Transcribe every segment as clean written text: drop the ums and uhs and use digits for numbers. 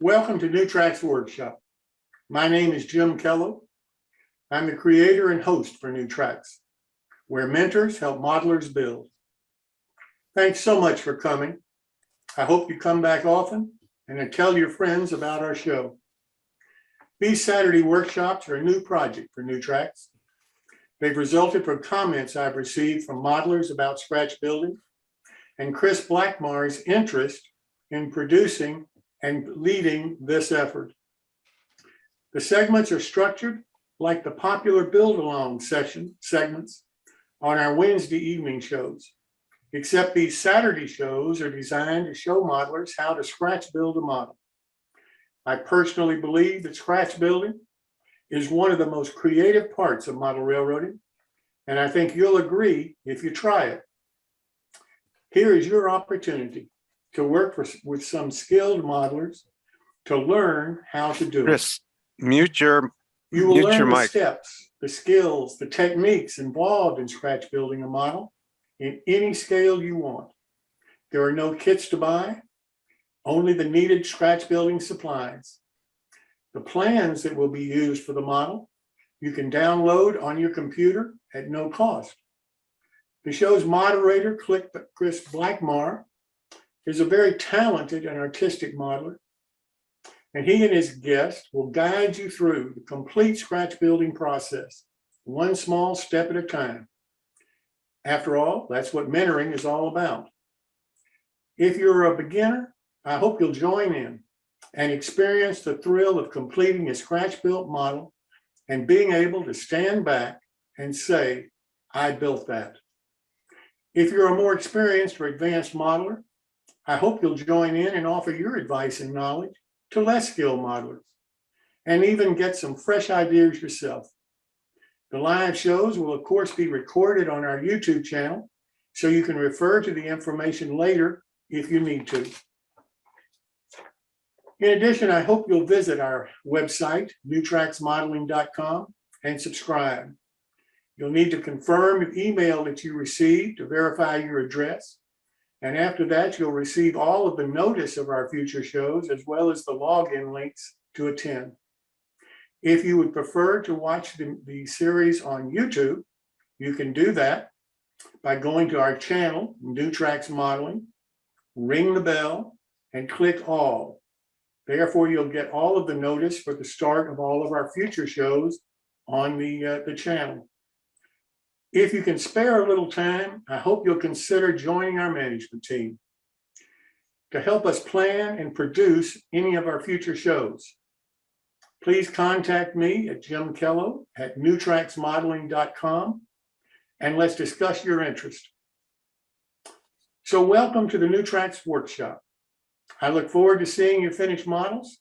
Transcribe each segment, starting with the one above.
Welcome to New Tracks Workshop. My name is Jim Kello. I'm the creator and host for New Tracks, where mentors help modelers build. Thanks so much for coming. I hope you come back often and tell your friends about our show. These Saturday workshops are a new project for New Tracks. They've resulted from comments I've received from modelers about scratch building and Chris Blackmar's interest in producing and leading this effort. The segments are structured like the popular build-along segments on our Wednesday evening shows, except these Saturday shows are designed to show modelers how to scratch build a model. I personally believe that scratch building is one of the most creative parts of model railroading, and I think you'll agree if you try it. Here is your opportunity to work with some skilled modelers to learn how to do Chris, it. You will mute learn your the mic. steps, the skills, the techniques involved in scratch building a model in any scale you want. There are no kits to buy, only the needed scratch building supplies. The plans that will be used for the model, you can download on your computer at no cost. The show's moderator, Chris Blackmar, is a very talented and artistic modeler, and he and his guest will guide you through the complete scratch building process, one small step at a time. After all, that's what mentoring is all about. If you're a beginner, I hope you'll join in and experience the thrill of completing a scratch-built model and being able to stand back and say, I built that. If you're a more experienced or advanced modeler, I hope you'll join in and offer your advice and knowledge to less skilled modelers and even get some fresh ideas yourself. The live shows will, of course, be recorded on our YouTube channel, so you can refer to the information later if you need to. In addition, I hope you'll visit our website, newtracksmodeling.com, and subscribe. You'll need to confirm the email that you received to verify your address. And after that, you'll receive all of the notice of our future shows, as well as the login links to attend. If you would prefer to watch the series on YouTube, you can do that by going to our channel, New Tracks Modeling, ring the bell, and click all. Therefore, you'll get all of the notice for the start of all of our future shows on the channel. If you can spare a little time, I hope you'll consider joining our management team to help us plan and produce any of our future shows. Please contact me at Jim Kello at newtracksmodeling.com, and let's discuss your interest. So welcome to the New Tracks Workshop. I look forward to seeing your finished models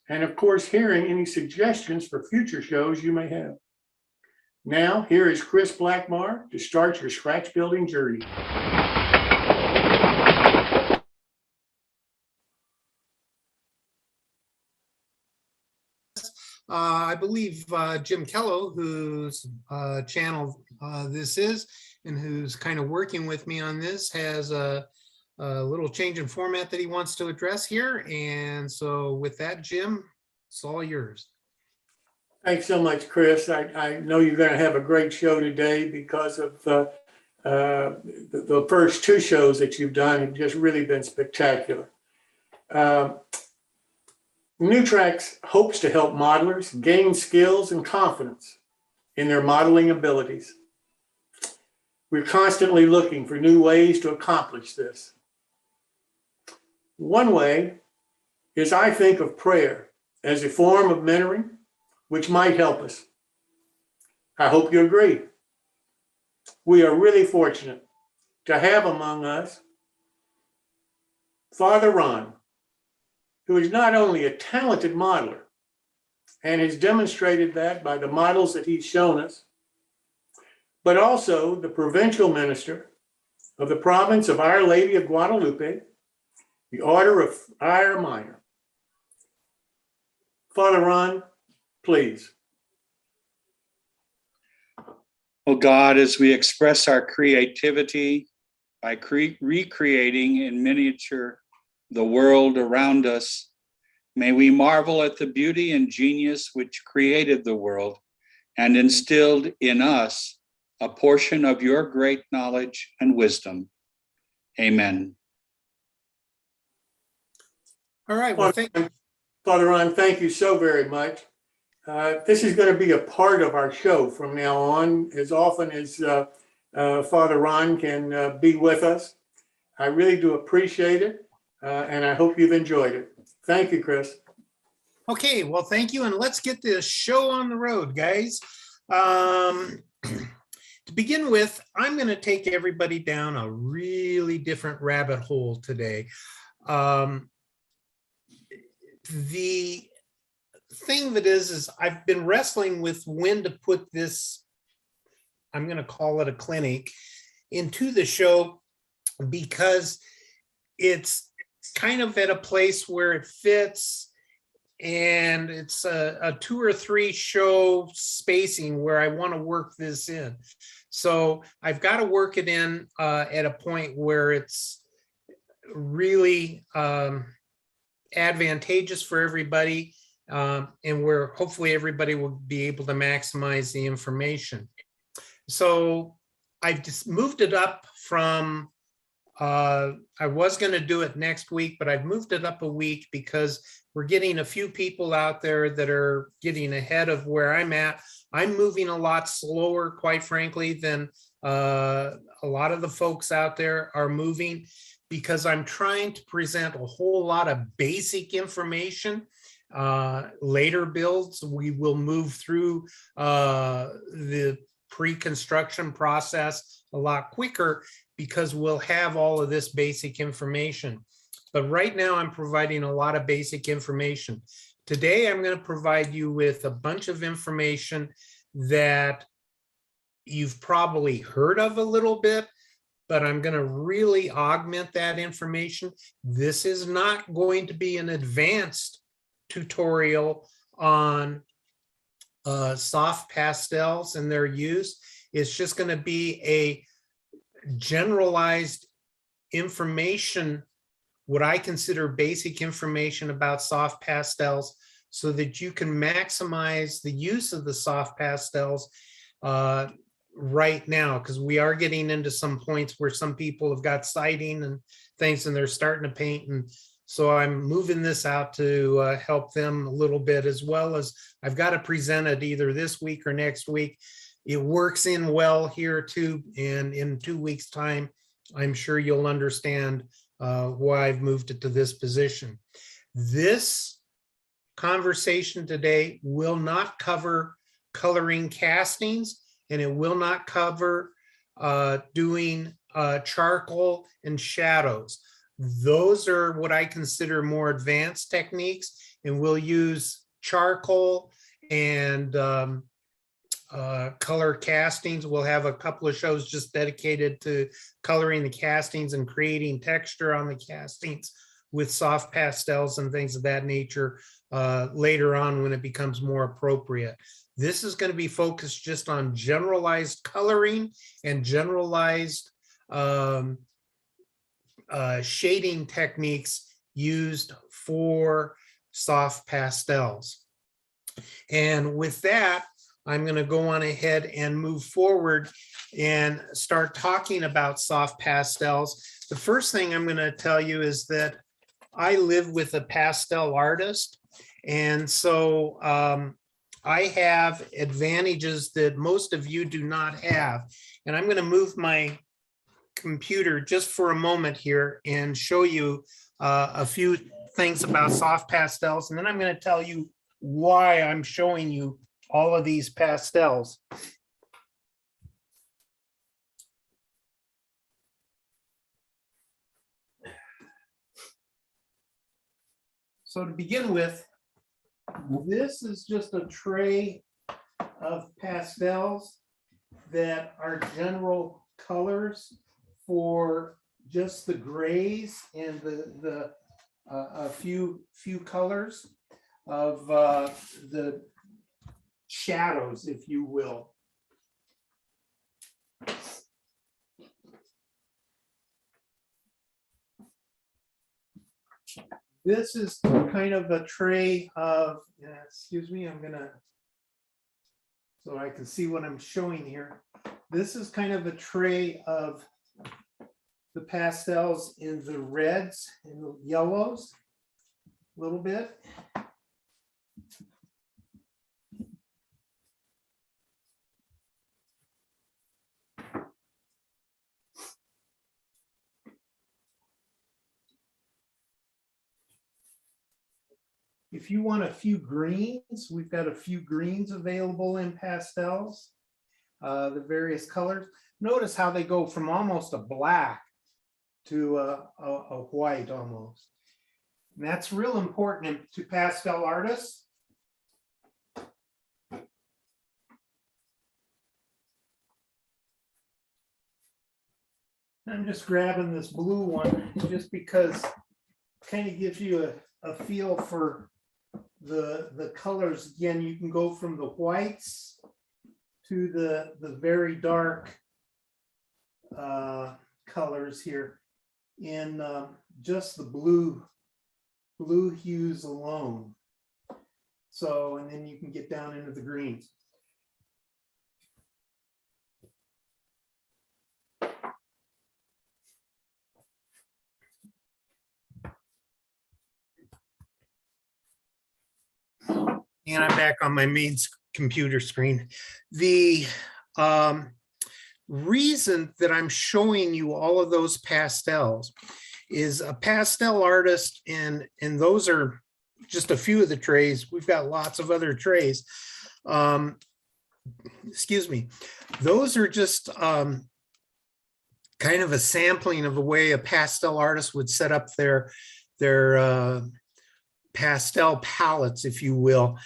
and, of course, hearing any suggestions for future shows you may have. Now, here is Chris Blackmar to start your scratch building journey. I believe Jim Kello, whose channel this is, and who's kind of working with me on this, has a little change in format that he wants to address here. And so with that, Jim, it's all yours. Thanks so much, Chris. I know you're going to have a great show today because of the first two shows that you've done have just really been spectacular. New Tracks hopes to help modelers gain skills and confidence in their modeling abilities. We're constantly looking for new ways to accomplish this. One way is I think of prayer as a form of mentoring which might help us. I hope you agree. We are really fortunate to have among us Father Ron, who is not only a talented modeler and has demonstrated that by the models that he's shown us, but also the provincial minister of the province of Our Lady of Guadalupe, the Order of Friar Minor. Father Ron, please. Oh God, as we express our creativity by recreating in miniature the world around us, May we marvel at the beauty and genius which created the world and instilled in us a portion of your great knowledge and wisdom. Amen. All right, well, Father Ron, thank you so very much. This is going to be a part of our show from now on, as often as Father Ron can be with us. I really do appreciate it, and I hope you've enjoyed it. Thank you, Chris. okay, well, thank you, and let's get this show on the road, guys. To begin with, I'm going to take everybody down a really different rabbit hole today. The thing that is I've been wrestling with when to put this, I'm going to call it a clinic, into the show, because it's kind of at a place where it fits, and it's a 2 or 3 show spacing where I want to work this in. So I've got to work it in at a point where it's really advantageous for everybody, and where hopefully everybody will be able to maximize the information. So I've just moved it up from, I was going to do it next week, but I've moved it up a week because we're getting a few people out there that are getting ahead of where I'm at. I'm moving a lot slower, quite frankly, than a lot of the folks out there are moving, because I'm trying to present a whole lot of basic information. Later builds, we will move through the pre-construction process a lot quicker, because we'll have all of this basic information. But right now I'm providing a lot of basic information. Today I'm going to provide you with a bunch of information that you've probably heard of a little bit, but I'm going to really augment that information. This is not going to be an advanced tutorial on soft pastels and their use. It's just going to be a generalized information, what I consider basic information about soft pastels, so that you can maximize the use of the soft pastels right now, because we are getting into some points where some people have got siding and things and they're starting to paint. And so I'm moving this out to help them a little bit, as well as I've got to present it either this week or next week. It works in well here too, and in 2 weeks' time, I'm sure you'll understand why I've moved it to this position. This conversation today will not cover coloring castings, and it will not cover doing charcoal and shadows. Those are what I consider more advanced techniques, and we'll use charcoal and color castings. We'll have a couple of shows just dedicated to coloring the castings and creating texture on the castings with soft pastels and things of that nature later on when it becomes more appropriate. This is going to be focused just on generalized coloring and generalized shading techniques used for soft pastels. And with that, I'm going to go on ahead and move forward and start talking about soft pastels. The first thing I'm going to tell you is that I live with a pastel artist, and so I have advantages that most of you do not have. And I'm going to move my computer just for a moment here and show you a few things about soft pastels, and then I'm going to tell you why I'm showing you all of these pastels. So to begin with, this is just a tray of pastels that are general colors for just the grays and the a few colors of the shadows, if you will. This is kind of a tray of, excuse me, so I can see what I'm showing here. This is kind of a tray of the pastels in the reds and the yellows, a little bit. If you want a few greens, we've got a few greens available in pastels, the various colors. Notice how they go from almost a black to a white almost. And that's real important to pastel artists. I'm just grabbing this blue one just because it kind of gives you a feel for the colors. Again, you can go from the whites to the very dark colors here in just the blue hues alone. So, and then you can get down into the greens. And I'm back on my main computer screen. The reason that I'm showing you all of those pastels is a pastel artist, and those are just a few of the trays. We've got lots of other trays. Excuse me. Those are just kind of a sampling of the way a pastel artist would set up their pastel palettes, if you will.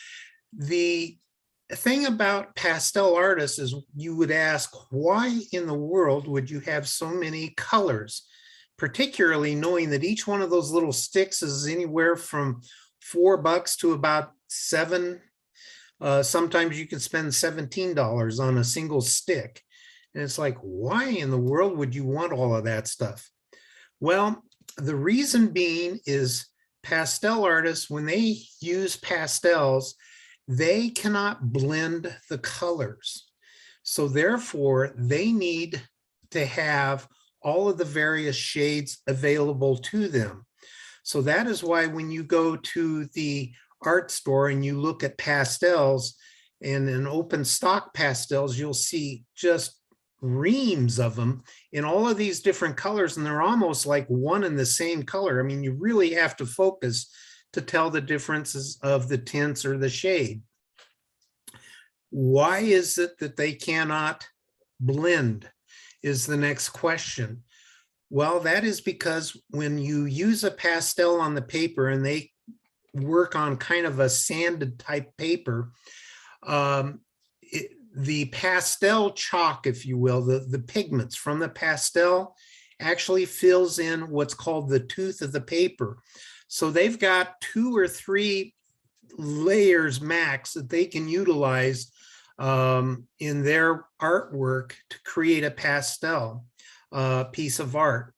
The thing about pastel artists is you would ask, why in the world would you have so many colors? Particularly knowing that each one of those little sticks is anywhere from $4 to about $7. Sometimes you can spend $17 on a single stick. And it's like, why in the world would you want all of that stuff? Well, the reason being is pastel artists, when they use pastels, they cannot blend the colors. So therefore, they need to have all of the various shades available to them. So that is why when you go to the art store and you look at pastels and an open stock pastels, you'll see just reams of them in all of these different colors, and they're almost like one and the same color. I mean, you really have to focus to tell the differences of the tints or the shade. Why is it that they cannot blend is the next question. Well, that is because when you use a pastel on the paper and they work on kind of a sanded type paper, the pastel chalk, if you will, the pigments from the pastel actually fills in what's called the tooth of the paper. So they've got 2 or 3 layers max that they can utilize in their artwork to create a pastel piece of art.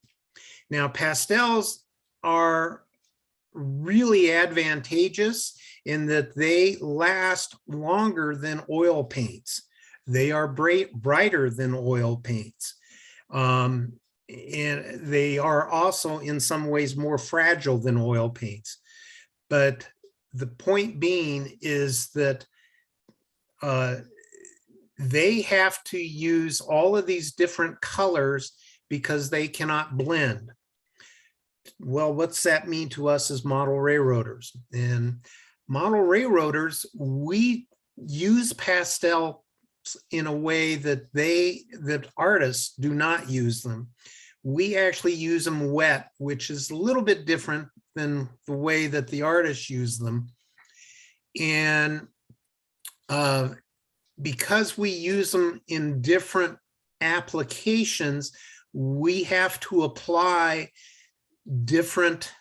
Now, pastels are really advantageous in that they last longer than oil paints. They are brighter than oil paints. And they are also in some ways more fragile than oil paints. But the point being is that they have to use all of these different colors because they cannot blend. Well, what's that mean to us as model railroaders? And model railroaders, we use pastel in a way that artists do not use them. We actually use them wet, which is a little bit different than the way that the artists use them. And because we use them in different applications, we have to apply different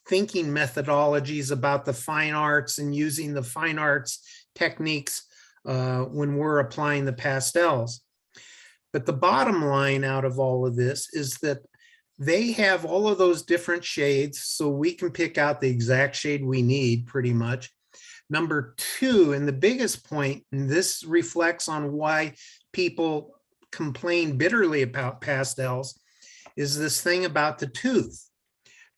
thinking methodologies about the fine arts and using the fine arts techniques when we're applying the pastels. But the bottom line out of all of this is that they have all of those different shades, so we can pick out the exact shade we need pretty much. Number two, and the biggest point, and this reflects on why people complain bitterly about pastels, is this thing about the tooth.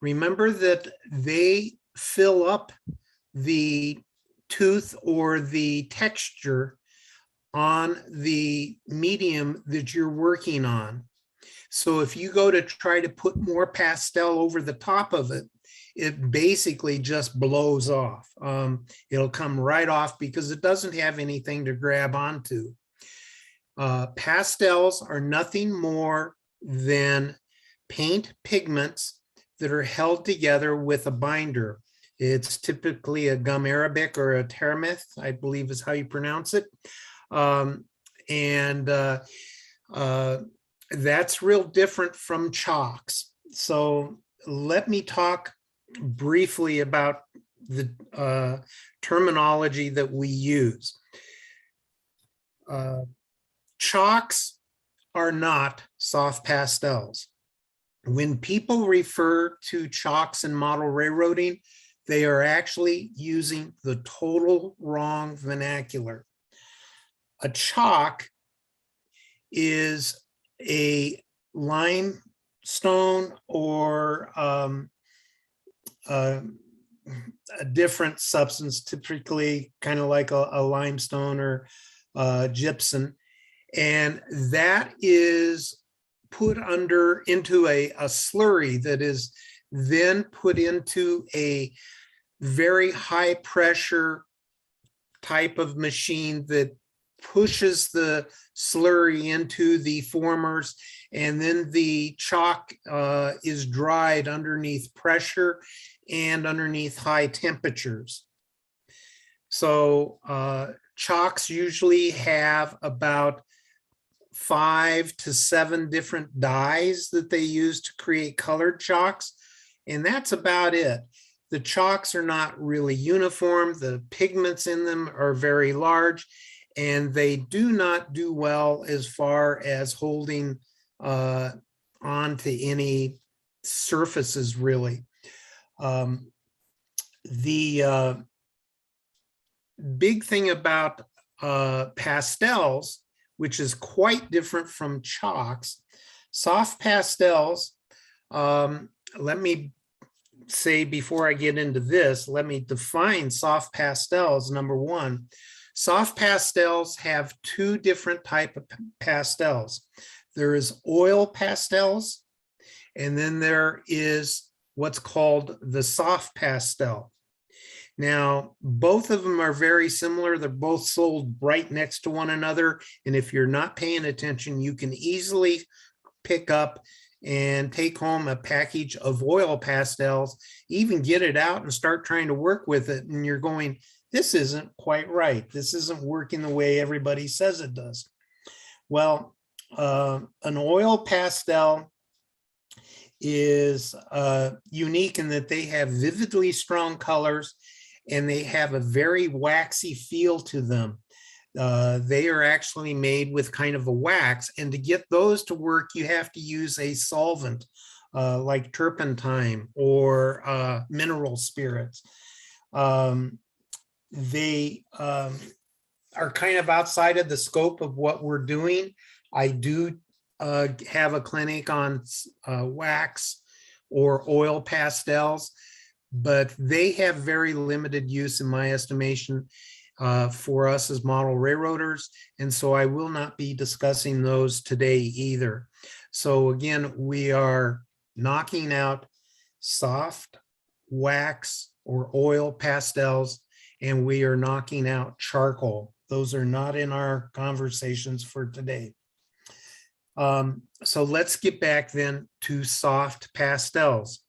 Remember that they fill up the tooth or the texture on the medium that you're working on. So if you go to try to put more pastel over the top of it, it basically just blows off. It'll come right off because it doesn't have anything to grab onto. Pastels are nothing more than paint pigments that are held together with a binder. It's typically a gum arabic or a terameth, I believe is how you pronounce it. That's real different from chalks. So let me talk briefly about the terminology that we use. Chalks are not soft pastels. When people refer to chalks in model railroading, they are actually using the total wrong vernacular. A chalk is a limestone or a different substance, typically kind of like a limestone or gypsum. And that is put into a slurry that is then put into a very high pressure type of machine that pushes the slurry into the formers, and then the chalk is dried underneath pressure and underneath high temperatures. So chalks usually have about 5 to 7 different dyes that they use to create colored chalks, and that's about it. The chalks are not really uniform. The pigments in them are very large, and they do not do well as far as holding onto any surfaces, really. The big thing about pastels, which is quite different from chalks, soft pastels, let me say before I get into this, let me define soft pastels. Number one, soft pastels have 2 different types of pastels. There is oil pastels, and then there is what's called the soft pastel. Now, both of them are very similar. They're both sold right next to one another. And if you're not paying attention, you can easily pick up and take home a package of oil pastels, even get it out and start trying to work with it. And you're going, this isn't quite right. This isn't working the way everybody says it does. Well, an oil pastel is unique in that they have vividly strong colors and they have a very waxy feel to them. They are actually made with kind of a wax, and to get those to work, you have to use a solvent like turpentine or mineral spirits. They are kind of outside of the scope of what we're doing. I do have a clinic on wax or oil pastels, but they have very limited use in my estimation for us as model railroaders. And so I will not be discussing those today either. So again, we are knocking out soft wax or oil pastels, and we are knocking out charcoal. Those are not in our conversations for today. So let's get back then to soft pastels.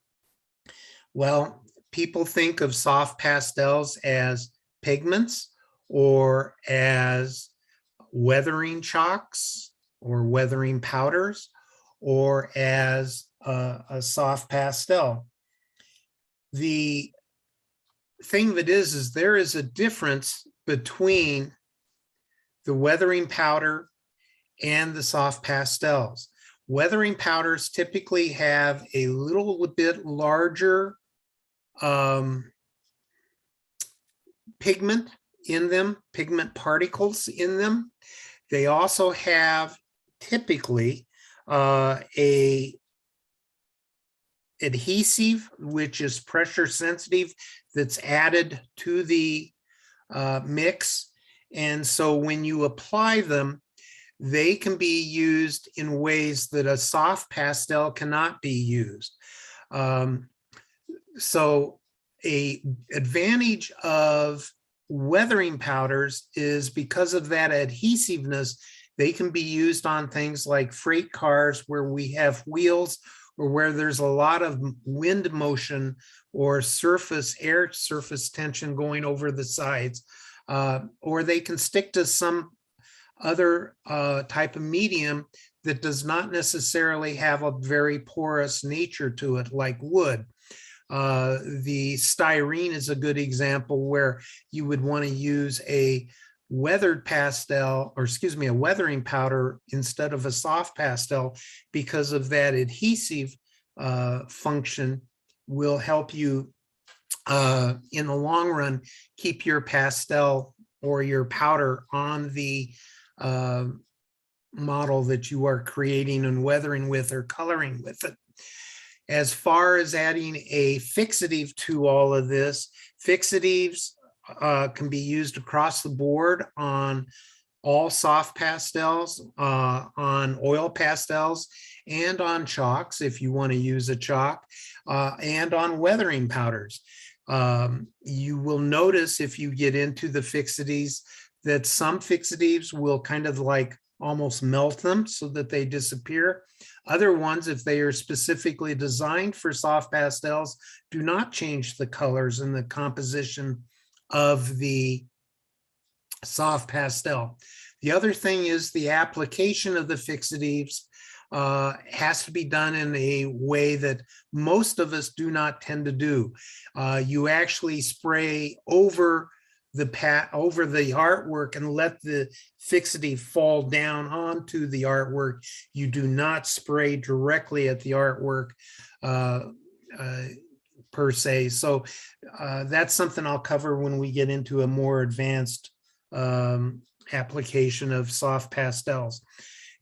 Well, people think of soft pastels as pigments or as weathering chalks or weathering powders or as a soft pastel. The thing of it is there is a difference between the weathering powder and the soft pastels. Weathering powders typically have a little bit larger pigment in them, pigment particles in them. They also have typically a adhesive, which is pressure sensitive, that's added to the mix. And so when you apply them, they can be used in ways that a soft pastel cannot be used. So a advantage of weathering powders is because of that adhesiveness, they can be used on things like freight cars where we have wheels or where there's a lot of wind motion or air surface tension going over the sides. Or they can stick to some other type of medium that does not necessarily have a very porous nature to it, like wood. The styrene is a good example where you would want to use a weathered pastel, or excuse me, a weathering powder instead of a soft pastel, because of that adhesive function will help you in the long run keep your pastel or your powder on the model that you are creating and weathering with or coloring with it. As far as adding a fixative to all of this, fixatives can be used across the board on all soft pastels, on oil pastels, and on chalks if you want to use a chalk, and on weathering powders. You will notice if you get into the fixatives that some fixatives will kind of like almost melt them so that they disappear. Other ones, if they are specifically designed for soft pastels, do not change the colors and the composition of the soft pastel. The other thing is the application of the fixatives has to be done in a way that most of us do not tend to do. You actually spray over the artwork and let the fixative fall down onto the artwork. You do not spray directly at the artwork per se. So that's something I'll cover when we get into a more advanced application of soft pastels,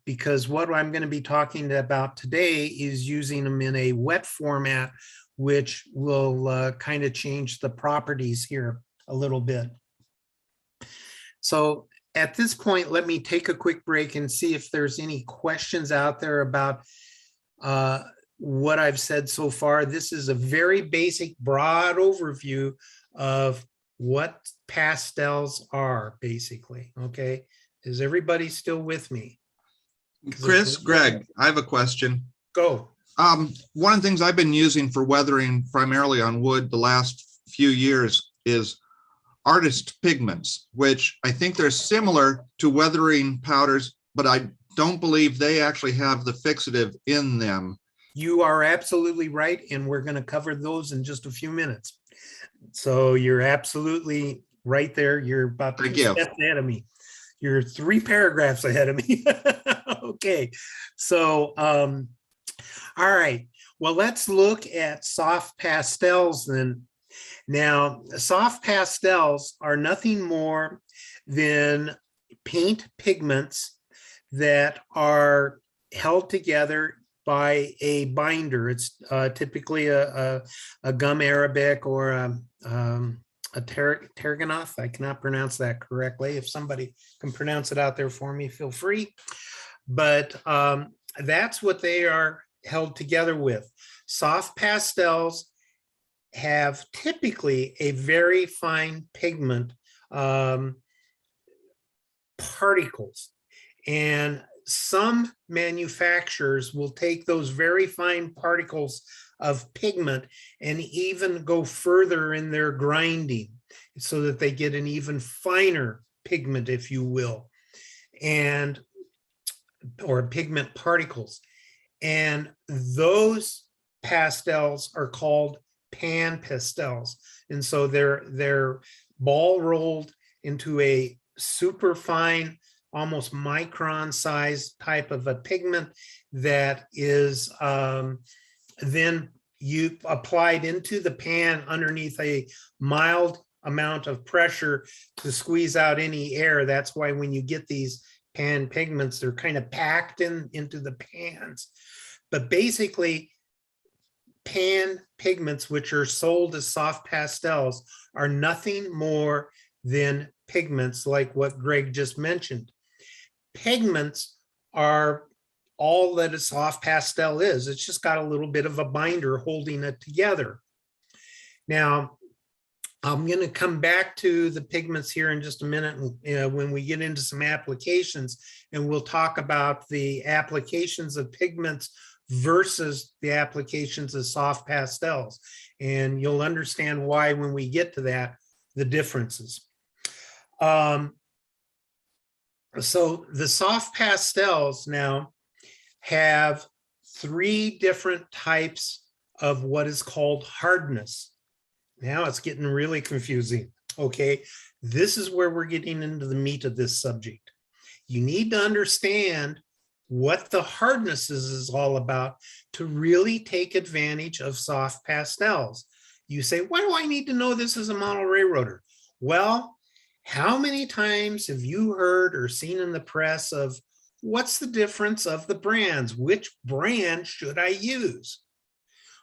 because what I'm going to be talking about today is using them in a wet format, which will kind of change the properties here a little bit. So at this point, let me take a quick break and see if there's any questions out there about what I've said so far. This is a very basic, broad overview of what pastels are, basically. Okay, is everybody still with me? Chris, Greg, I have a question. Go. One of the things I've been using for weathering primarily on wood the last few years is artist pigments, which I think they're similar to weathering powders, but I don't believe they actually have the fixative in them. You are absolutely right, and we're going to cover those in just a few minutes. So you're absolutely right there. You're about 2 steps ahead of me. You're 3 paragraphs ahead of me. Okay, so all right. Well, let's look at soft pastels then. Now, soft pastels are nothing more than paint pigments that are held together by a binder. It's typically a gum arabic or a tarragonite. I cannot pronounce that correctly. If somebody can pronounce it out there for me, feel free. But that's what they are held together with. Soft pastels have typically a very fine pigment particles, and some manufacturers will take those very fine particles of pigment and even go further in their grinding so that they get an even finer pigment, if you will, or pigment particles. And those pastels are called pan pastels. And so they're ball rolled into a super fine almost micron size type of a pigment that is then you applied into the pan underneath a mild amount of pressure to squeeze out any air. That's why when you get these pan pigments, they're kind of packed into the pans. But basically, pan pigments, which are sold as soft pastels, are nothing more than pigments like what Greg just mentioned. Pigments are all that a soft pastel is. It's just got a little bit of a binder holding it together. Now, I'm going to come back to the pigments here in just a minute when we get into some applications, and we'll talk about the applications of pigments versus the applications of soft pastels. And you'll understand why when we get to that, the differences. So the soft pastels now have 3 different types of what is called hardness. Now it's getting really confusing. Okay, this is where we're getting into the meat of this subject. You need to understand what the hardnesses is all about to really take advantage of soft pastels. You say, why do I need to know this as a model railroader? Well, how many times have you heard or seen in the press of what's the difference of the brands? Which brand should I use?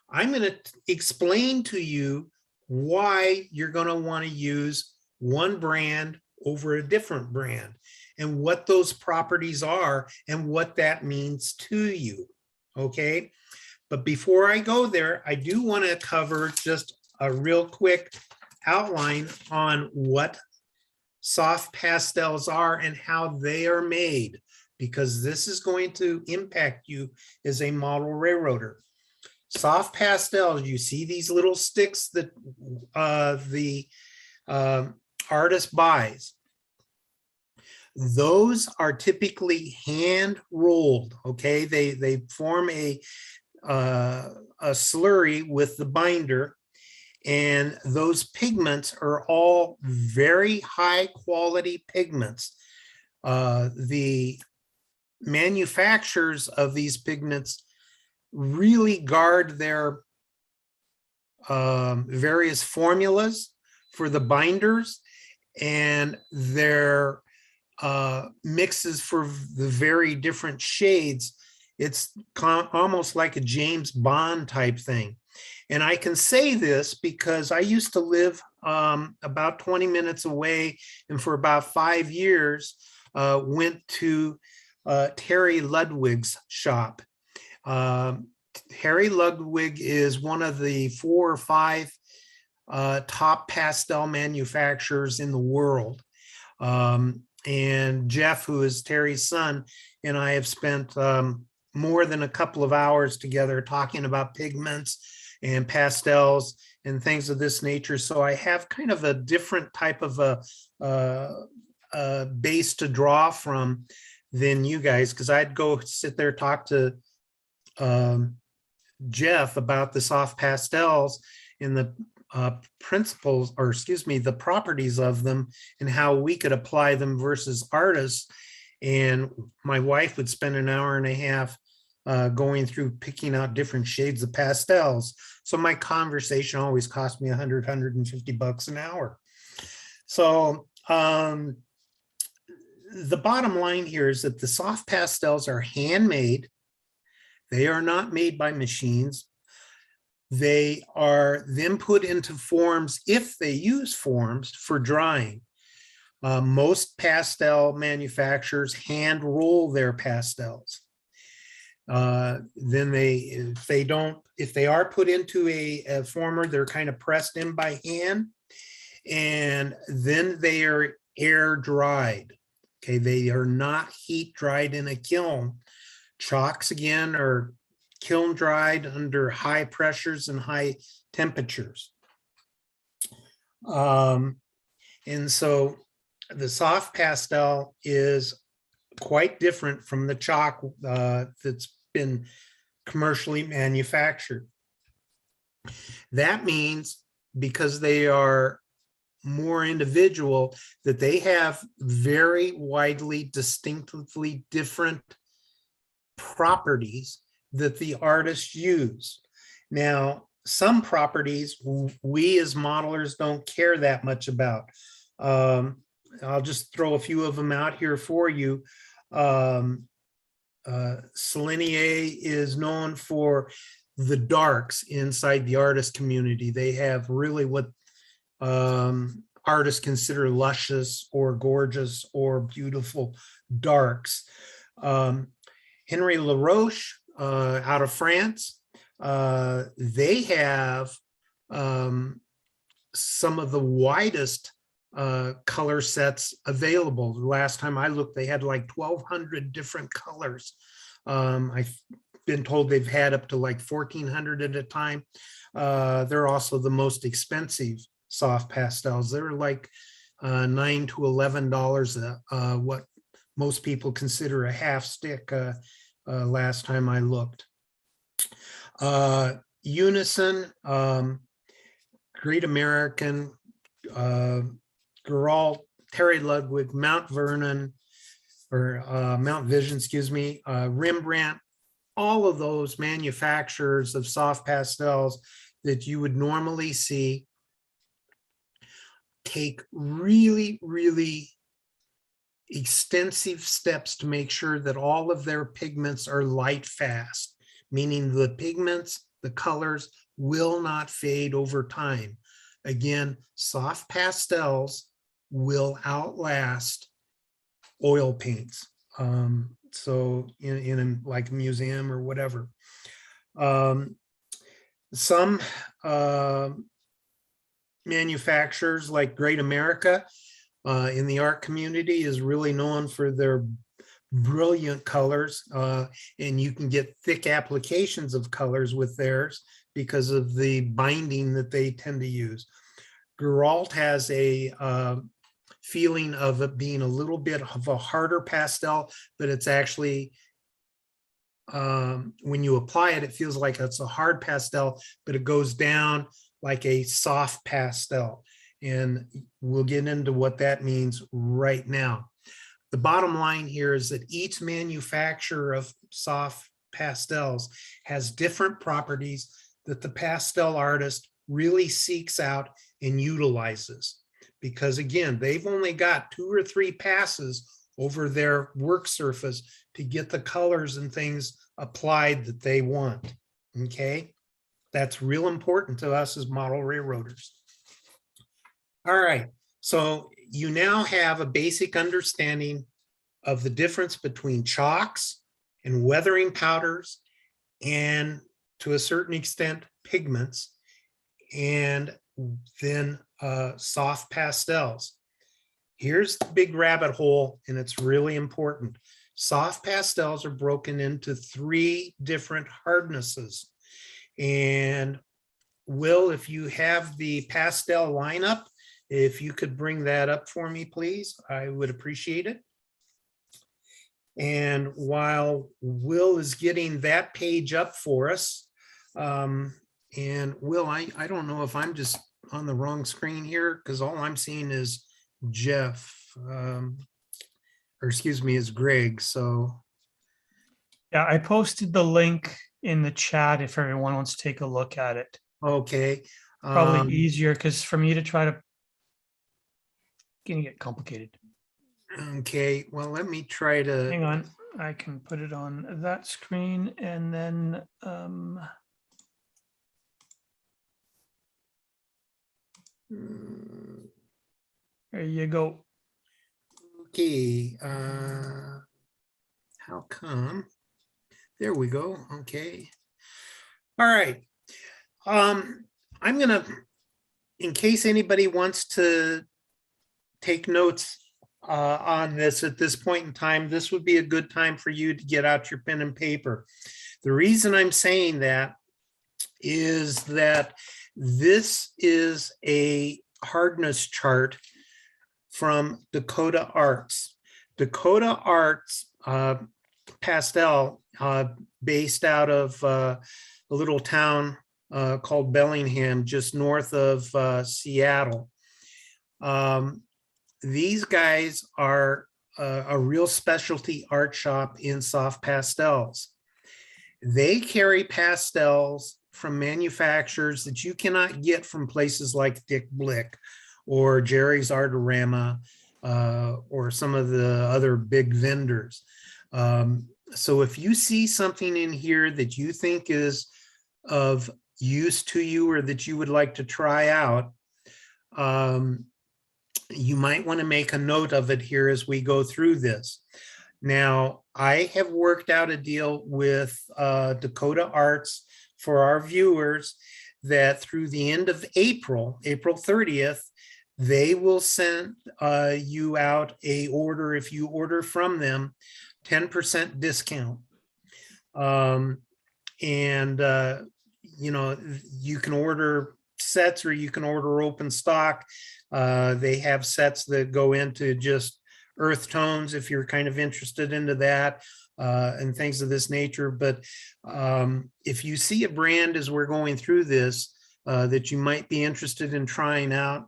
I'm going to explain to you why you're going to want to use one brand over a different brand and what those properties are and what that means to you. Okay. But before I go there, I do want to cover just a real quick outline on what soft pastels are and how they are made, because this is going to impact you as a model railroader. Soft pastels, you see these little sticks that the artist buys. Those are typically hand rolled. Okay, they form a slurry with the binder, and those pigments are all very high quality pigments. The manufacturers of these pigments really guard their various formulas for the binders and their mixes for the very different shades. It's almost like a James Bond type thing. And I can say this because I used to live about 20 minutes away, and for about 5 years went to Terry Ludwig's shop. Harry Ludwig is one of the 4 or 5 top pastel manufacturers in the world. And Jeff, who is Terry's son, and I have spent more than a couple of hours together talking about pigments and pastels and things of this nature. So I have kind of a different type of a base to draw from than you guys, because I'd go sit there, talk to Jeff about the soft pastels and the principles, or excuse me, the properties of them and how we could apply them versus artists. And my wife would spend an hour and a half going through picking out different shades of pastels. So my conversation always cost me $150 an hour. So the bottom line here is that the soft pastels are handmade. They are not made by machines. They are then put into forms, if they use forms, for drying. Most pastel manufacturers hand roll their pastels. Then if they are put into a former, they're kind of pressed in by hand, and then they are air dried. Okay, they are not heat dried in a kiln. Chalks, again, are kiln dried under high pressures and high temperatures. And so the soft pastel is quite different from the chalk that's been commercially manufactured. That means because they are more individual, that they have very widely, distinctively different properties that the artists use. Now, some properties we as modelers don't care that much about. I'll just throw a few of them out here for you. Selenier is known for the darks inside the artist community. They have really what artists consider luscious or gorgeous or beautiful darks. Henry Laroche out of France, they have some of the widest color sets available. The last time I looked, they had like 1,200 different colors. I've been told they've had up to like 1,400 at a time. They're also the most expensive soft pastels. They're like $9 to $11, what most people consider a half stick last time I looked. Unison, Great American, Geralt, Terry Ludwig, Mount Vernon, or Mount Vision, excuse me, Rembrandt, all of those manufacturers of soft pastels that you would normally see take really, really extensive steps to make sure that all of their pigments are light fast, meaning the pigments, the colors will not fade over time. Again, soft pastels will outlast oil paints. So in like a museum or whatever. Some manufacturers like Great America in the art community is really known for their brilliant colors, and you can get thick applications of colors with theirs because of the binding that they tend to use. Geralt has a feeling of it being a little bit of a harder pastel, but it's actually, when you apply it, it feels like it's a hard pastel, but it goes down like a soft pastel. And we'll get into what that means right now. The bottom line here is that each manufacturer of soft pastels has different properties that the pastel artist really seeks out and utilizes. Because again, they've only got 2 or 3 passes over their work surface to get the colors and things applied that they want, okay? That's real important to us as model railroaders. All right, so you now have a basic understanding of the difference between chalks and weathering powders and to a certain extent pigments, and then soft pastels. Here's the big rabbit hole, and it's really important. Soft pastels are broken into 3 different hardnesses. And Will, if you have the pastel lineup, if you could bring that up for me, please, I would appreciate it. And while Will is getting that page up for us, and Will, I don't know if I'm just on the wrong screen here, because all I'm seeing is Jeff, or excuse me, is Greg. So Yeah, I posted the link in the chat if everyone wants to take a look at it. okay. Probably easier because for me to try to get complicated. Okay, well, let me try to. Hang on, I can put it on that screen and then there you go. Okay, how come? There we go. Okay. All right. I'm gonna, in case anybody wants to take notes on this at this point in time, this would be a good time for you to get out your pen and paper. The reason I'm saying that is that this is a hardness chart from Dakota Arts. Dakota Arts pastel, based out of a little town called Bellingham, just north of Seattle. These guys are a real specialty art shop in soft pastels. They carry pastels from manufacturers that you cannot get from places like Dick Blick or Jerry's Artorama or some of the other big vendors. So if you see something in here that you think is of use to you or that you would like to try out, you might want to make a note of it here as we go through this. Now, I have worked out a deal with Dakota Arts for our viewers that through the end of April, April 30th, they will send you out a order, if you order from them, 10% discount. You know, you can order sets or you can order open stock. They have sets that go into just earth tones if you're kind of interested into that and things of this nature. But if you see a brand as we're going through this that you might be interested in trying out,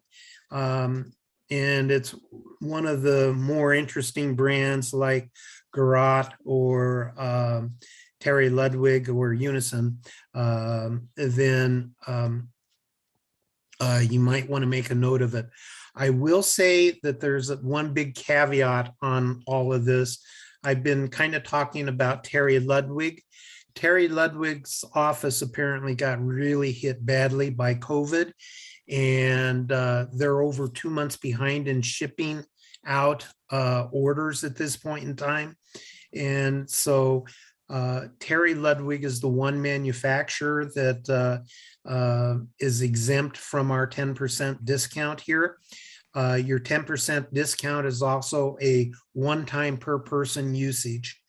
and it's one of the more interesting brands like Garot or Terry Ludwig or Unison, then you might want to make a note of it. I will say that there's one big caveat on all of this. I've been kind of talking about Terry Ludwig. Terry Ludwig's office apparently got really hit badly by COVID, and they're over 2 months behind in shipping out orders at this point in time. And so Terry Ludwig is the one manufacturer that is exempt from our 10% discount here. Your 10% discount is also a one-time per person usage.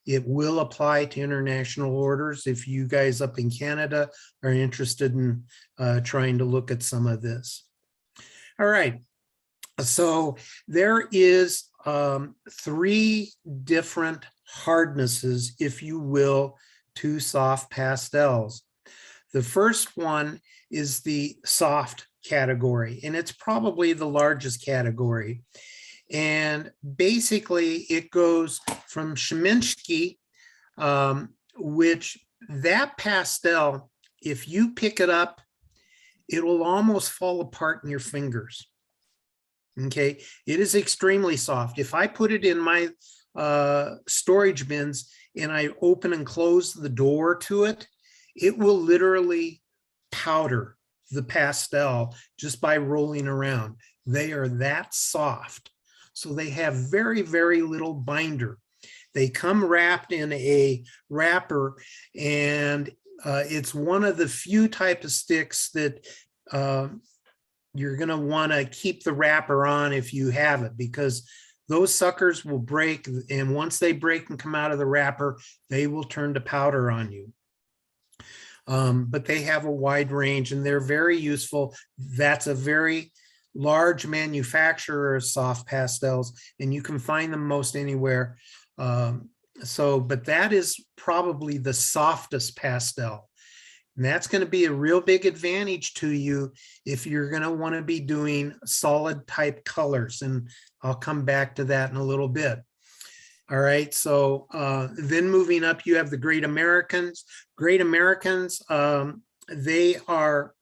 It will apply to international orders if you guys up in Canada are interested in trying to look at some of this. All right, so there is 3 different hardnesses, if you will, to soft pastels. The first one is the soft category, and it's probably the largest category. And basically it goes from Sheminsky, which that pastel, if you pick it up, it will almost fall apart in your fingers. Okay, it is extremely soft. If I put it in my storage bins and I open and close the door to it, it will literally powder the pastel just by rolling around. They are that soft. So they have very, very little binder. They come wrapped in a wrapper, and it's one of the few type of sticks that you're going to want to keep the wrapper on if you have it, because those suckers will break, and once they break and come out of the wrapper, they will turn to powder on you. But they have a wide range and they're very useful. That's a very large manufacturer of soft pastels, and you can find them most anywhere. But that is probably the softest pastel. And that's going to be a real big advantage to you if you're going to want to be doing solid type colors. And I'll come back to that in a little bit. All right, so then moving up, you have the Great Americans. Great Americans, they are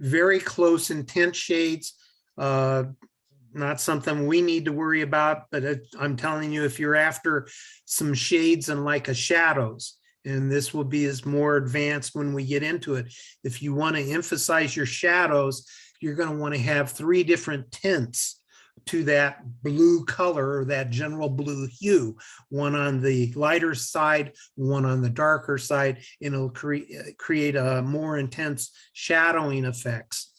very close intense shades. Not something we need to worry about, but I'm telling you, if you're after some shades and like a shadows, and this will be as more advanced when we get into it. If you want to emphasize your shadows, you're going to want to have 3 different tints to that blue color, or that general blue hue, one on the lighter side, one on the darker side, and it'll create a more intense shadowing effects.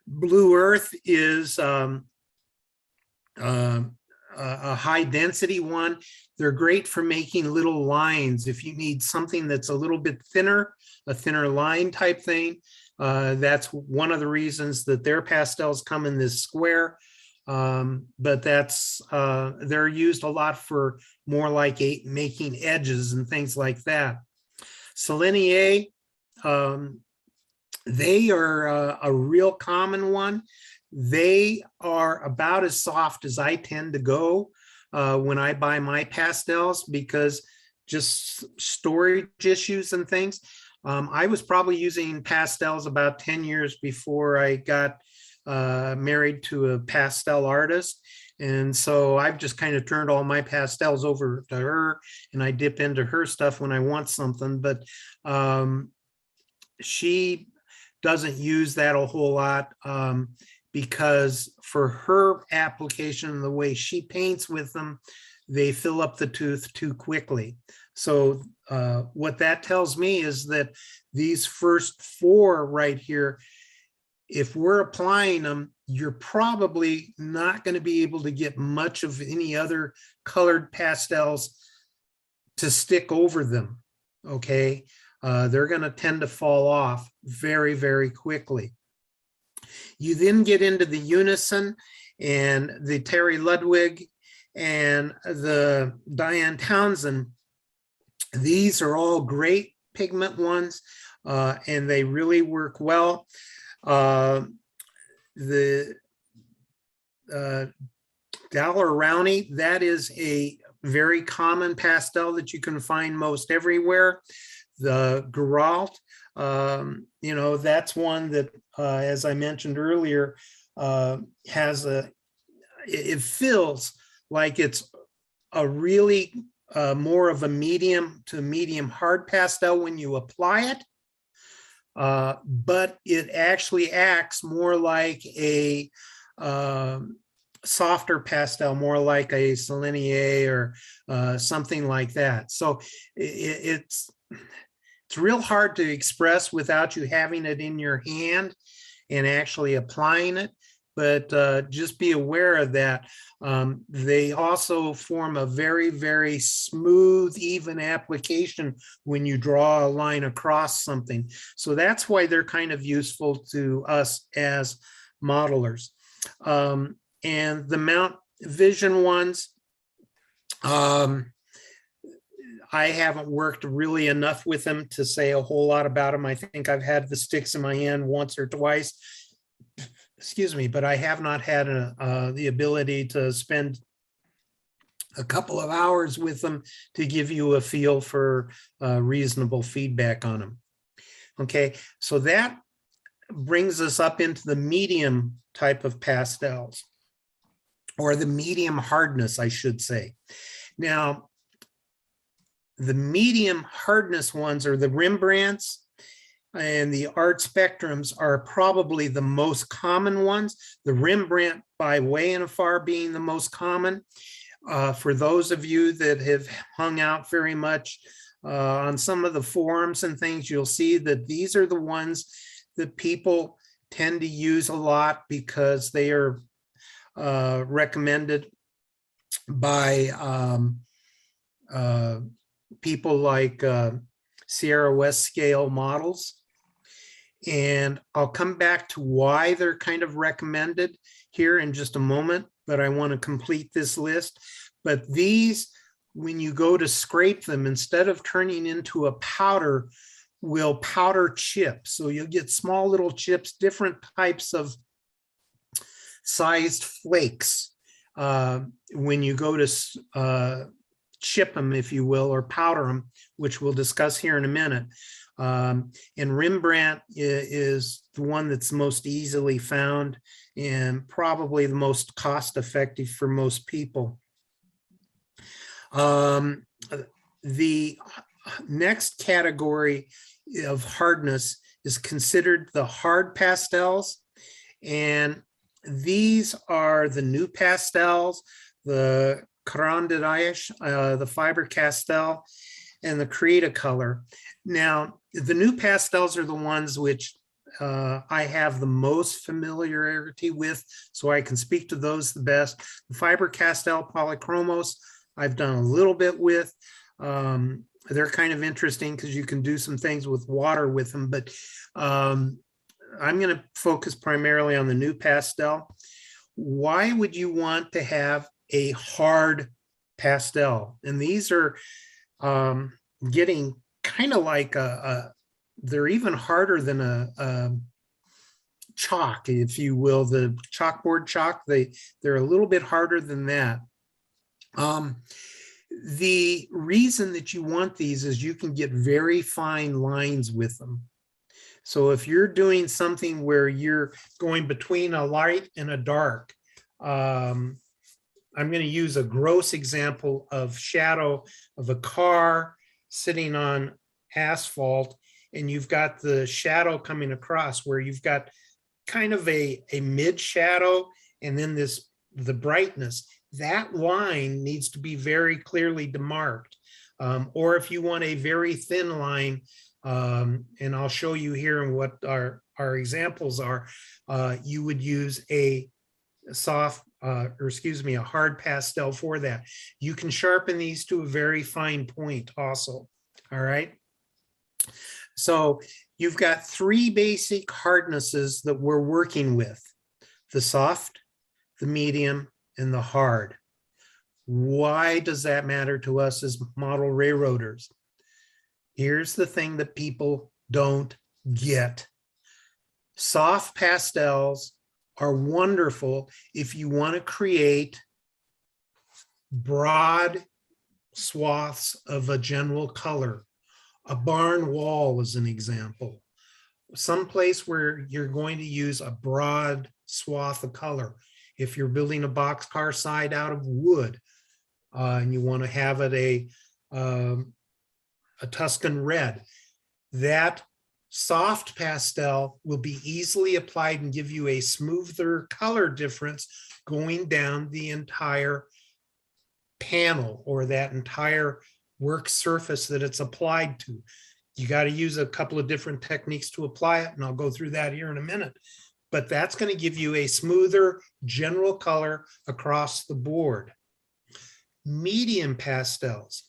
Blue Earth is a high density one. They're great for making little lines. If you need something that's a little bit thinner, a thinner line type thing, that's one of the reasons that their pastels come in this square. But that's they're used a lot for more like making edges and things like that. Selenier, They are a real common one. They are about as soft as I tend to go when I buy my pastels, because just storage issues and things. I was probably using pastels about 10 years before I got married to a pastel artist. And so I've just kind of turned all my pastels over to her, and I dip into her stuff when I want something. But she doesn't use that a whole lot because for her application, the way she paints with them, they fill up the tooth too quickly. So what that tells me is that these first 4 right here, if we're applying them, you're probably not going to be able to get much of any other colored pastels to stick over them. Okay. They're going to tend to fall off very, very quickly. You then get into the Unison and the Terry Ludwig and the Diane Townsend. These are all great pigment ones, and they really work well. The Dollar Rowney, that is a very common pastel that you can find most everywhere. The Geralt, that's one that, as I mentioned earlier, it feels like it's a really more of a medium to medium hard pastel when you apply it. But it actually acts more like a softer pastel, more like a Selenier or something like that. So it's real hard to express without you having it in your hand and actually applying it. But just be aware of that. They also form a very, very smooth, even application when you draw a line across something. So that's why they're kind of useful to us as modelers. And the Mount Vision ones, I haven't worked really enough with them to say a whole lot about them. I think I've had the sticks in my hand once or twice. Excuse me, but I have not had the ability to spend a couple of hours with them to give you a feel for reasonable feedback on them. Okay, so that brings us up into the medium type of pastels, or the medium hardness, I should say. Now, the medium hardness ones are the Rembrandts, and the art spectrums are probably the most common ones. The Rembrandt by way and far being the most common. For those of you that have hung out very much on some of the forums and things, you'll see that these are the ones that people tend to use a lot because they are recommended by people like Sierra West scale models. And I'll come back to why they're kind of recommended here in just a moment, but I want to complete this list. But these, when you go to scrape them, instead of turning into a powder, will powder chip. So you'll get small little chips, different types of sized flakes when you go to chip them, if you will, or powder them, which we'll discuss here in a minute. And Rembrandt is the one that's most easily found and probably the most cost effective for most people. The next category of hardness is considered the hard pastels. And these are the new pastels, the Cran de Daesh, the Fiber Castel, and the Create-A-Color. Now, the new pastels are the ones which I have the most familiarity with, so I can speak to those the best. The Fiber Castel Polychromos, I've done a little bit with. They're kind of interesting because you can do some things with water with them, but I'm going to focus primarily on the new pastel. Why would you want to have a hard pastel? And these are getting kind of like they're even harder than a chalk, if you will, the chalkboard chalk. They're a little bit harder than that. The reason that you want these is you can get very fine lines with them. So if you're doing something where you're going between a light and a dark, I'm going to use a gross example of shadow of a car sitting on asphalt, and you've got the shadow coming across where you've got kind of a mid shadow and then the brightness. That line needs to be very clearly demarked. Or if you want a very thin line, and I'll show you here and what our examples are, you would use a a hard pastel for that. You can sharpen these to a very fine point also. All right. So you've got three basic hardnesses that we're working with: the soft, the medium, and the hard. Why does that matter to us as model railroaders? Here's the thing that people don't get. Soft pastels are wonderful if you want to create broad swaths of a general color. A barn wall is an example. Someplace where you're going to use a broad swath of color. If you're building a boxcar side out of wood, and you want to have it a Tuscan red, that soft pastel will be easily applied and give you a smoother color difference going down the entire panel or that entire work surface that it's applied to. You got to use a couple of different techniques to apply it, and I'll go through that here in a minute. But that's going to give you a smoother general color across the board. Medium pastels.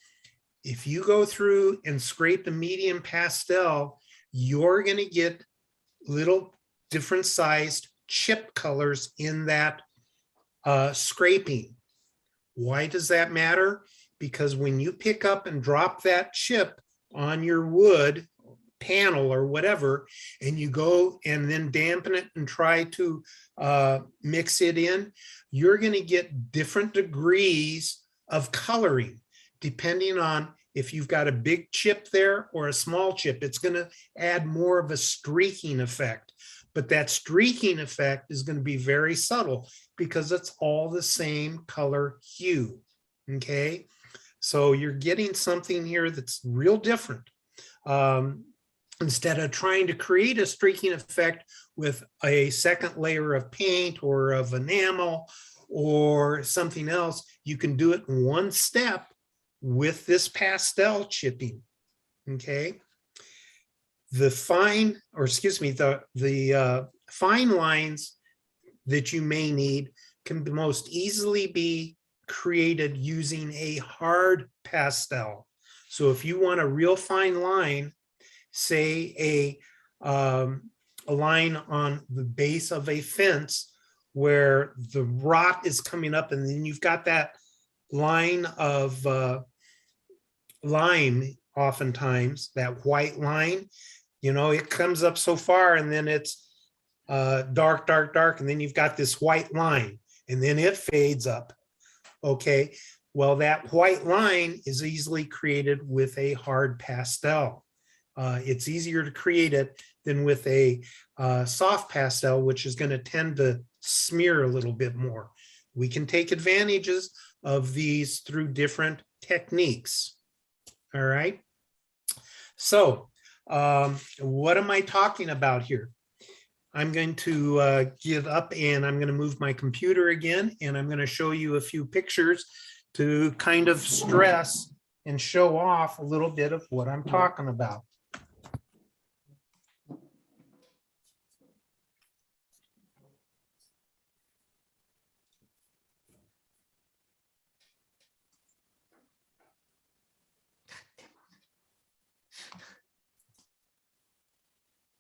If you go through and scrape the medium pastel, you're going to get little different sized chip colors in that scraping. Why does that matter? Because when you pick up and drop that chip on your wood panel or whatever, and you go and then dampen it and try to mix it in, you're going to get different degrees of coloring depending on if you've got a big chip there or a small chip. It's going to add more of a streaking effect, but that streaking effect is going to be very subtle because it's all the same color hue. Okay, so you're getting something here that's real different. Instead of trying to create a streaking effect with a second layer of paint or of enamel or something else, you can do it in one step with this pastel chipping. Okay. The fine, or excuse me, the fine lines that you may need can most easily be created using a hard pastel. So if you want a real fine line, say a line on the base of a fence where the rot is coming up, and then you've got that line of lime, oftentimes that white line, you know, it comes up so far and then it's dark, dark, dark, and then you've got this white line and then it fades up. Okay, well, that white line is easily created with a hard pastel. It's easier to create it than with a soft pastel, which is going to tend to smear a little bit more. We can take advantages of these through different techniques. All right. So what am I talking about here? I'm going to get up and I'm going to move my computer again, and I'm going to show you a few pictures to kind of stress and show off a little bit of what I'm talking about.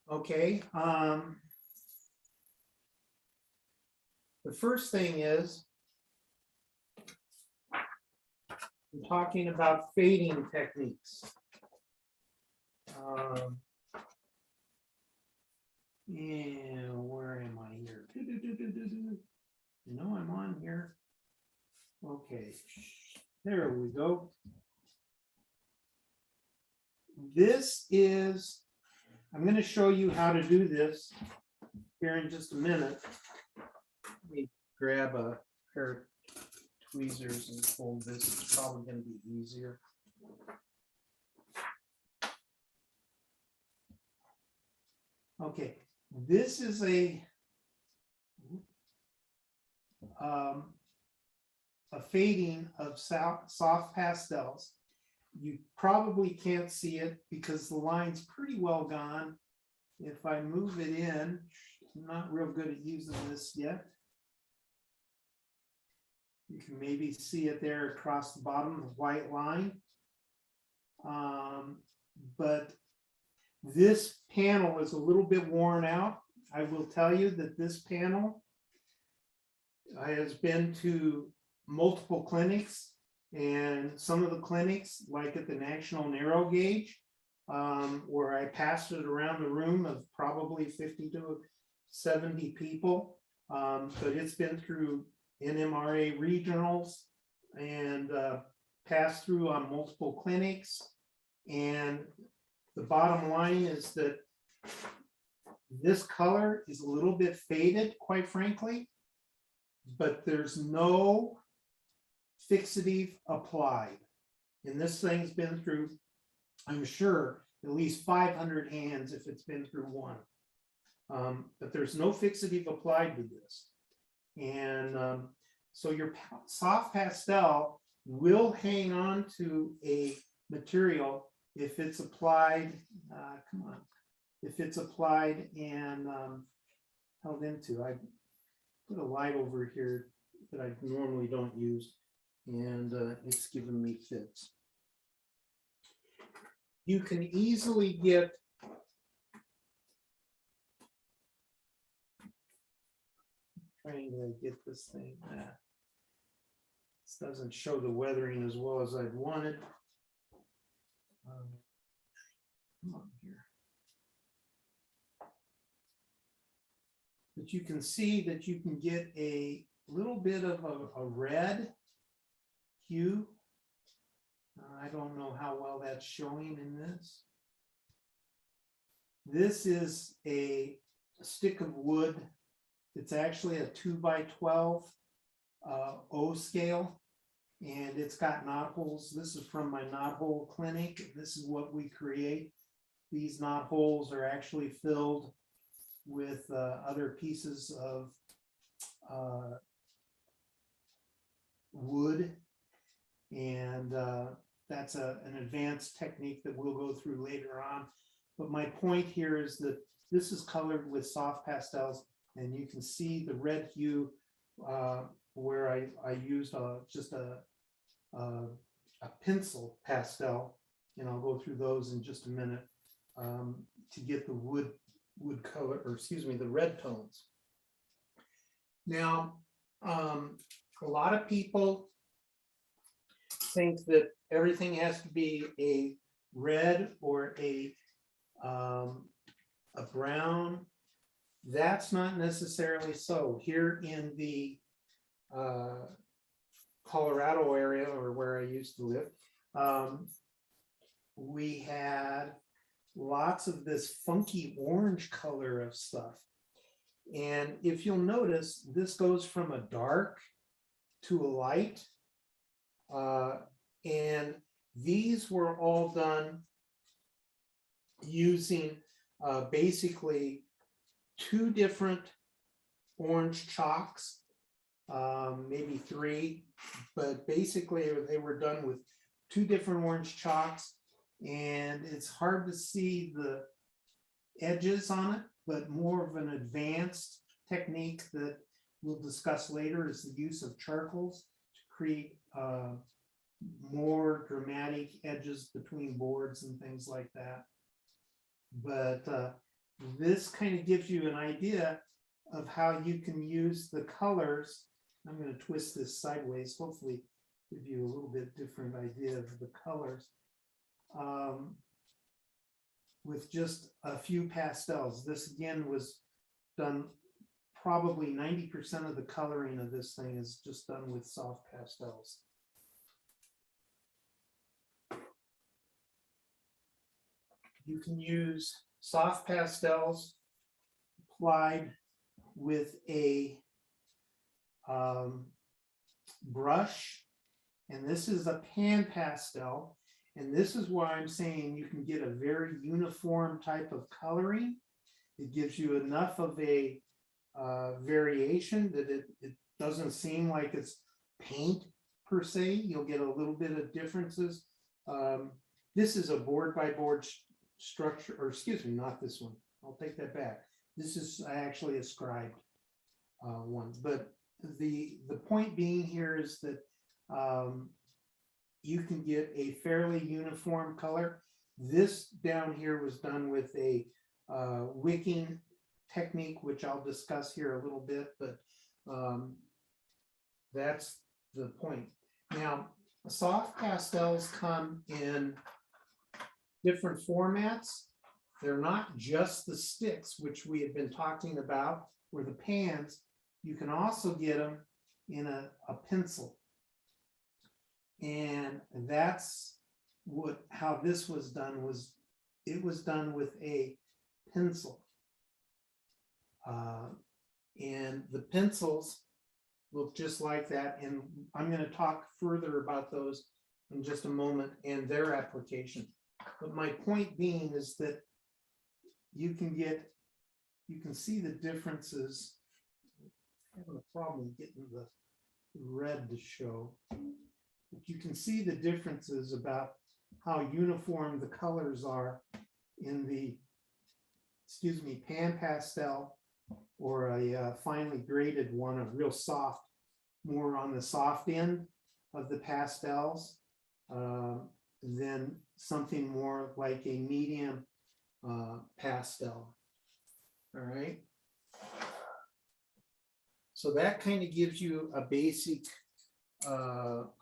Okay. The first thing is I'm talking about fading techniques. And where am I here? No, I'm on here. Okay, there we go. This is, I'm going to show you how to do this here in just a minute. Let me grab a pair of tweezers and fold this. It's probably going to be easier. Okay, this is a fading of soft pastels. You probably can't see it because the line's pretty well gone. If I move it in, I'm not real good at using this yet. You can maybe see it there across the bottom, the white line. But this panel is a little bit worn out. I will tell you that this panel has been to multiple clinics, and some of the clinics, like at the National Narrow Gauge, where I passed it around the room of probably 50 to 70 people, but it's been through NMRA regionals and passed through on multiple clinics. And the bottom line is that this color is a little bit faded, quite frankly, but there's no fixative applied. And this thing's been through, I'm sure, at least 500 hands if it's been through one. But there's no fixative applied to this. And so your soft pastel will hang on to a material if it's applied, if it's applied and held into. I put a light over here that I normally don't use, and it's giving me fits. You can easily get trying to get this thing. This doesn't show the weathering as well as I'd wanted. Come on here. But you can see that you can get a little bit of a red hue. I don't know how well that's showing in this. This is a stick of wood. It's actually a 2x12 O scale, and it's got knot holes. This is from my knot hole clinic. This is what we create. These knot holes are actually filled with other pieces of wood, and that's an advanced technique that we'll go through later on. But my point here is that this is colored with soft pastels, and you can see the red hue where I used just a pencil pastel, and I'll go through those in just a minute to get the wood color, or excuse me, the red tones. Now, a lot of people think that everything has to be a red or a brown. That's not necessarily so. Here in the Colorado area, or where I used to live, we had lots of this funky orange color of stuff. And if you'll notice, this goes from a dark to a light. And these were all done using basically two different orange chalks, maybe three, but basically they were done with two different orange chalks, and it's hard to see the edges on it, but more of an advanced technique that we'll discuss later is the use of charcoals to create more dramatic edges between boards and things like that. But this kind of gives you an idea of how you can use the colors. I'm going to twist this sideways, hopefully give you a little bit different idea of the colors. with just a few pastels. This again was done, probably 90% of the coloring of this thing is just done with soft pastels. You can use soft pastels applied with a brush, and this is a pan pastel, and this is why I'm saying you can get a very uniform type of coloring. It gives you enough of a variation that it doesn't seem like it's paint per se. You'll get a little bit of differences. This is a board by board structure, or excuse me, not this one. I'll take that back. This is actually a scribed one, but the point being here is that you can get a fairly uniform color. This down here was done with a wicking technique, which I'll discuss here a little bit, but that's the point. Now, soft pastels come in different formats. They're not just the sticks, which we have been talking about, or the pans. You can also get them in a pencil. And that's how this was done. It was done with a pencil. And the pencils look just like that. And I'm going to talk further about those in just a moment and their application. But my point being is that you can see the differences. I'm having a problem getting the red to show. But you can see the differences about how uniform the colors are in the, excuse me, pan pastel, or a finely graded one, a real soft, more on the soft end of the pastels, than something more like a medium pastel. All right. So that kind of gives you a basic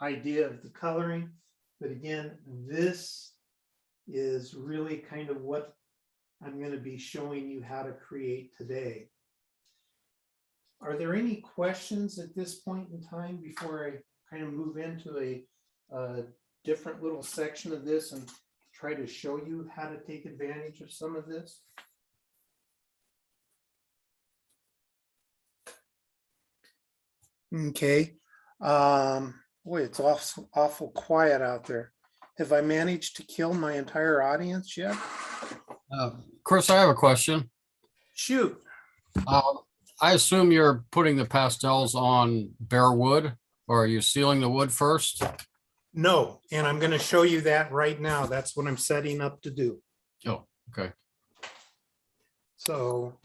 idea of the coloring. But again, this is really kind of what I'm going to be showing you how to create today. Are there any questions at this point in time before I kind of move into a different little section of this and try to show you how to take advantage of some of this? Okay. Boy, it's awful quiet out there. Have I managed to kill my entire audience yet? Chris, I have a question. Shoot. I assume you're putting the pastels on bare wood, or are you sealing the wood first? No, and I'm going to show you that right now. That's what I'm setting up to do. Oh, okay. So,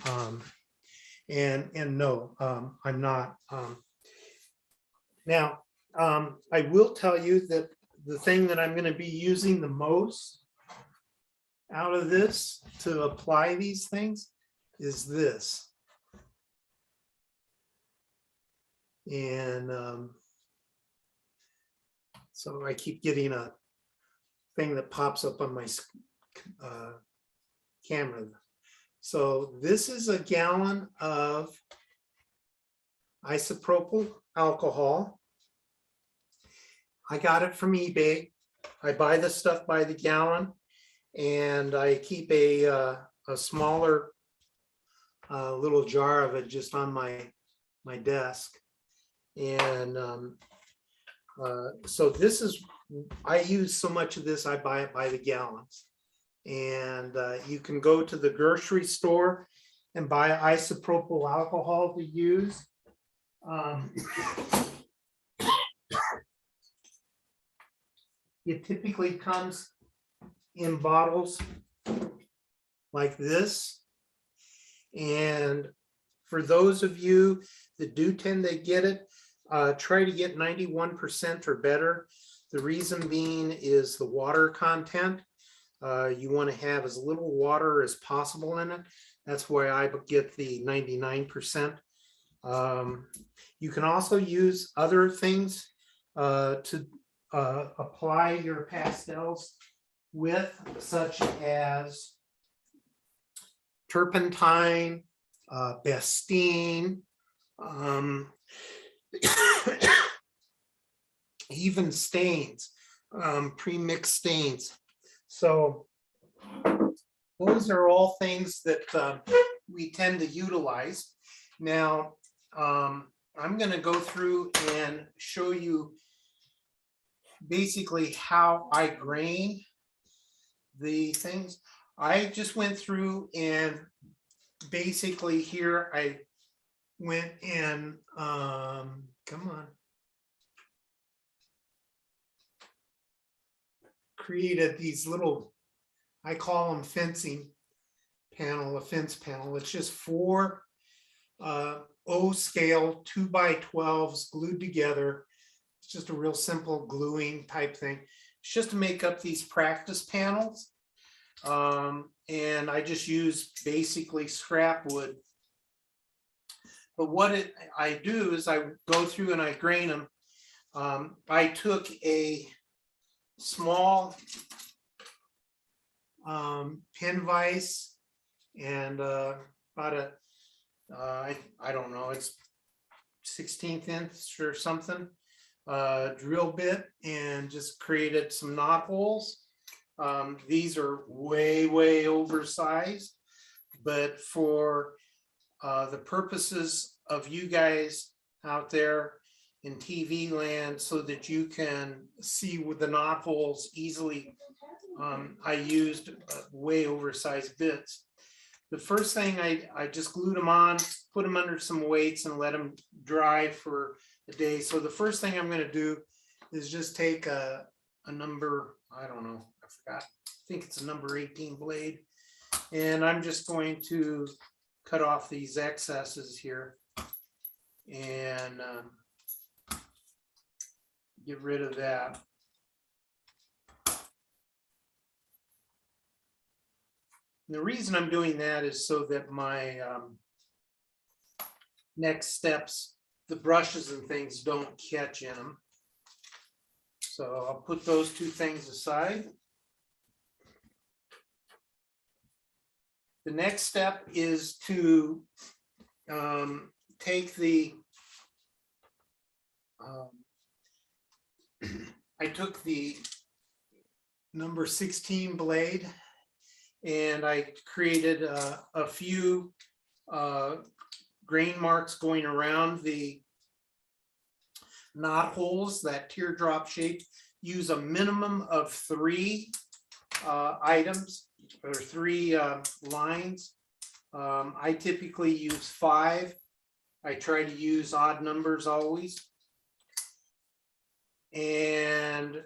and no, I'm not. Now, I will tell you that the thing that I'm going to be using the most out of this to apply these things is this. And so I keep getting a thing that pops up on my camera. So this is a gallon of isopropyl alcohol. I got it from eBay. I buy this stuff by the gallon, and I keep a smaller little jar of it just on my desk. And so this is, I use so much of this, I buy it by the gallons. And you can go to the grocery store and buy isopropyl alcohol to use. It typically comes in bottles like this. And for those of you that do tend to get it, try to get 91% or better. The reason being is the water content. You want to have as little water as possible in it. That's why I get the 99%. You can also use other things to apply your pastels with, such as turpentine, Bastine, even stains, pre-mixed stains. So those are all things that we tend to utilize. Now, I'm going to go through and show you basically how I grain the things. I just went through and basically here I went and come on, created these little, I call them fencing panel, a fence panel. It's just 4 O scale 2x12s glued together. It's just a real simple gluing type thing. It's just to make up these practice panels. And I just use basically scrap wood. But what I do is I go through and I grain them. I took a small pin vise and about a I don't know, it's 16th inch or something, drill bit, and just created some knot holes. These are way oversized, but for the purposes of you guys out there in TV land, so that you can see with the knot holes easily, I used way oversized bits. The first thing I just glued them on, put them under some weights and let them dry for a day. So the first thing I'm going to do is just take a number, I don't know, I forgot. I think it's a number 18 blade. And I'm just going to cut off these excesses here and get rid of that. And the reason I'm doing that is so that my next steps, the brushes and things, don't catch in them. So I'll put those 2 things aside. The next step is to take the, I took the number 16 blade and I created a few grain marks going around the knot holes, that teardrop shape. Use a minimum of 3 items or 3 lines. I typically use 5. I try to use odd numbers always. And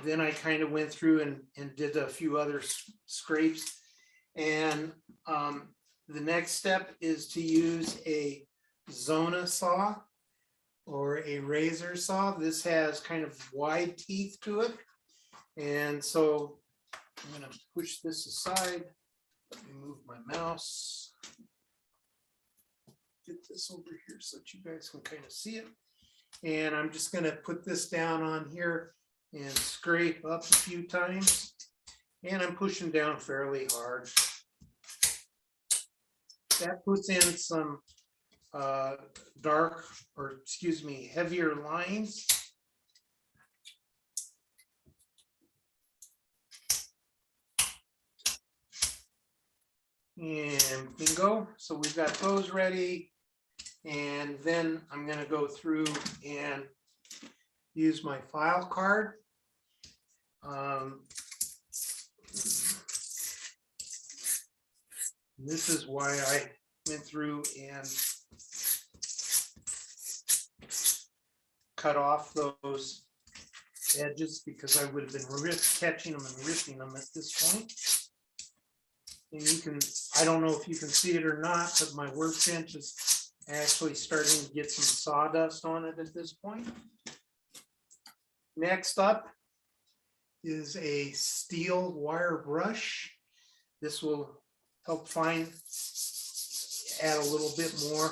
then I kind of went through and did a few other scrapes. And the next step is to use a Zona saw or a razor saw. This has kind of wide teeth to it. And so I'm going to push this aside. Let me move my mouse. Get this over here so that you guys can kind of see it. And I'm just going to put this down on here and scrape up a few times. And I'm pushing down fairly hard. That puts in some heavier lines. And bingo. So we've got those ready. And then I'm going to go through and use my file card. This is why I went through and cut off those edges, because I would have been catching them and ripping them at this point. And you can, I don't know if you can see it or not, but my workbench is actually starting to get some sawdust on it at this point. Next up is a steel wire brush. This will help add a little bit more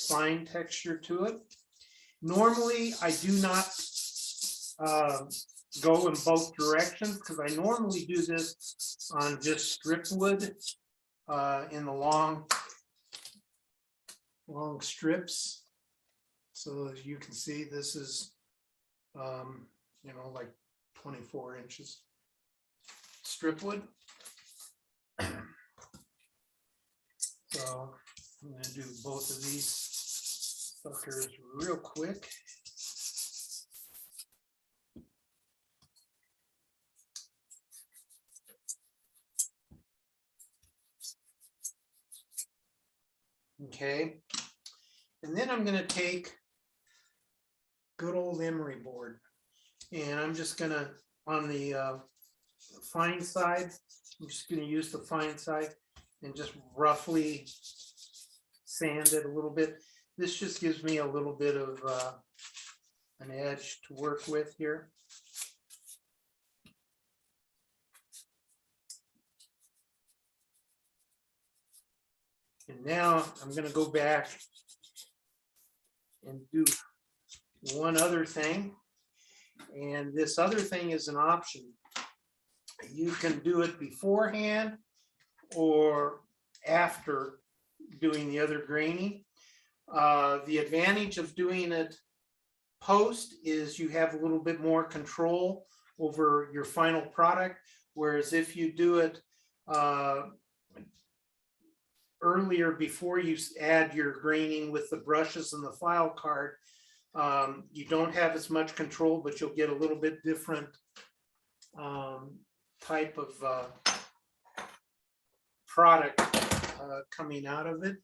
fine texture to it. Normally, I do not go in both directions, because I normally do this on just strip wood in the long strips. So as you can see, this is, like 24 inches strip wood. So I'm gonna do both of these suckers real quick. Okay, and then I'm gonna take good old emery board, and I'm just gonna, on the fine side, I'm just gonna use the fine side and just roughly sand it a little bit. This just gives me a little bit of an edge to work with here. And now I'm going to go back and do one other thing. And this other thing is an option. You can do it beforehand or after doing the other graining. The advantage of doing it post is you have a little bit more control over your final product. Whereas if you do it earlier, before you add your graining with the brushes and the file card, you don't have as much control, but you'll get a little bit different type of product coming out of it.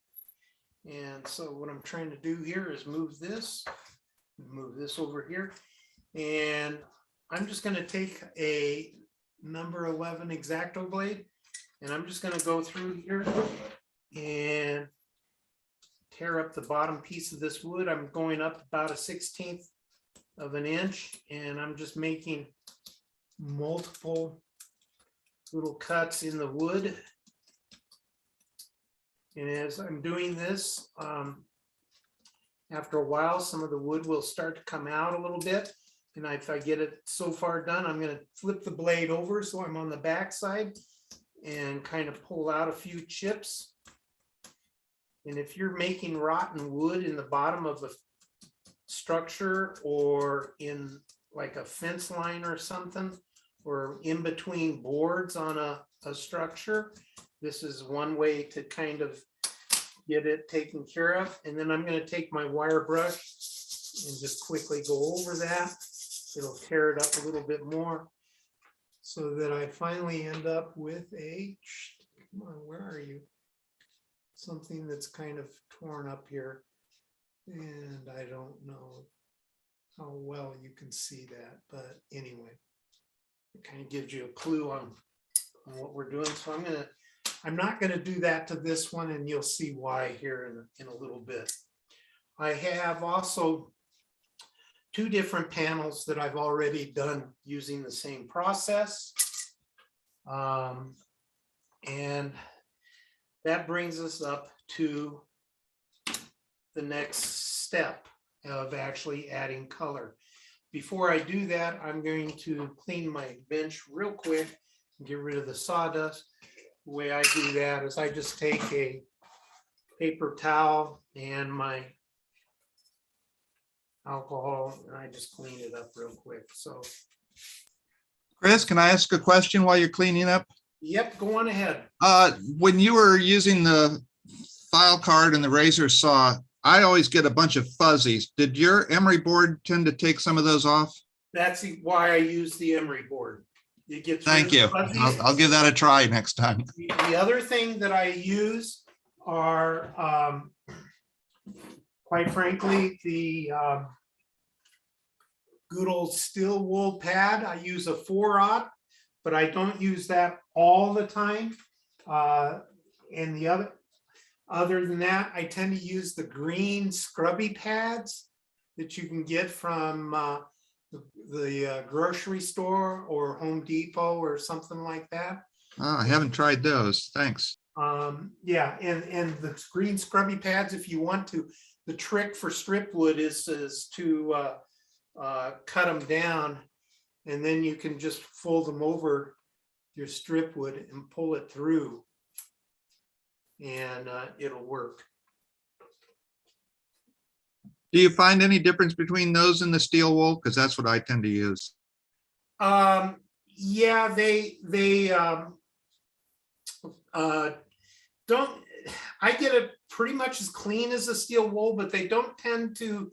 And so what I'm trying to do here is move this over here. And I'm just going to take a number 11 X-Acto blade, and I'm just going to go through here and tear up the bottom piece of this wood. I'm going up about 1/16 of an inch, and I'm just making multiple little cuts in the wood. And as I'm doing this, after a while, some of the wood will start to come out a little bit. And if I get it so far done, I'm going to flip the blade over so I'm on the back side and kind of pull out a few chips. And if you're making rotten wood in the bottom of a structure or in like a fence line or something, or in between boards on a structure, this is one way to kind of get it taken care of. And then I'm going to take my wire brush and just quickly go over that. It'll tear it up a little bit more so that I finally end up with a, come on, where are you? Something that's kind of torn up here. And I don't know how well you can see that, but anyway, it kind of gives you a clue on what we're doing. So I'm not going to do that to this one, and you'll see why here in a little bit. I have also 2 different panels that I've already done using the same process. And that brings us up to the next step of actually adding color. Before I do that, I'm going to clean my bench real quick and get rid of the sawdust. The way I do that is I just take a paper towel and my alcohol, and I just clean it up real quick. So, Chris, can I ask a question while you're cleaning up? yep, go on ahead. When you were using the file card and the razor saw, I always get a bunch of fuzzies. Did your emery board tend to take some of those off? That's why I use the emery board. It gets rid Thank of you. the fuzzies. I'll give that a try next time. The other thing that I use are, quite frankly, the good old steel wool pad. I use a 4/0, but I don't use that all the time. And the other than that, I tend to use the green scrubby pads that you can get from the grocery store or Home Depot or something like that. Oh, I haven't tried those. Thanks. Yeah, and the green scrubby pads, if you want to, the trick for strip wood is to cut them down, and then you can just fold them over your strip wood and pull it through. and it'll work. Do you find any difference between those and the steel wool? Because that's what I tend to use. Yeah, they don't, I get it pretty much as clean as a steel wool, but they don't tend to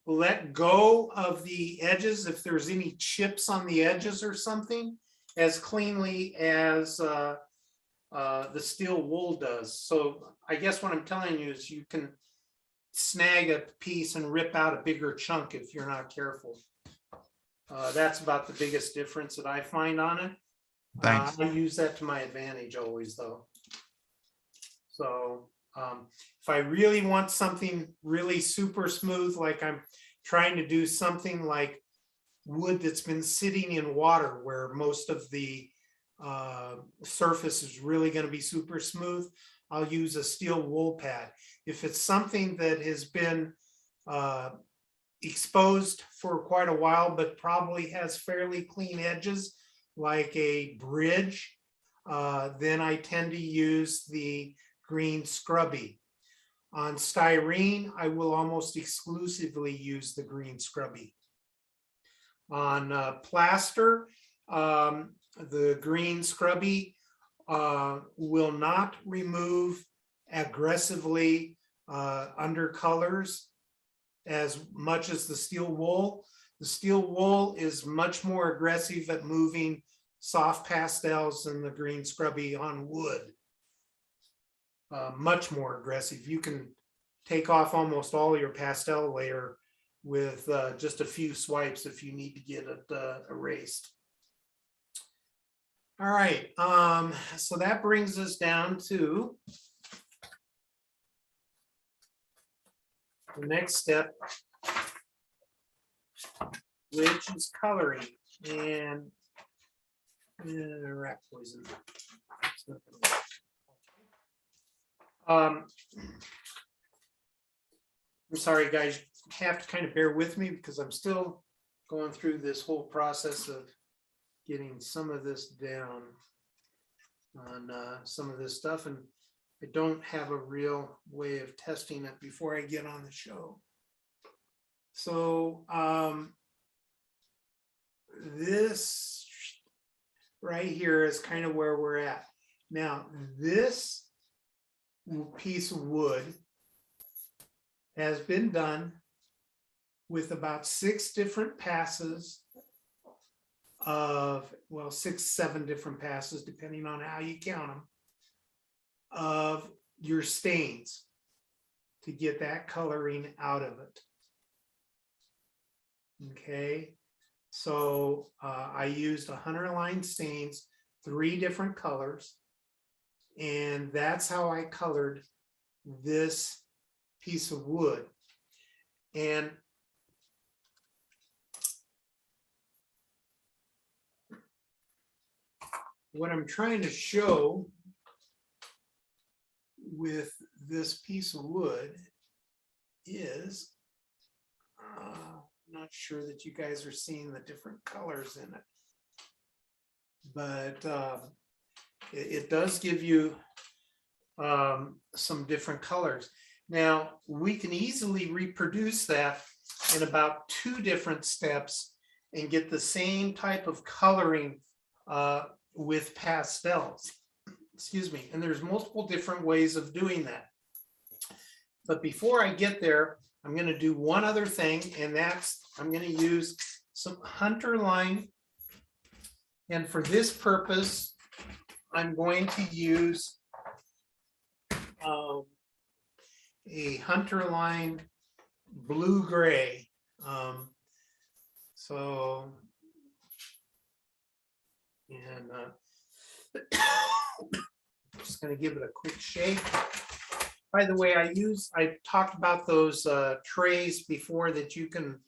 let go of the edges if there's any chips on the edges or something as cleanly as the steel wool does. So I guess what I'm telling you is you can snag a piece and rip out a bigger chunk if you're not careful. That's about the biggest difference that I find on it. Thanks. I use that to my advantage always, though. So if I really want something really super smooth, like I'm trying to do something like wood that's been sitting in water where most of the surface is really going to be super smooth, I'll use a steel wool pad. If it's something that has been exposed for quite a while, but probably has fairly clean edges, like a bridge, then I tend to use the green scrubby. On styrene, I will almost exclusively use the green scrubby. On plaster, the green scrubby will not remove aggressively undercolors as much as the steel wool. The steel wool is much more aggressive at moving soft pastels than the green scrubby on wood. Much more aggressive. You can take off almost all your pastel layer with just a few swipes if you need to get it erased. All right, so that brings us down to the next step, which is coloring. And rat poison. I'm sorry, guys, you have to kind of bear with me because I'm still going through this whole process of getting some of this down on some of this stuff, and I don't have a real way of testing it before I get on the show. So this right here is kind of where we're at. Now, this piece of wood has been done with about 6 different passes of, well, 6, 7 different passes, depending on how you count them, of your stains to get that coloring out of it. Okay, so I used 100 line stains, 3 different colors, and that's how I colored this piece of wood. And what I'm trying to show with this piece of wood is, I'm not sure that you guys are seeing the different colors in it, but it does give you some different colors. Now, we can easily reproduce that in about 2 different steps and get the same type of coloring with pastels. Excuse me. And there's multiple different ways of doing that. But before I get there, I'm going to do one other thing, and that's I'm going to use some hunter line. And for this purpose, I'm going to use a hunter line blue gray. Just going to give it a quick shake. By the way, I talked about those trays before that you can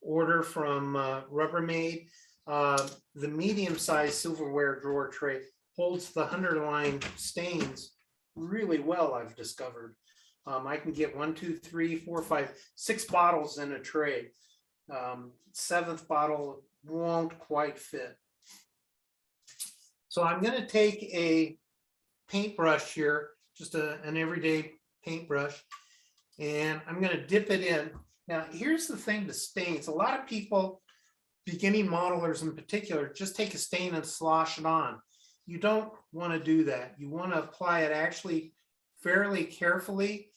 order from Rubbermaid. The medium-sized silverware drawer tray holds the 100 line stains really well, I've discovered. I can get 1, 2, 3, 4, 5, 6 bottles in a tray. 7th bottle won't quite fit. So I'm going to take a paintbrush here, just an everyday paintbrush. And I'm gonna dip it in. Now, here's the thing to stains. A lot of people, beginning modelers in particular, just take a stain and slosh it on. You don't want to do that. You want to apply it actually fairly carefully,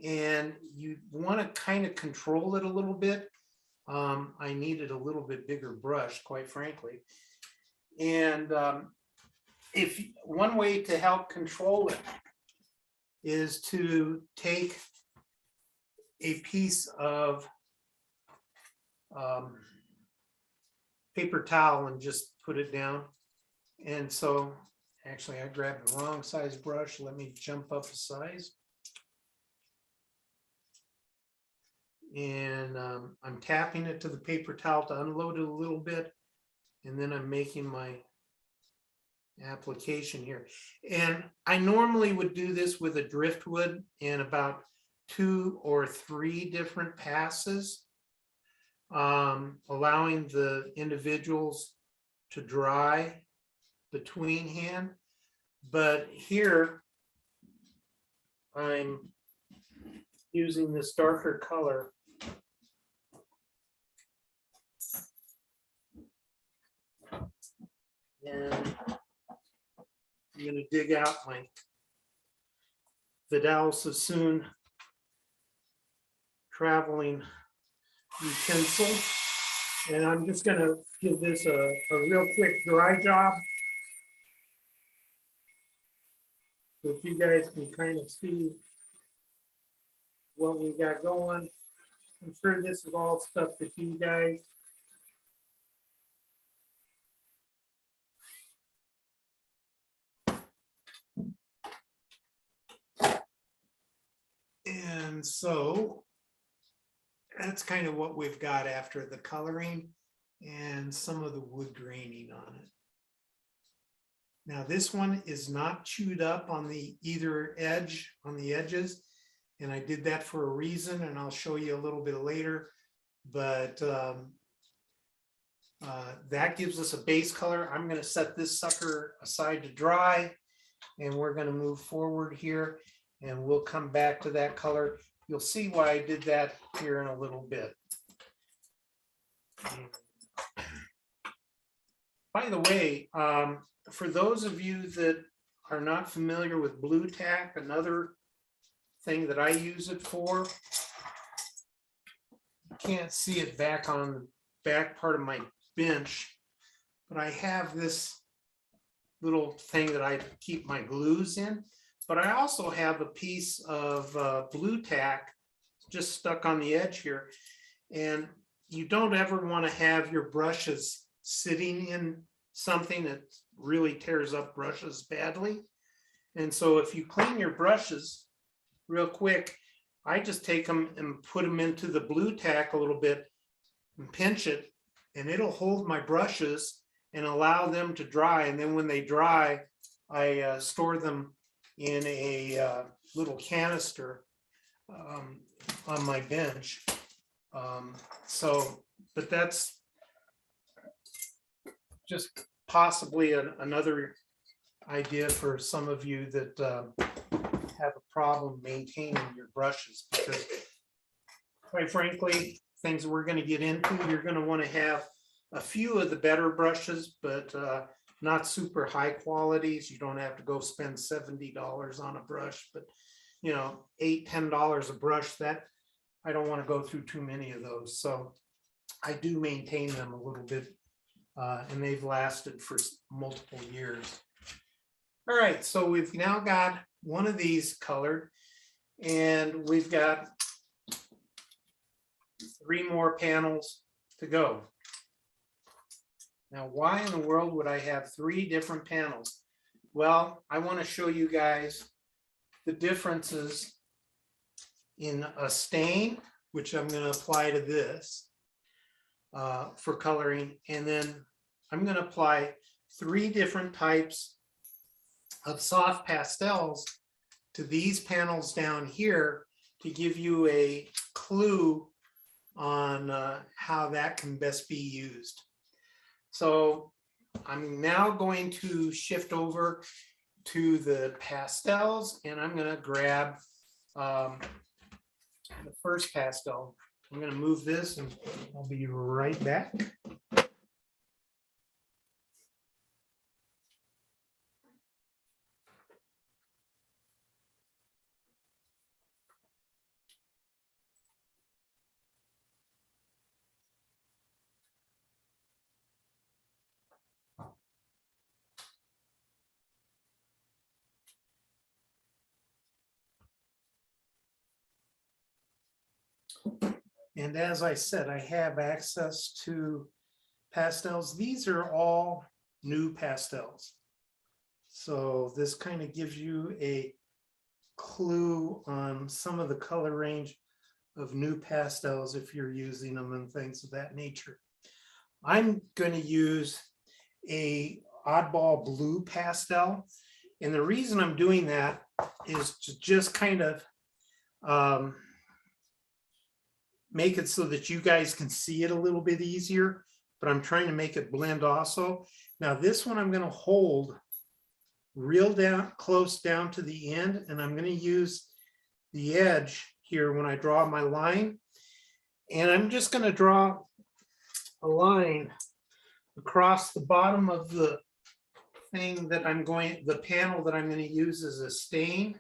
and you want to kind of control it a little bit. I needed a little bit bigger brush, quite frankly. And if one way to help control it is to take a piece of paper towel and just put it down. And so actually I grabbed the wrong size brush. Let me jump up a size. And I'm tapping it to the paper towel to unload it a little bit. And then I'm making my application here. And I normally would do this with a driftwood in about 2 or 3 different passes, allowing the individuals to dry between hand. But here I'm using this darker color. And I'm going to dig out my Vidal Sassoon traveling utensil. And I'm just going to give this a real quick dry job. So if you guys can kind of see what we got going. I'm sure this is all stuff that you guys and so that's kind of what we've got after the coloring and some of the wood graining on it. Now this one is not chewed up on the either edge, on the edges, and I did that for a reason, and I'll show you a little bit later. But that gives us a base color. I'm going to set this sucker aside to dry, and we're going to move forward here, and we'll come back to that color. You'll see why I did that here in a little bit. By the way, for those of you that are not familiar with blue tack, another thing that I use it for, you can't see it back on the back part of my bench, but I have this little thing that I keep my glues in. But I also have a piece of blue tack just stuck on the edge here. And you don't ever want to have your brushes sitting in something that really tears up brushes badly. And so if you clean your brushes real quick, I just take them and put them into the blue tack a little bit and pinch it, and it'll hold my brushes and allow them to dry. And then when they dry, I store them in a little canister on my bench. But that's just possibly another idea for some of you that have a problem maintaining your brushes, because quite frankly, things we're going to get into, you're going to want to have a few of the better brushes, but not super high qualities. You don't have to go spend $70 on a brush, but you know, $8, $10 a brush, that I don't want to go through too many of those. So I do maintain them a little bit, and they've lasted for multiple years. All right, so we've now got one of these colored, and we've got 3 more panels to go. Now, why in the world would I have 3 different panels? Well, I want to show you guys the differences in a stain, which I'm going to apply to this for coloring. And then I'm going to apply 3 different types of soft pastels to these panels down here to give you a clue on how that can best be used. So I'm now going to shift over to the pastels, and I'm gonna grab the first pastel. I'm gonna move this and I'll be right back. And as I said, I have access to pastels. These are all new pastels. So this kind of gives you a clue on some of the color range of new pastels if you're using them and things of that nature. I'm going to use a oddball blue pastel. And the reason I'm doing that is to just kind of make it so that you guys can see it a little bit easier, but I'm trying to make it blend also. Now this one I'm going to hold real down, close down to the end, and I'm going to use the edge here when I draw my line. And I'm just going to draw a line across the bottom of the thing that I'm going, the panel that I'm going to use as a stain.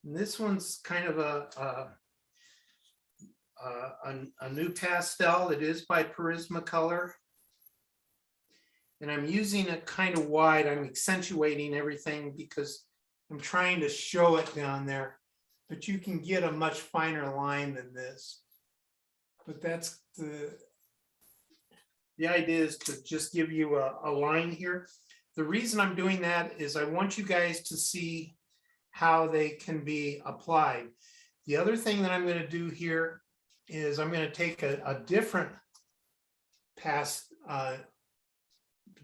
And this one's kind of a new pastel. It is by Prismacolor. And I'm using it kind of wide. I'm accentuating everything because I'm trying to show it down there. But you can get a much finer line than this. But that's the idea is to just give you a line here. The reason I'm doing that is I want you guys to see how they can be applied. The other thing that I'm going to do here is I'm going to take a different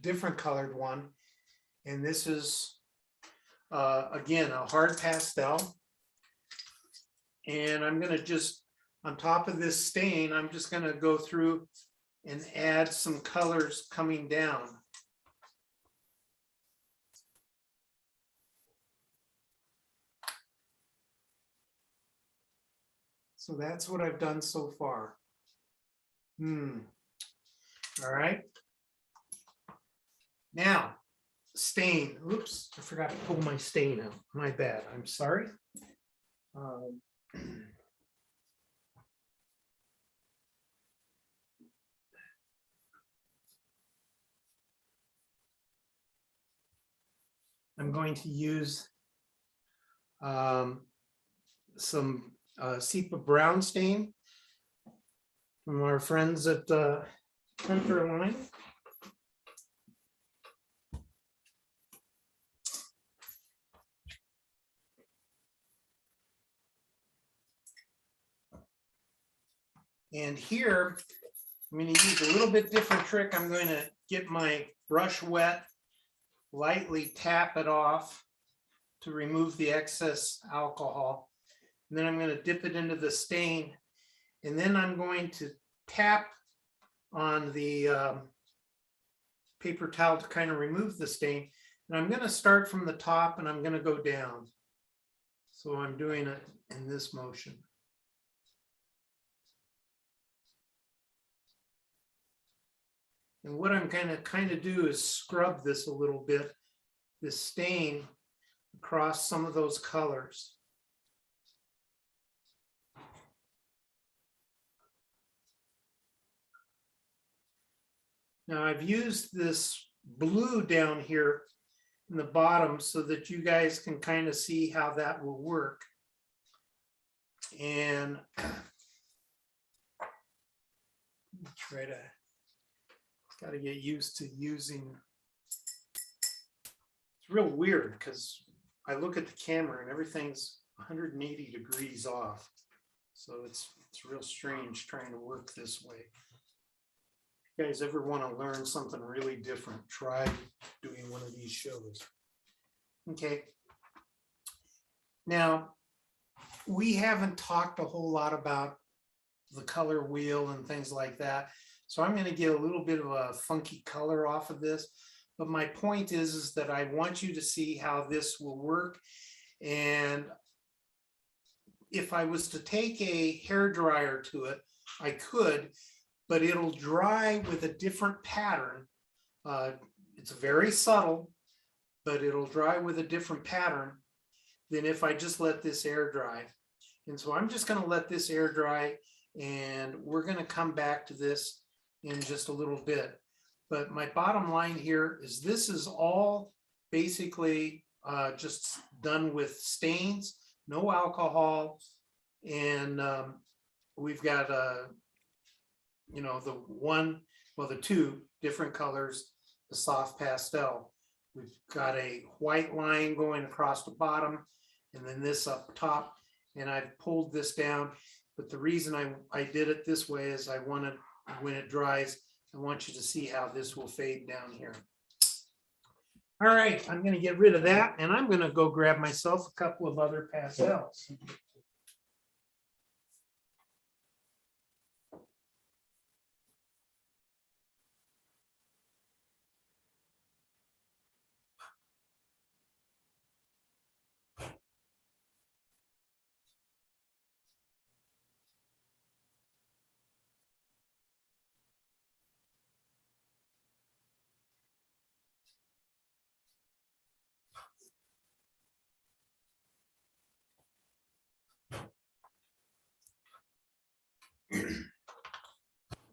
different colored one, and this is again a hard pastel, and I'm going to just on top of this stain I'm just going to go through and add some colors coming down. So that's what I've done so far. All right. Now, stain. Oops, I forgot to pull my stain out. My bad. I'm sorry. I'm going to use some sepia brown stain from our friends at Hunter Line. And here, I'm going to use a little bit different trick. I'm going to get my brush wet, lightly tap it off to remove the excess alcohol. And then I'm going to dip it into the stain. And then I'm going to tap on the paper towel to kind of remove the stain. And I'm going to start from the top and I'm going to go down. So I'm doing it in this motion. And what I'm going to kind of do is scrub this a little bit, this stain across some of those colors. Now I've used this blue down here in the bottom so that you guys can kind of see how that will work. And try to, got to get used to using, it's real weird because I look at the camera and everything's 180 degrees off. So it's real strange trying to work this way. If you guys ever want to learn something really different, try doing one of these shows. Okay. Now, we haven't talked a whole lot about the color wheel and things like that. So I'm going to get a little bit of a funky color off of this. But my point is that I want you to see how this will work. And if I was to take a hair dryer to it, I could, but it'll dry with a different pattern. It's very subtle, but it'll dry with a different pattern than if I just let this air dry. And so I'm just going to let this air dry, and we're going to come back to this in just a little bit. But my bottom line here is this is all basically just done with stains, no alcohol. And we've got, you know, the two different colors, the soft pastel. We've got a white line going across the bottom and then this up top. And I've pulled this down. But the reason I did it this way is I wanted, when it dries, I want you to see how this will fade down here. All right, I'm going to get rid of that, and I'm going to go grab myself a couple of other pastels.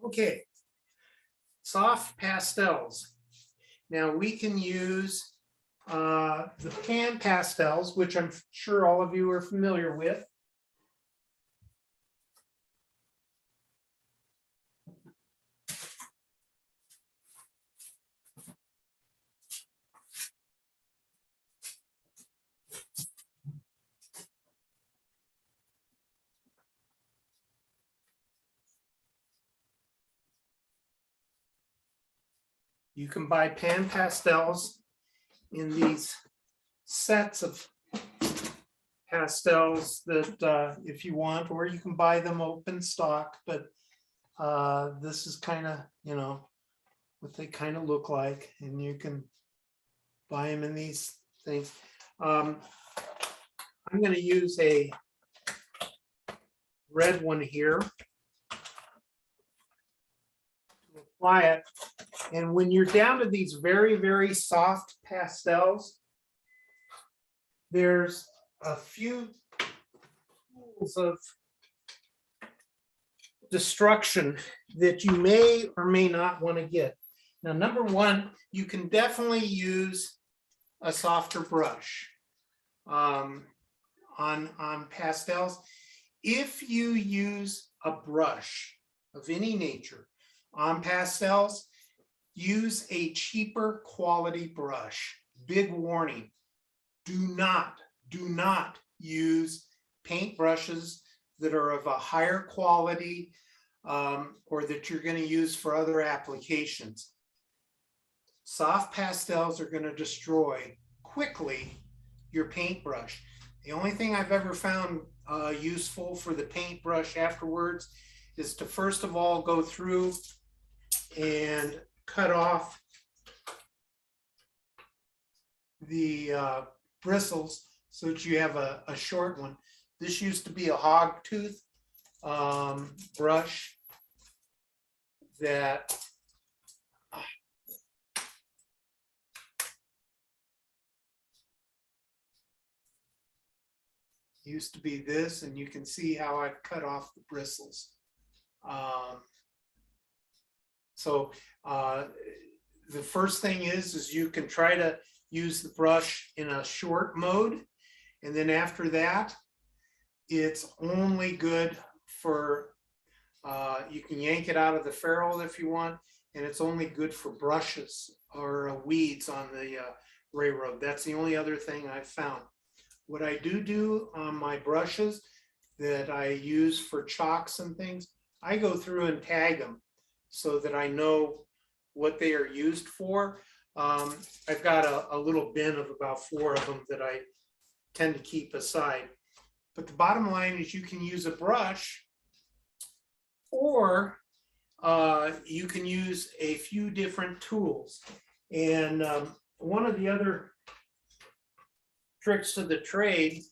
Okay, soft pastels. Now we can use the pan pastels, which I'm sure all of you are familiar with. You can buy pan pastels in these sets of pastels that if you want, or you can buy them open stock, but this is kind of, you know, what they kind of look like, and you can buy them in these things. I'm going to use a red one here to apply it. And when you're down to these very, very soft pastels, there's a few tools of destruction that you may or may not want to get. Now, number one, you can definitely use a softer brush on pastels. If you use a brush of any nature on pastels, use a cheaper quality brush. Big warning, do not use paint brushes that are of a higher quality or that you're going to use for other applications. Soft pastels are going to destroy quickly your paintbrush. The only thing I've ever found useful for the paintbrush afterwards is to first of all go through and cut off the bristles so that you have a short one. This used to be a hog tooth brush that used to be this, and you can see how I've cut off the bristles. The first thing is you can try to use the brush in a short mode, and then after that, it's only good for, you can yank it out of the ferrule if you want, and it's only good for brushes or weeds on the railroad. That's the only other thing I've found. What I do on my brushes that I use for chalks and things, I go through and tag them so that I know what they are used for. I've got a little bin of about 4 of them that I tend to keep aside. But the bottom line is you can use a brush, or you can use a few different tools. And one of the other tricks to the trade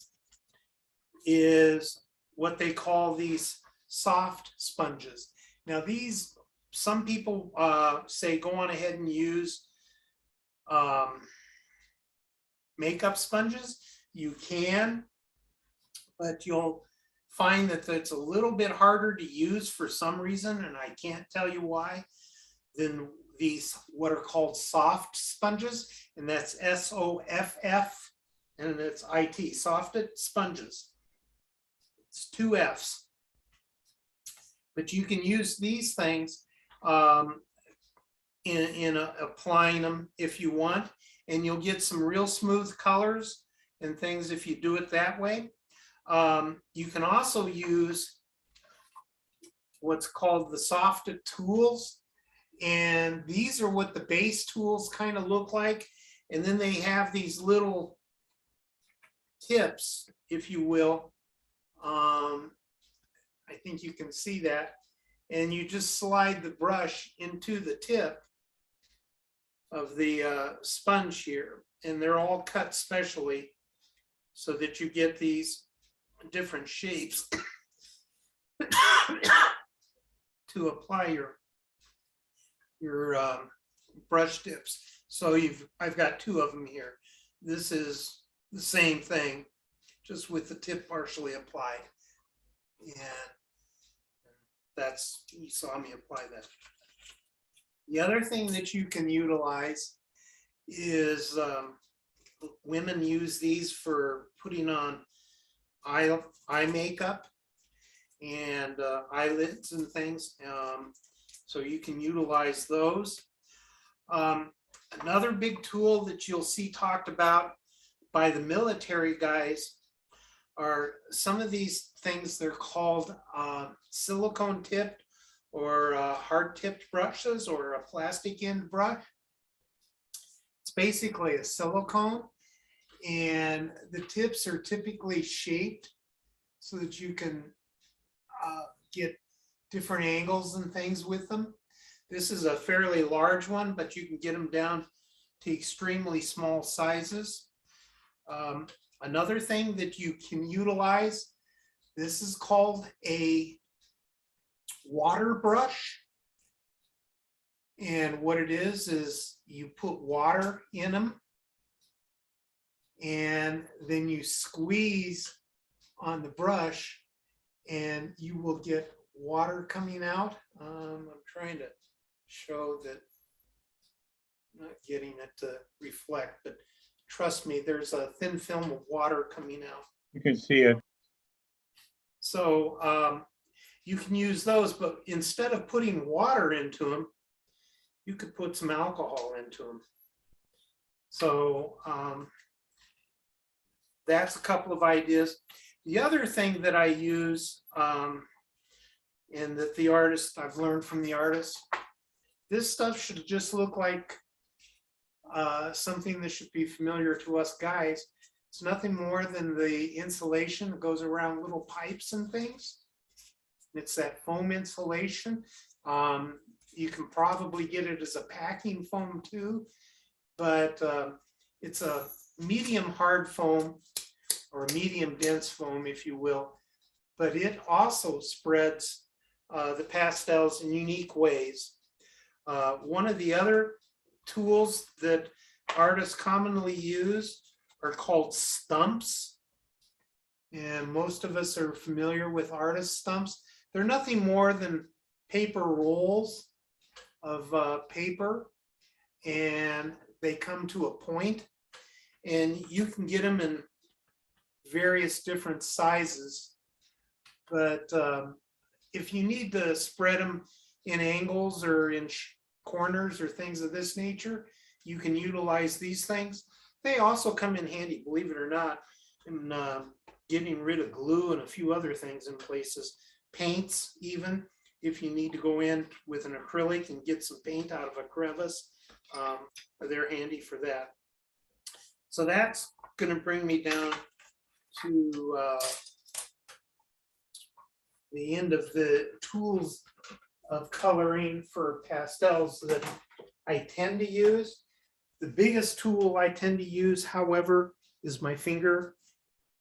is what they call these soft sponges. Now these, some people say go on ahead and use makeup sponges. You can, but you'll find that it's a little bit harder to use for some reason, and I can't tell you why, than these what are called soft sponges, and that's SOFF, and it's IT, softed sponges. It's 2 F's. But you can use these things in applying them if you want, and you'll get some real smooth colors and things if you do it that way. You can also use what's called the softed tools, and these are what the base tools kind of look like, and then they have these little tips, if you will. I think you can see that, and you just slide the brush into the tip of the sponge here, and they're all cut specially so that you get these different shapes to apply your brush tips. So I've got 2 of them here. This is the same thing, just with the tip partially applied. And that's, you saw me apply that. The other thing that you can utilize is women use these for putting on eye makeup and eyelids and things. So you can utilize those. Another big tool that you'll see talked about by the military guys are some of these things. They're called silicone tipped or hard tipped brushes, or a plastic end brush. It's basically a silicone, and the tips are typically shaped so that you can get different angles and things with them. This is a fairly large one, but you can get them down to extremely small sizes. Another thing that you can utilize, this is called a water brush. And what it is you put water in them, and then you squeeze on the brush, and you will get water coming out. I'm trying to show that, I'm not getting it to reflect, but trust me, there's a thin film of water coming out. You can see it. So you can use those, but instead of putting water into them, you could put some alcohol into them. So that's a couple of ideas. The other thing that I use, and that the artist, I've learned from the artist, this stuff should just look like something that should be familiar to us guys. It's nothing more than the insulation that goes around little pipes and things. It's that foam insulation. You can probably get it as a packing foam too, but it's a medium hard foam or medium dense foam, if you will, but it also spreads the pastels in unique ways. One of the other tools that artists commonly use are called stumps. And most of us are familiar with artist stumps. They're nothing more than paper rolls of paper, and they come to a point, and you can get them in various different sizes. But if you need to spread them in angles or in corners or things of this nature, you can utilize these things. They also come in handy, believe it or not, in getting rid of glue and a few other things in places. Paints, even if you need to go in with an acrylic and get some paint out of a crevice, they're handy for that. So that's going to bring me down to the end of the tools of coloring for pastels that I tend to use. The biggest tool I tend to use, however, is my finger.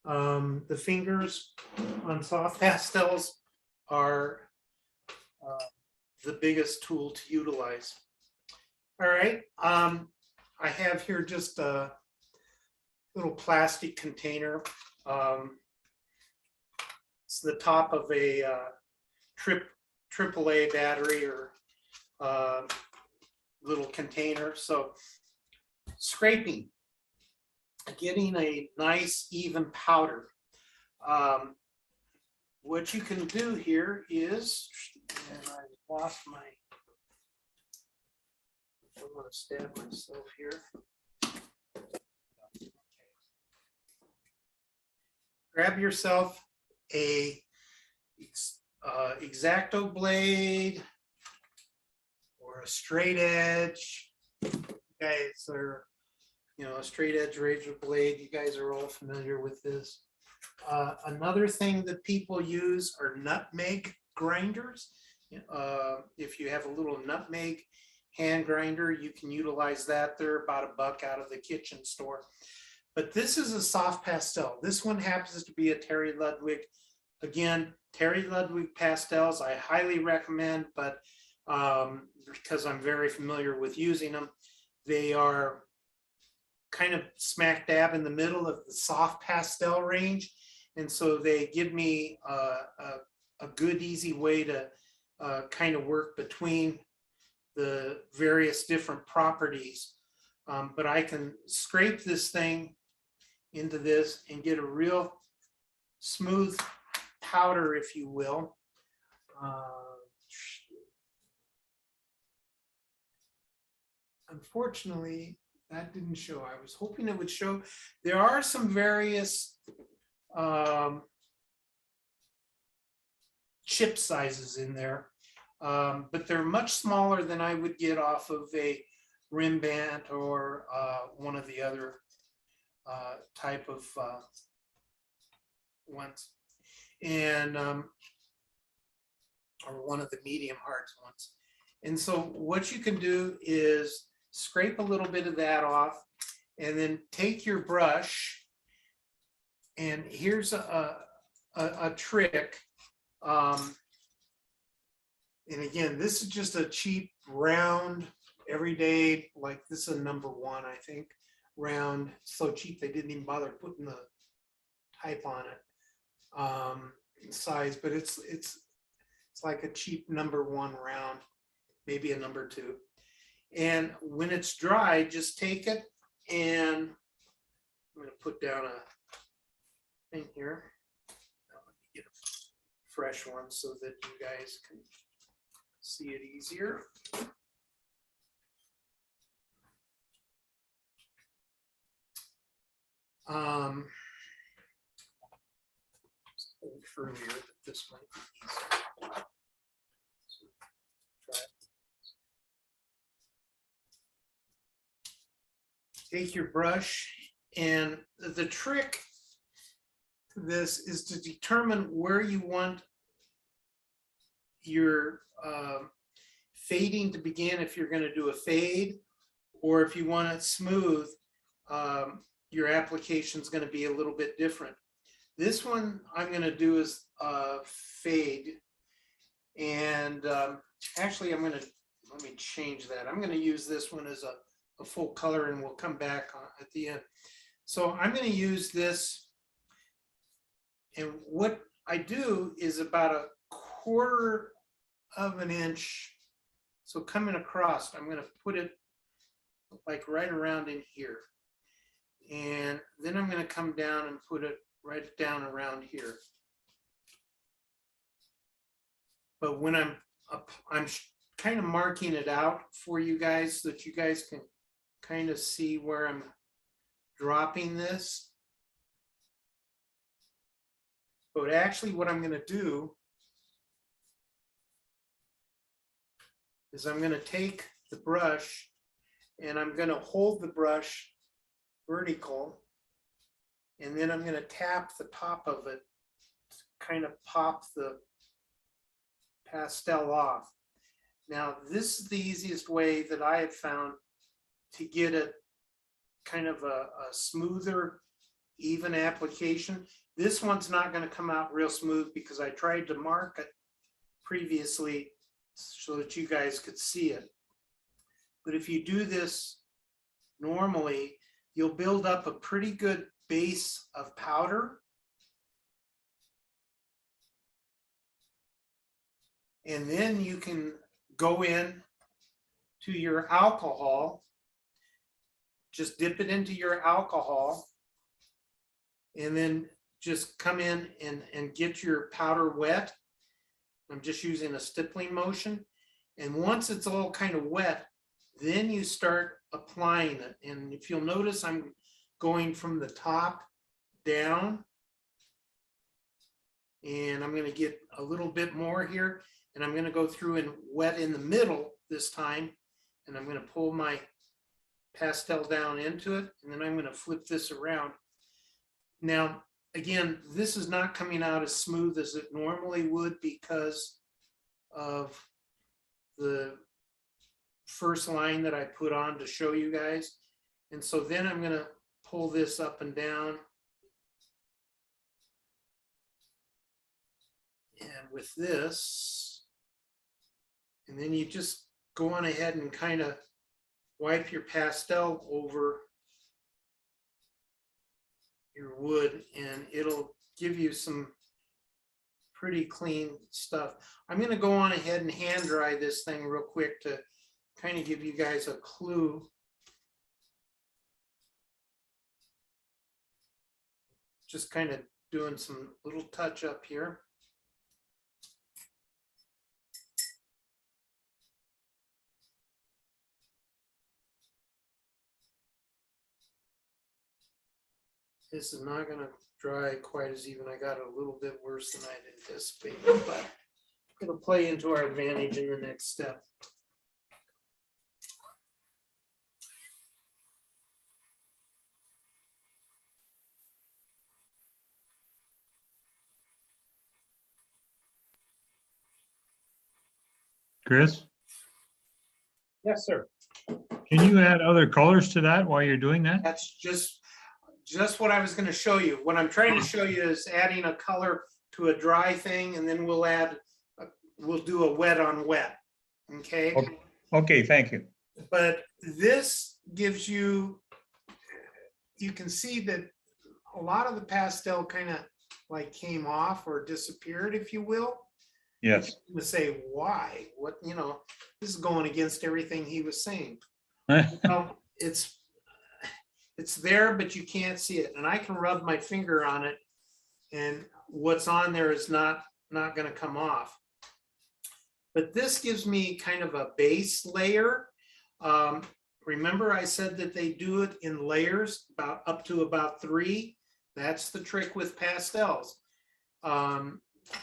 The fingers on soft pastels are the biggest tool to utilize. All right, I have here just a little plastic container. It's the top of a AAA battery or little container. So scraping, getting a nice even powder. What you can do here is, and I lost my, I don't want to stab myself here. Grab yourself a X-Acto blade or a straight edge. You guys are, you know, a straight edge razor blade. You guys are all familiar with this. Another thing that people use are nutmeg grinders. If you have a little nutmeg hand grinder, you can utilize that. They're about $1 out of the kitchen store. But this is a soft pastel. This one happens to be a Terry Ludwig. Again, Terry Ludwig pastels, I highly recommend, but because I'm very familiar with using them, they are kind of smack dab in the middle of the soft pastel range. And so they give me a good, easy way to kind of work between the various different properties. But I can scrape this thing into this and get a real smooth powder, if you will. Unfortunately, that didn't show. I was hoping it would show. There are some various chip sizes in there, but they're much smaller than I would get off of a rim band or one of the other type of ones, and or one of the medium hards ones. And so what you can do is scrape a little bit of that off, and then take your brush, and here's a trick. And again, this is just a cheap round everyday, like this is a number 1, I think, round. So cheap they didn't even bother putting the type on it, size, but it's like a cheap number 1 round, maybe a number 2. And when it's dry, just take it, and I'm going to put down a thing here. Let me get a fresh one so that you guys can see it easier. Earlier that this might be easier. Take your brush, and the trick to this is to determine where you want your fading to begin. If you're going to do a fade, or if you want it smooth, your application is going to be a little bit different. This one I'm going to do is fade, and actually I'm going to, let me change that. I'm going to use this one as a full color, and we'll come back at the end. So I'm going to use this, and what I do is about 1/4 of an inch. So coming across, I'm going to put it like right around in here, and then I'm going to come down and put it right down around here. But when I'm kind of marking it out for you guys so that you guys can kind of see where I'm dropping this. But actually what I'm going to do is I'm going to take the brush, and I'm going to hold the brush vertical, and then I'm going to tap the top of it to kind of pop the pastel off. Now, this is the easiest way that I have found to get it kind of a smoother, even application. This one's not going to come out real smooth because I tried to mark it previously so that you guys could see it. But if you do this normally, you'll build up a pretty good base of powder. And then you can go in to your alcohol, just dip it into your alcohol, and then just come in and get your powder wet. I'm just using a stippling motion. And once it's all kind of wet, then you start applying it. And if you'll notice, I'm going from the top down. And I'm going to get a little bit more here. And I'm going to go through and wet in the middle this time. And I'm going to pull my pastel down into it. And then I'm going to flip this around. Now, again, this is not coming out as smooth as it normally would because of the first line that I put on to show you guys. And so then I'm going to pull this up and down. And with this, and then you just go on ahead and kind of wipe your pastel over your wood, and it'll give you some pretty clean stuff. I'm going to go on ahead and hand dry this thing real quick to kind of give you guys a clue. Just kind of doing some little touch up here. This is not going to dry quite as even. I got it a little bit worse than I'd anticipated, but it'll play into our advantage in the next step. Chris, Yes, sir. can you add other colors to that while you're doing that? That's just what I was going to show you. What I'm trying to show you is adding a color to a dry thing, and then we'll do a wet on wet. Okay. Okay, thank you. But this gives you, you can see that a lot of the pastel kind of like came off or disappeared, if you will. Yes. To say why, what, you know, this is going against everything he was saying. Well, it's there, but you can't see it. And I can rub my finger on it, and what's on there is not going to come off. But this gives me kind of a base layer. Remember I said that they do it in layers, up to about 3. That's the trick with pastels.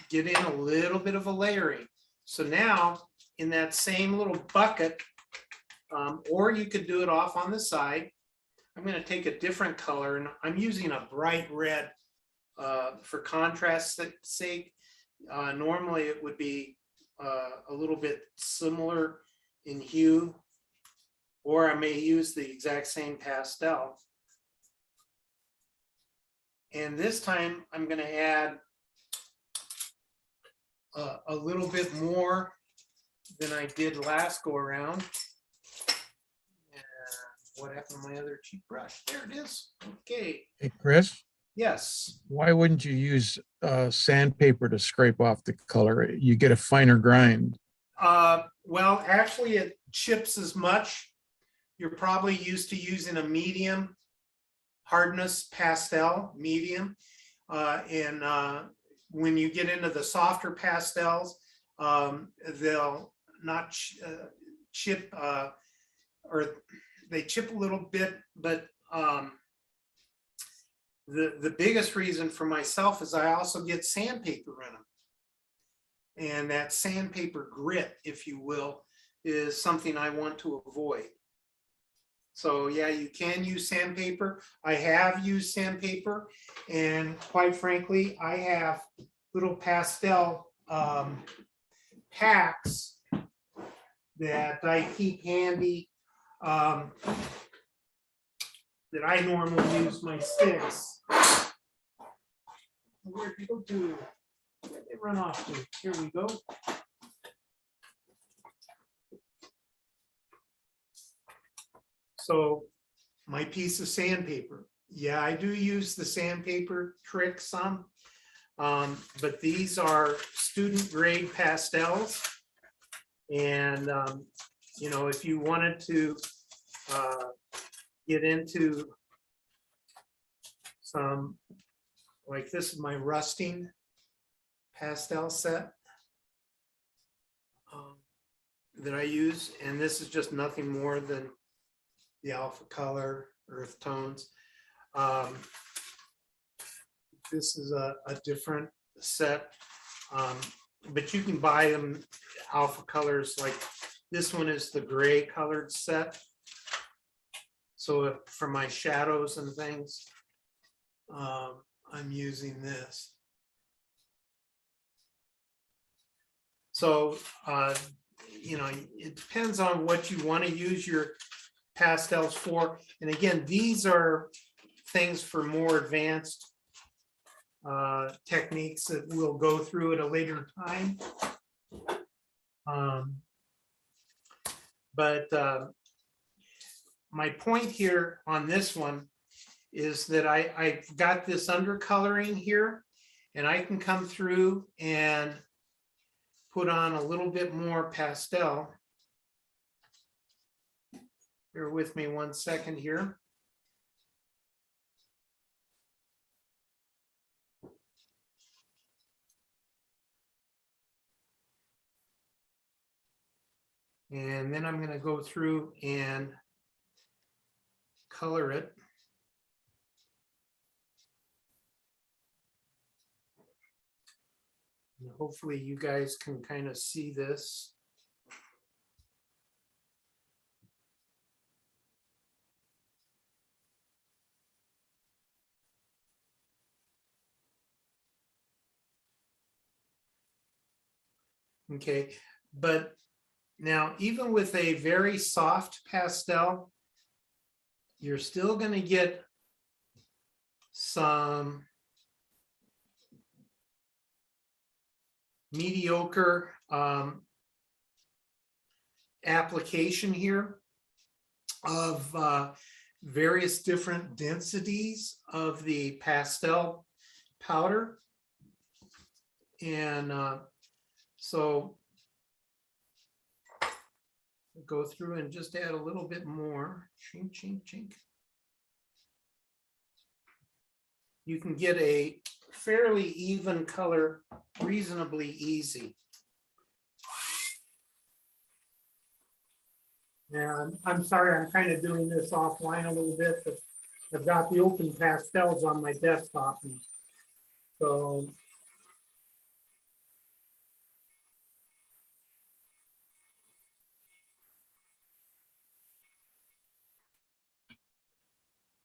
Get in a little bit of a layering. So now in that same little bucket, or you could do it off on the side. I'm going to take a different color, and I'm using a bright red for contrast's sake. Normally it would be a little bit similar in hue, or I may use the exact same pastel. And this time I'm going to add a little bit more than I did last go around. And what happened to my other cheap brush? There it is. Okay. Hey, Chris, Yes. why wouldn't you use sandpaper to scrape off the color? You get a finer grind. Well, actually it chips as much. You're probably used to using a medium hardness pastel, medium. When you get into the softer pastels, they'll not chip, or they chip a little bit, but the biggest reason for myself is I also get sandpaper in them. And that sandpaper grit, if you will, is something I want to avoid. So yeah, you can use sandpaper. I have used sandpaper, and quite frankly, I have little pastel packs that I keep handy, that I normally use my sticks. Where'd they go to? Where'd they run off to? Here we go. So my piece of sandpaper. Yeah, I do use the sandpaper trick some. But these are student grade pastels. And, you know, if you wanted to get into some, like this is my rusting pastel set that I use. And this is just nothing more than the alpha color, earth tones. This is a different set, but you can buy them alpha colors. Like this one is the gray colored set. So for my shadows and things, I'm using this. So, you know, it depends on what you want to use your pastels for. And again, these are things for more advanced techniques that we'll go through at a later time. But my point here on this one is that I've got this undercoloring here, and I can come through and put on a little bit more pastel. Bear with me 1 second here. And then I'm going to go through and color it. And hopefully you guys can kind of see this. Okay, but now even with a very soft pastel, you're still going to get some mediocre application here of various different densities of the pastel powder. And so go through and just add a little bit more. Chink, chink, chink. You can get a fairly even color reasonably easy. And I'm sorry, I'm kind of doing this offline a little bit, but I've got the open pastels on my desktop. And so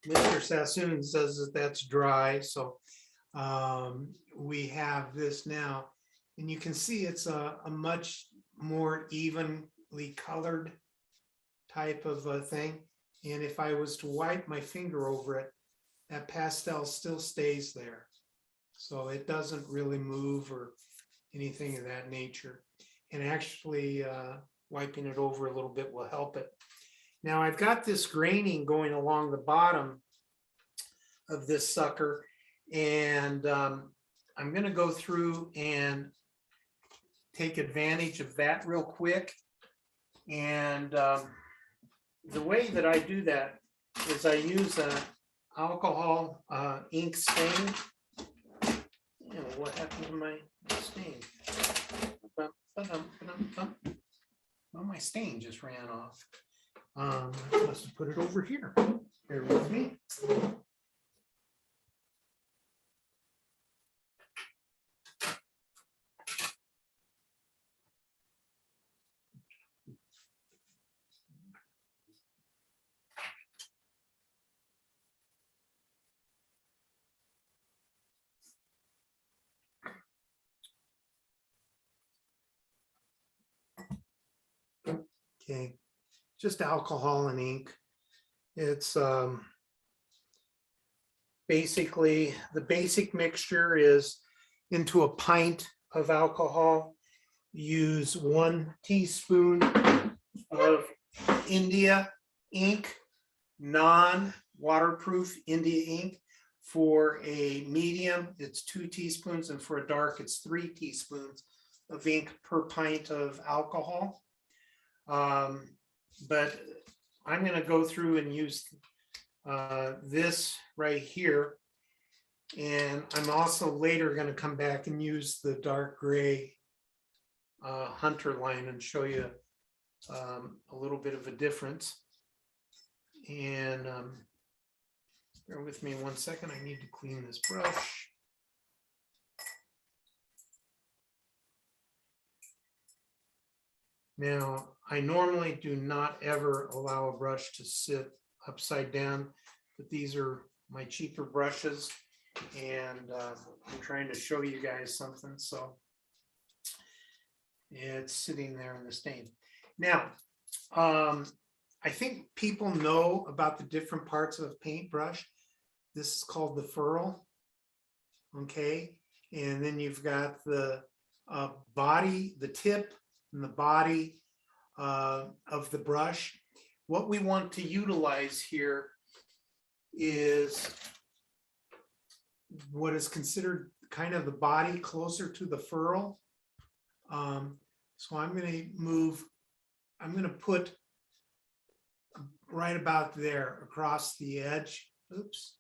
Mr. Sassoon says that that's dry, so we have this now. And you can see it's a much more evenly colored type of a thing. And if I was to wipe my finger over it, that pastel still stays there. So it doesn't really move or anything of that nature. And actually wiping it over a little bit will help it. Now I've got this graining going along the bottom of this sucker, and I'm going to go through and take advantage of that real quick. And the way that I do that is I use an alcohol ink stain. You know, what happened to my stain? Well, my stain just ran off. I must have put it over here. Bear with me. Okay, just alcohol and ink. It's basically, the basic mixture is into a pint of alcohol, use 1 teaspoon of India ink, non-waterproof India ink. For a medium, it's 2 teaspoons, and for a dark, it's 3 teaspoons of ink per pint of alcohol. But I'm going to go through and use this right here. And I'm also later going to come back and use the dark gray Hunter line and show you a little bit of a difference. And bear with me 1 second. I need to clean this brush. Now, I normally do not ever allow a brush to sit upside down, but these are my cheaper brushes, and I'm trying to show you guys something, so it's sitting there in the stain. Now, I think people know about the different parts of a paintbrush. This is called the ferrule, okay? And then you've got the body, the tip, and the body of the brush. What we want to utilize here is what is considered kind of the body closer to the ferrule. So I'm going to put right about there across the edge. Oops,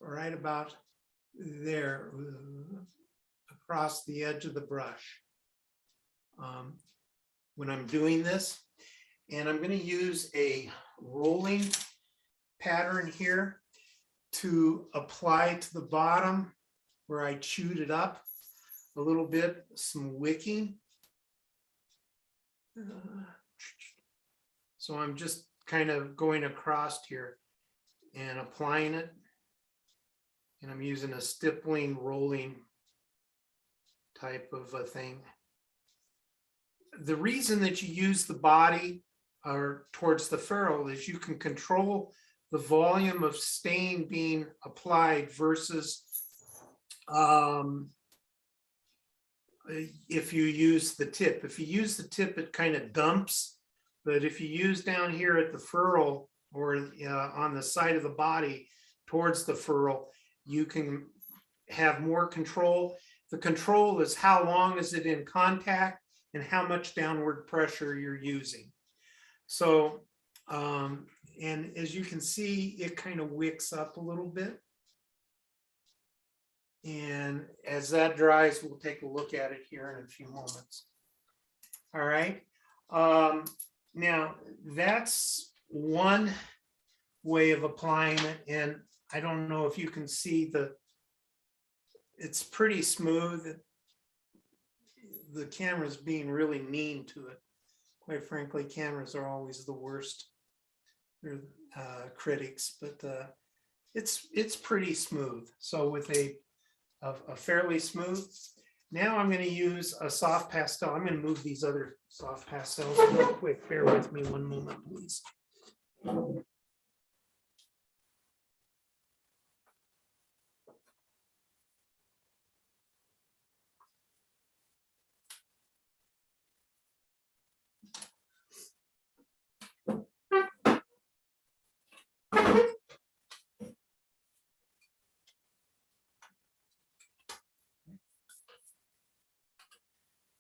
right about there across the edge of the brush. When I'm doing this, and I'm going to use a rolling pattern here to apply to the bottom where I chewed it up a little bit, some wicking. So I'm just kind of going across here and applying it. And I'm using a stippling rolling type of a thing. The reason that you use the body or towards the ferrule is you can control the volume of stain being applied versus if you use the tip. If you use the tip, it kind of dumps, but if you use down here at the ferrule or on the side of the body towards the ferrule, you can have more control. The control is how long is it in contact and how much downward pressure you're using. So, and as you can see, it kind of wicks up a little bit. And as that dries, we'll take a look at it here in a few moments. All right. Now, that's one way of applying it. And I don't know if you can see it's pretty smooth. The camera's being really mean to it. Quite frankly, cameras are always the worst. They're critics, but it's pretty smooth. So with a fairly smooth. Now I'm going to use a soft pastel. I'm going to move these other soft pastels real quick. Bear with me 1 moment, please.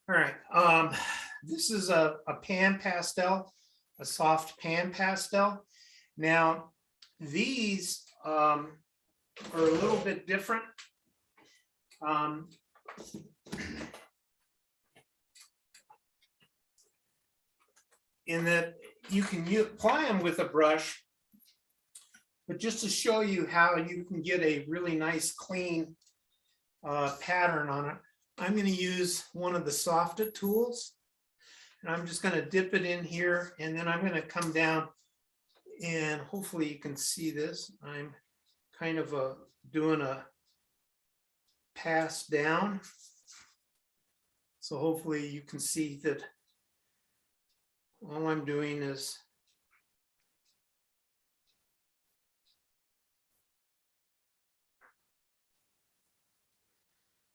All right, this is a pan pastel, a soft pan pastel. Now, these are a little bit different. In that you can apply them with a brush, but just to show you how you can get a really nice clean pattern on it, I'm going to use one of the Softa tools, and I'm just going to dip it in here, and then I'm going to come down, and hopefully you can see this. I'm kind of doing a pass down, so hopefully you can see that all I'm doing is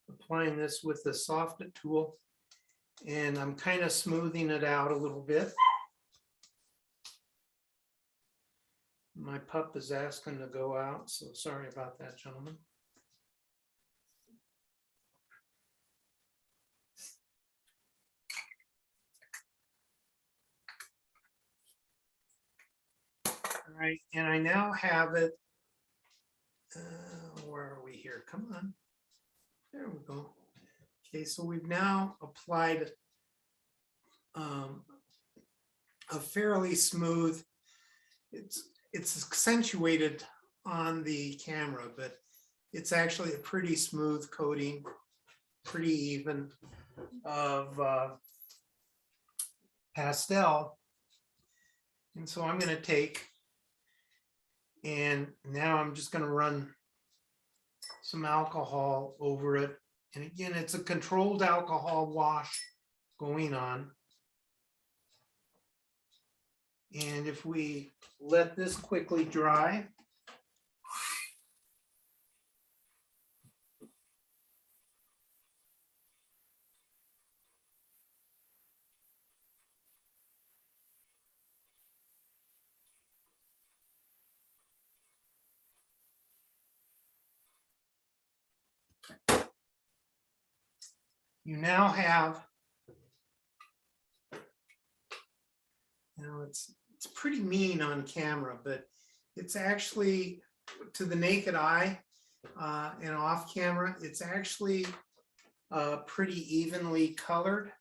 applying this with the soft it tool, and I'm kind of smoothing it out a little bit. My pup is asking to go out, so sorry about that, gentlemen. All right, and I now have it. Where are we here? Come on. There we go. Okay, so we've now applied a fairly smooth, it's accentuated on the camera, but it's actually a pretty smooth coating, pretty even of pastel. And so I'm going to take, and now I'm just going to run some alcohol over it. And again, it's a controlled alcohol wash going on. And if we let this quickly dry, you now have, it's pretty mean on camera, but it's actually, to the naked eye and off camera, it's actually pretty evenly colored.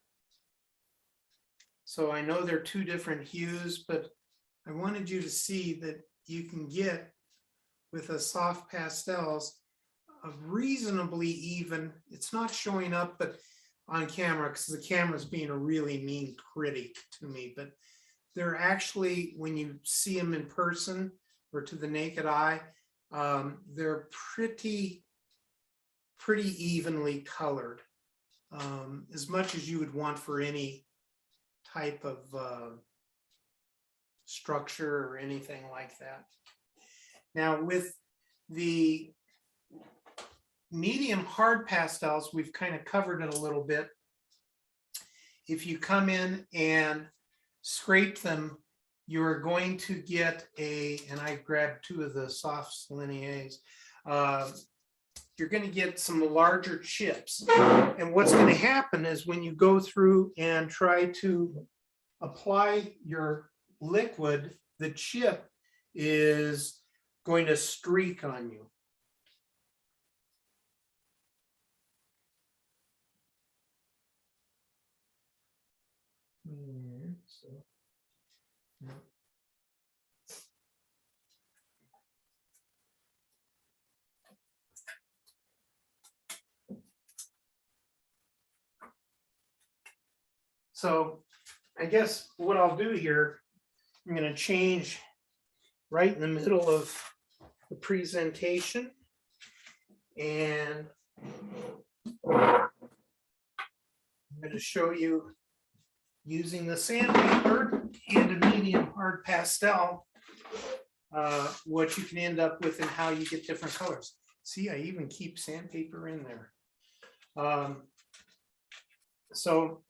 So I know they're two different hues, but I wanted you to see that you can get, with a soft pastels, a reasonably even, it's not showing up but on camera because the camera's being a really mean critic to me, but they're actually, when you see them in person or to the naked eye, they're pretty evenly colored, as much as you would want for any type of structure or anything like that. Now with the medium hard pastels, we've kind of covered it a little bit. If you come in and scrape them, you're going to get and I grabbed two of the soft lineages, you're going to get some larger chips. And what's going to happen is when you go through and try to apply your liquid, the chip is going to streak on you. So I guess what I'll do here, I'm going to change right in the middle of the presentation, and I'm going to show you using the sandpaper and a medium hard pastel, what you can end up with and how you get different colors. See, I even keep sandpaper in there. So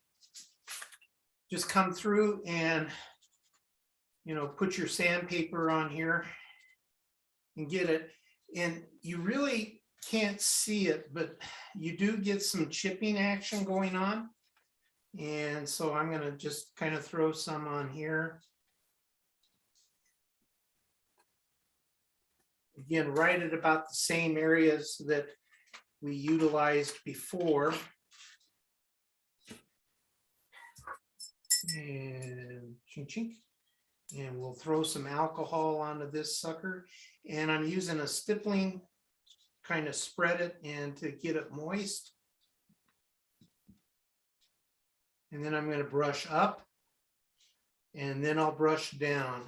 just come through and, put your sandpaper on here and get it. And you really can't see it, but you do get some chipping action going on. And so I'm going to just kind of throw some on here. Again, right at about the same areas that we utilized before. And chink chink. And we'll throw some alcohol onto this sucker. And I'm using a stippling, kind of spread it and to get it moist. And then I'm going to brush up, and then I'll brush down.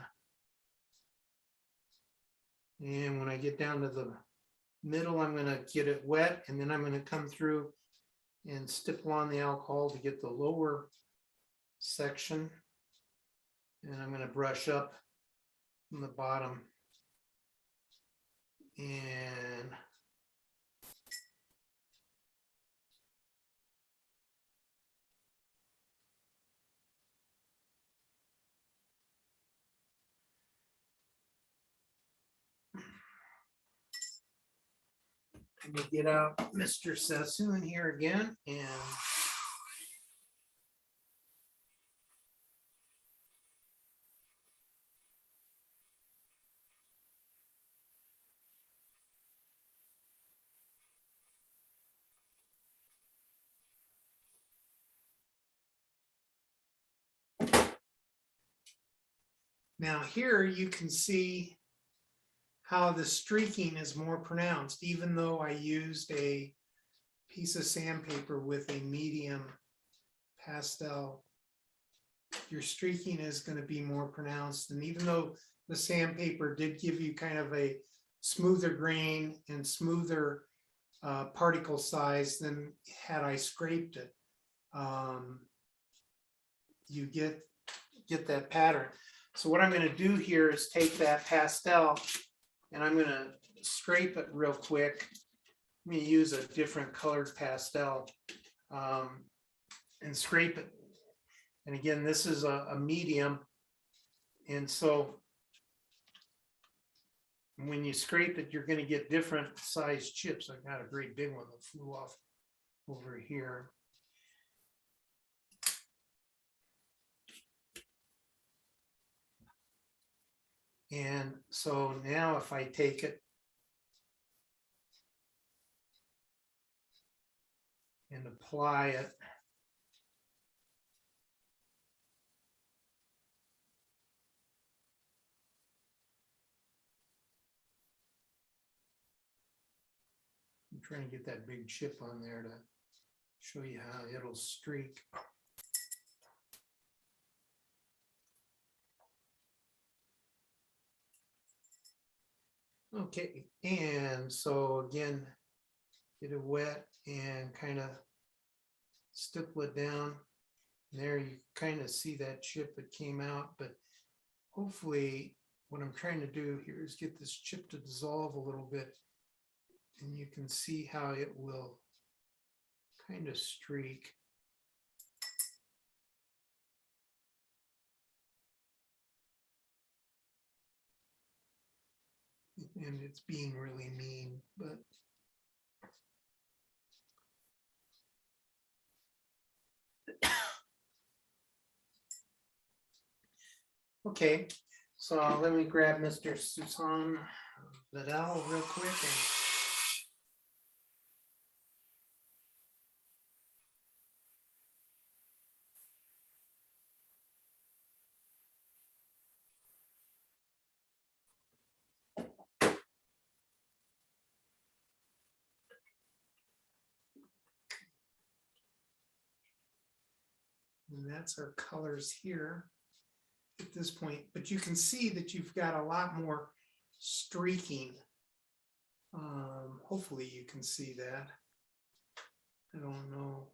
And when I get down to the middle, I'm going to get it wet, and then I'm going to come through and stipple on the alcohol to get the lower section. And I'm gonna brush up from the bottom. And let me get out Mr. Sassoon here again and now here you can see how the streaking is more pronounced, even though I used a piece of sandpaper with a medium pastel. Your streaking is going to be more pronounced. And even though the sandpaper did give you kind of a smoother grain and smoother particle size than had I scraped it, you get that pattern. So what I'm going to do here is take that pastel and I'm going to scrape it real quick. I'm going to use a different colored pastel and scrape it. And again, this is a medium. And so when you scrape it, you're going to get different size chips. I've got a great big one that flew off over here. And so now if I take it and apply it, I'm trying to get that big chip on there to show you how it'll streak. Okay, and so again, get it wet and kind of stipple it down. There you kind of see that chip that came out, but hopefully what I'm trying to do here is get this chip to dissolve a little bit, and you can see how it will kind of streak. And it's being really mean, but okay, so let me grab Mr. Susan Vidal real quick. And that's our colors here at this point, but you can see that you've got a lot more streaking. Hopefully you can see that. I don't know.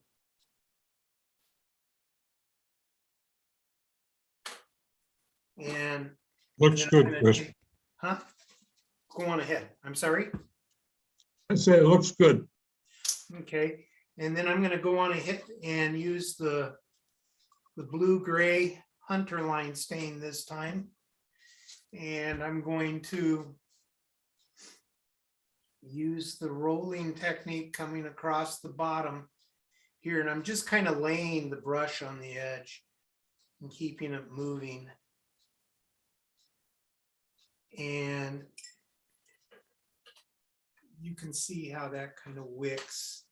And Looks then good, Chris. Huh? Go on ahead. I'm sorry. I say it looks good. Okay, and then I'm going to go on ahead and use the blue-gray hunter line stain this time. And I'm going to use the rolling technique coming across the bottom here. And I'm just kind of laying the brush on the edge and keeping it moving. And you can see how that kind of wicks.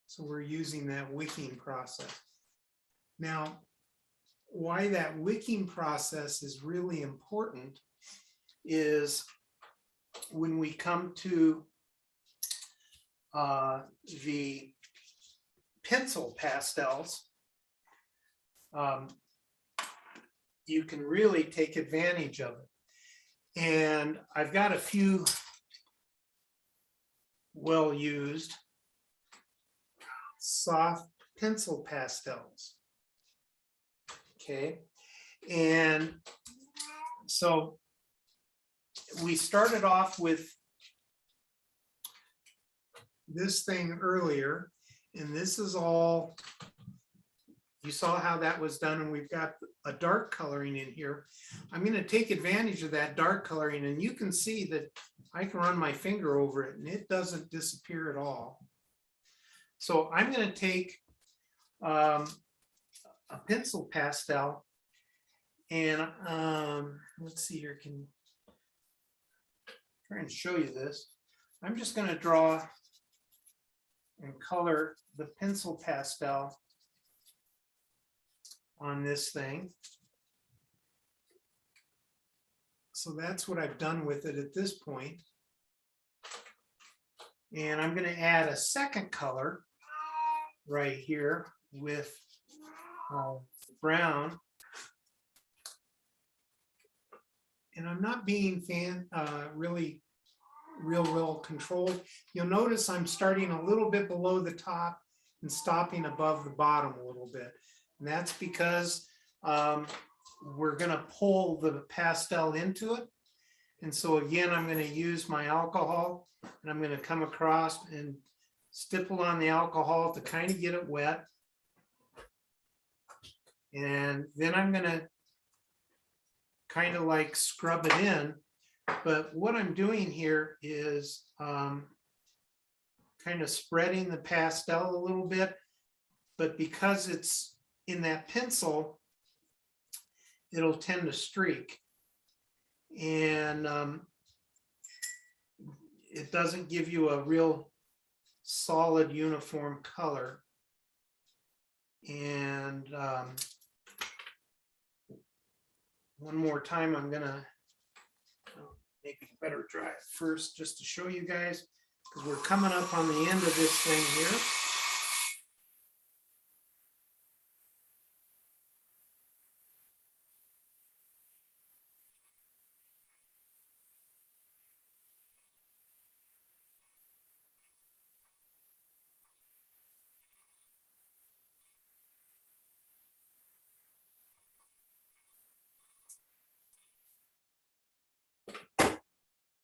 So we're using that wicking process. Now, why that wicking process is really important is when we come to the pencil pastels, you can really take advantage of it. And I've got a few well-used soft pencil pastels. Okay, And so we started off with this thing earlier, and this is all, you saw how that was done, and we've got a dark coloring in here. I'm going to take advantage of that dark coloring, and you can see that I can run my finger over it and it doesn't disappear at all. So I'm going to take a pencil pastel, and let's see here, can try and show you this. I'm just going to draw and color the pencil pastel on this thing. So that's what I've done with it at this point. And I'm going to add a second color right here with brown. And I'm not being really real controlled. You'll notice I'm starting a little bit below the top and stopping above the bottom a little bit. And that's because we're going to pull the pastel into it. And so again, I'm going to use my alcohol, and I'm going to come across and stipple on the alcohol to kind of get it wet. And then I'm going to kind of like scrub it in. But what I'm doing here is kind of spreading the pastel a little bit, but because it's in that pencil, it'll tend to streak. And it doesn't give you a real solid uniform color. And one more time, I'm gonna maybe better dry it first just to show you guys, because we're coming up on the end of this thing here.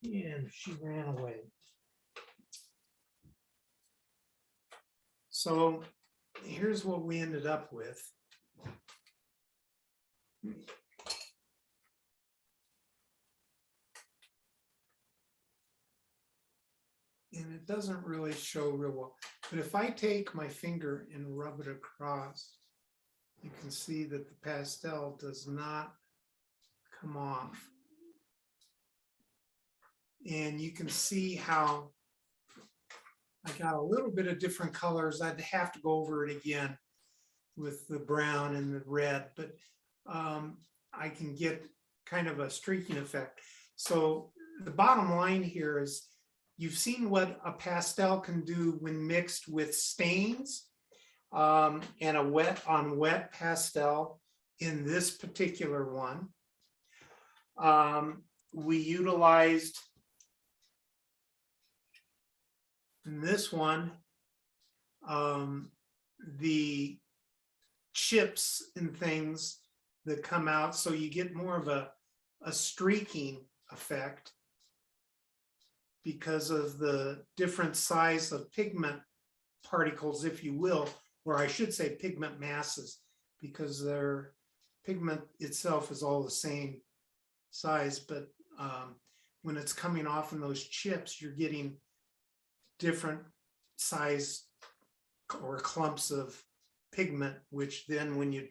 And she ran away. So here's what we ended up with. And it doesn't really show real well. But if I take my finger and rub it across, you can see that the pastel does not come off. And you can see how I got a little bit of different colors. I'd have to go over it again with the brown and the red, but I can get kind of a streaking effect. So the bottom line here is you've seen what a pastel can do when mixed with stains and a wet on wet pastel in this particular one. We utilized in this one, the chips and things that come out, so you get more of a streaking effect because of the different size of pigment particles, if you will, or I should say pigment masses, because their pigment itself is all the same size, but when it's coming off in those chips, you're getting different size or clumps of pigment, which then when you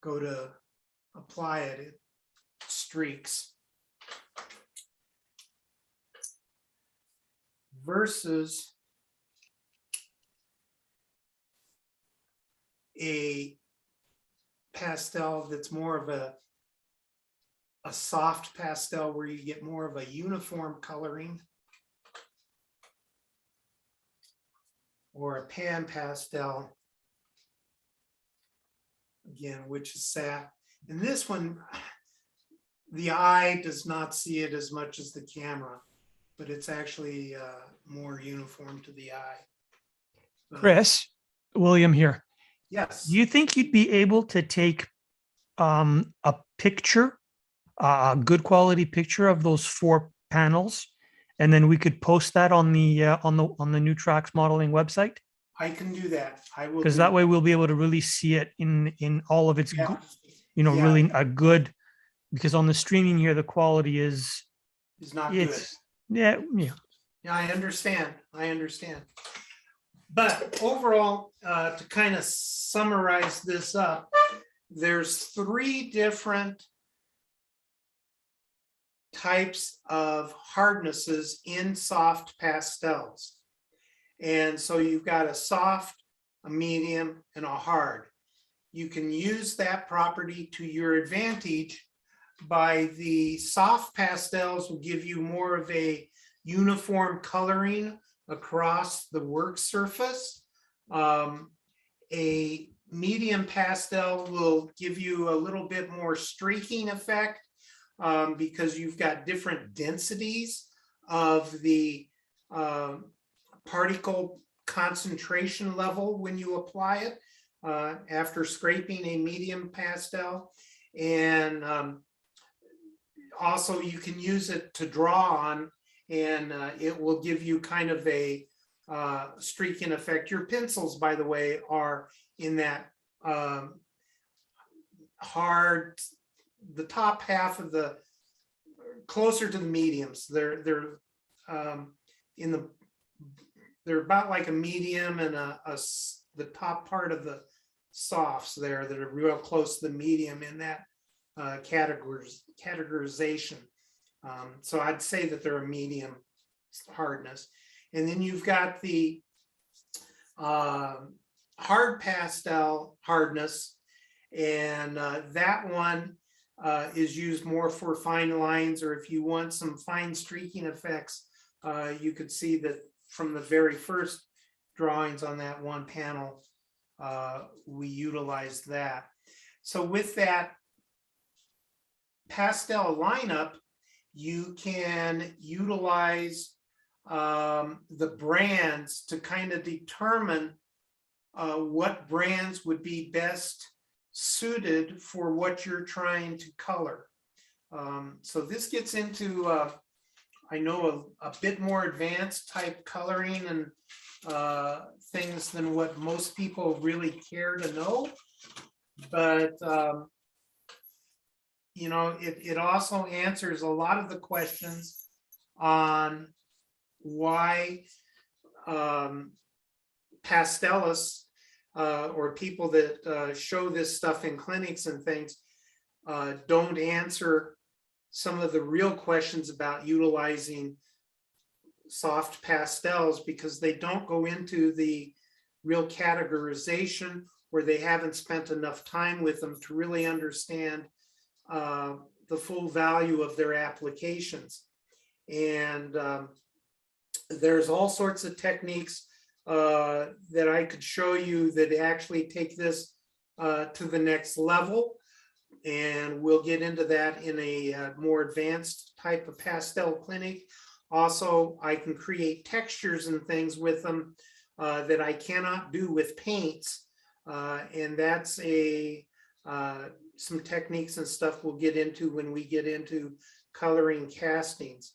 go to apply it, it streaks. Versus a pastel that's more of a soft pastel where you get more of a uniform coloring, or a pan pastel, again, which is satin. And this one, the eye does not see it as much as the camera, but it's actually more uniform to the eye. But, Chris, William here. yes. Do you think you'd be able to take a picture, a good quality picture of those 4 panels, and then we could post that on the New Tracks Modeling website? I can do that. I will. Because do that way we'll be able to really see it in all of its, Yeah. Yeah. really a good, because on the streaming here, the quality is, It's not good. yeah. Yeah, I understand. I understand. But overall, to kind of summarize this up, there's 3 different types of hardnesses in soft pastels. And so you've got a soft, a medium, and a hard. You can use that property to your advantage by the soft pastels will give you more of a uniform coloring across the work surface. A medium pastel will give you a little bit more streaking effect because you've got different densities of the particle concentration level when you apply it after scraping a medium pastel. And also you can use it to draw on, and it will give you kind of a streaking effect. Your pencils, by the way, are in that hard, the top half of the, closer to the mediums. They're in the, they're about like a medium and the top part of the softs there that are real close to the medium in that categorization. So I'd say that they're a medium hardness. And then you've got the hard pastel hardness, and that one is used more for fine lines, or if you want some fine streaking effects, you could see that from the very first drawings on that one panel, we utilized that. So with that pastel lineup, you can utilize the brands to kind of determine what brands would be best suited for what you're trying to color. So this gets into, I know, a bit more advanced type coloring and things than what most people really care to know. But, you know, it also answers a lot of the questions on why pastelists or people that show this stuff in clinics and things don't answer some of the real questions about utilizing soft pastels, because they don't go into the real categorization, or they haven't spent enough time with them to really understand the full value of their applications. And there's all sorts of techniques that I could show you that actually take this to the next level. And we'll get into that in a more advanced type of pastel clinic. Also, I can create textures and things with them that I cannot do with paints. And that's some techniques and stuff we'll get into when we get into coloring castings.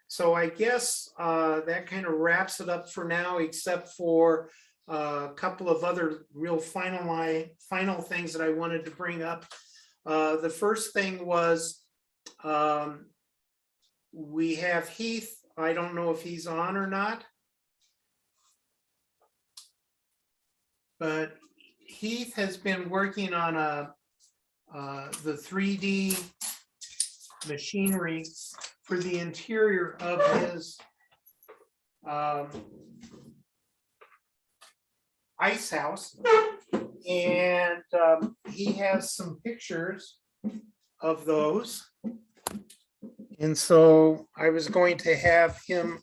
So I guess that kind of wraps it up for now, except for a couple of other real final things that I wanted to bring up. The first thing was we have Heath. I don't know if he's on or not, but Heath has been working on the 3D machinery for the interior of his ice house. And he has some pictures of those. And so I was going to have him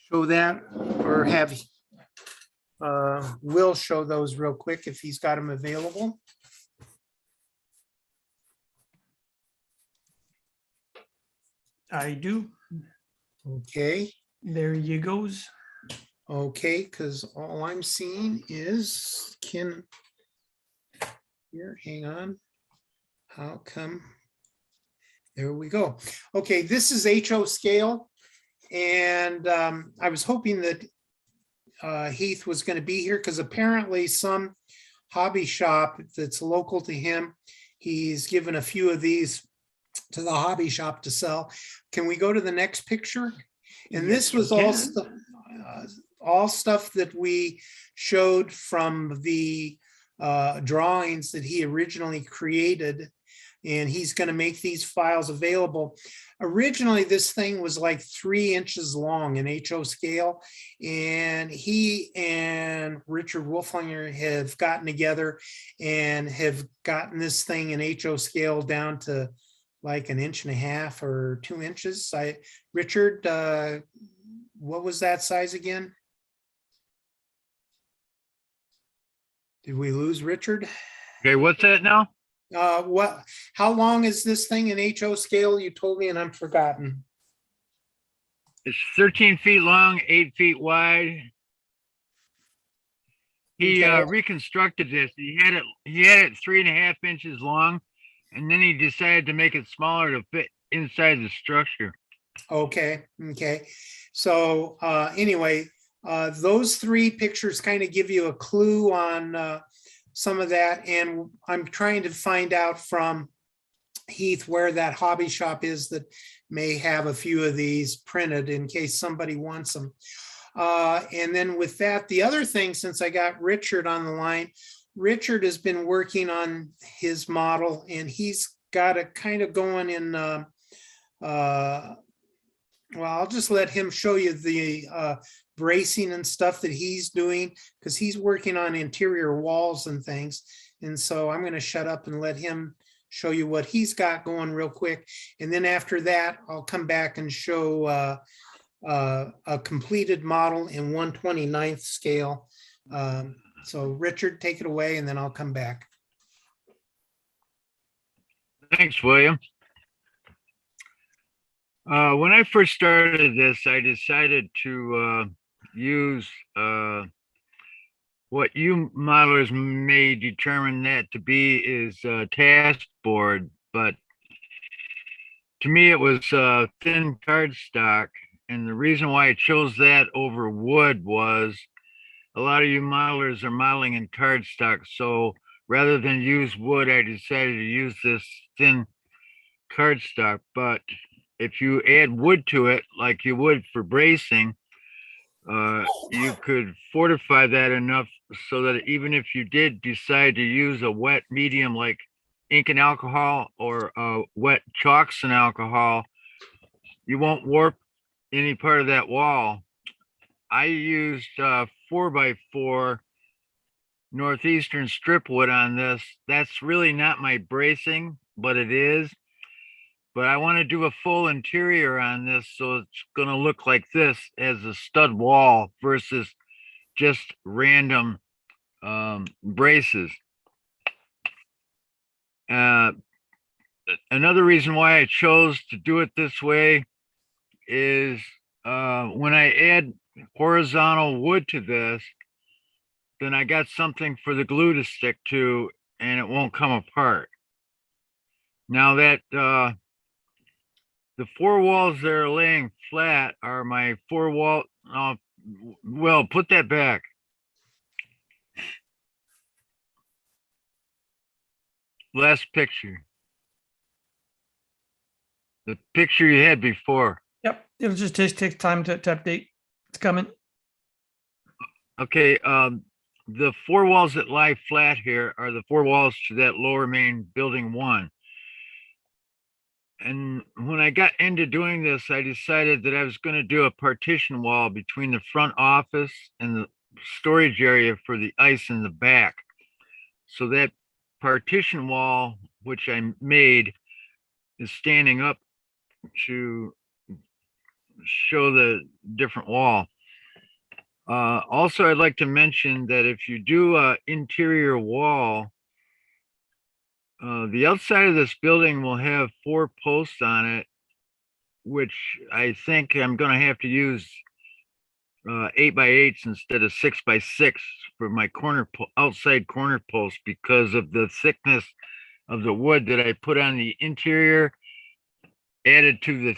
show that, or have Will show those real quick if he's got them available. I do. Okay. There you goes. Okay, because all I'm seeing is here, hang on. How come? There we go. Okay, this is HO scale. And I was hoping that Heath was going to be here because apparently some hobby shop that's local to him, he's given a few of these to the hobby shop to sell. Can we go to the next picture? And this Yes, you was all can. all stuff that we showed from the drawings that he originally created. And he's going to make these files available. Originally, this thing was like 3 inches long in HO scale. And he and Richard Wolfinger have gotten together and have gotten this thing in HO scale down to like 1.5 or 2 inches. Richard, what was that size again? Did we lose Richard? Okay, what's that now? How long is this thing in HO scale? You told me and I'm forgotten. It's 13 feet long, 8 feet wide. He Okay. reconstructed this. He had it 3.5 inches long, and then he decided to make it smaller to fit inside the structure. Okay, okay. So anyway, those 3 pictures kind of give you a clue on some of that. And I'm trying to find out from Heath where that hobby shop is that may have a few of these printed in case somebody wants them. And then with that, the other thing, since I got Richard on the line, Richard has been working on his model and he's got it kind of going in, well, I'll just let him show you the bracing and stuff that he's doing because he's working on interior walls and things. And so I'm going to shut up and let him show you what he's got going real quick. And then after that, I'll come back and show a completed model in 1/29th scale. So Richard, take it away and then I'll come back. Thanks, William. When I first started this, I decided to use what you modelers may determine that to be is a task board, but to me it was thin cardstock. And the reason why I chose that over wood was a lot of you modelers are modeling in cardstock. So rather than use wood, I decided to use this thin cardstock. But if you add wood to it, like you would for bracing, you could fortify that enough so that even if you did decide to use a wet medium like ink and alcohol or wet chalks and alcohol, you won't warp any part of that wall. I used 4x4 Northeastern strip wood on this. That's really not my bracing, but it is. But I want to do a full interior on this, so it's going to look like this as a stud wall versus just random braces. Another reason why I chose to do it this way is when I add horizontal wood to this, then I got something for the glue to stick to and it won't come apart. Now that the 4 walls that are laying flat are my 4 wall. Well, put that back. Last picture. The picture you had before. Yep, it'll just take time to update. It's coming. Okay, the 4 walls that lie flat here are the 4 walls to that lower main building 1. And when I got into doing this, I decided that I was going to do a partition wall between the front office and the storage area for the ice in the back. So that partition wall, which I made, is standing up to show the different wall. Also, I'd like to mention that if you do an interior wall, the outside of this building will have 4 posts on it, which I think I'm going to have to use 8x8s instead of 6x6 for my outside corner posts because of the thickness of the wood that I put on the interior added to the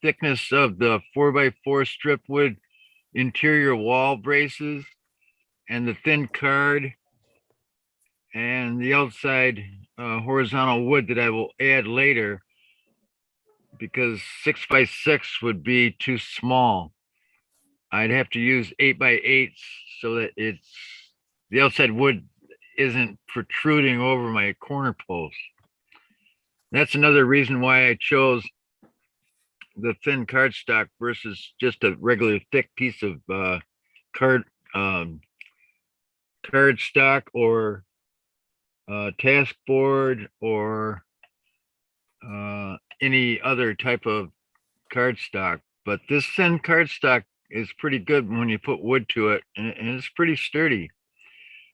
thickness of the 4x4 strip wood interior wall braces and the thin card and the outside horizontal wood that I will add later, because 6x6 would be too small. I'd have to use 8x8 so that the outside wood isn't protruding over my corner post. That's another reason why I chose the thin cardstock versus just a regular thick piece of cardstock or task board or any other type of cardstock. But this thin cardstock is pretty good when you put wood to it, and it's pretty sturdy.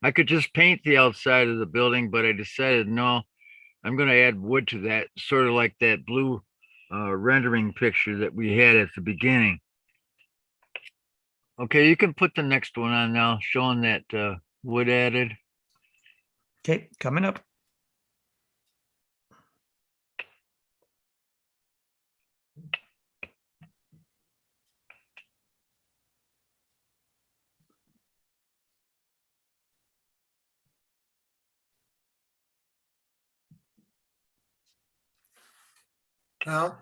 I could just paint the outside of the building, but I decided no, I'm going to add wood to that, sort of like that blue rendering picture that we had at the beginning. Okay, you can put the next one on now, showing that wood added. Okay, coming up. Well,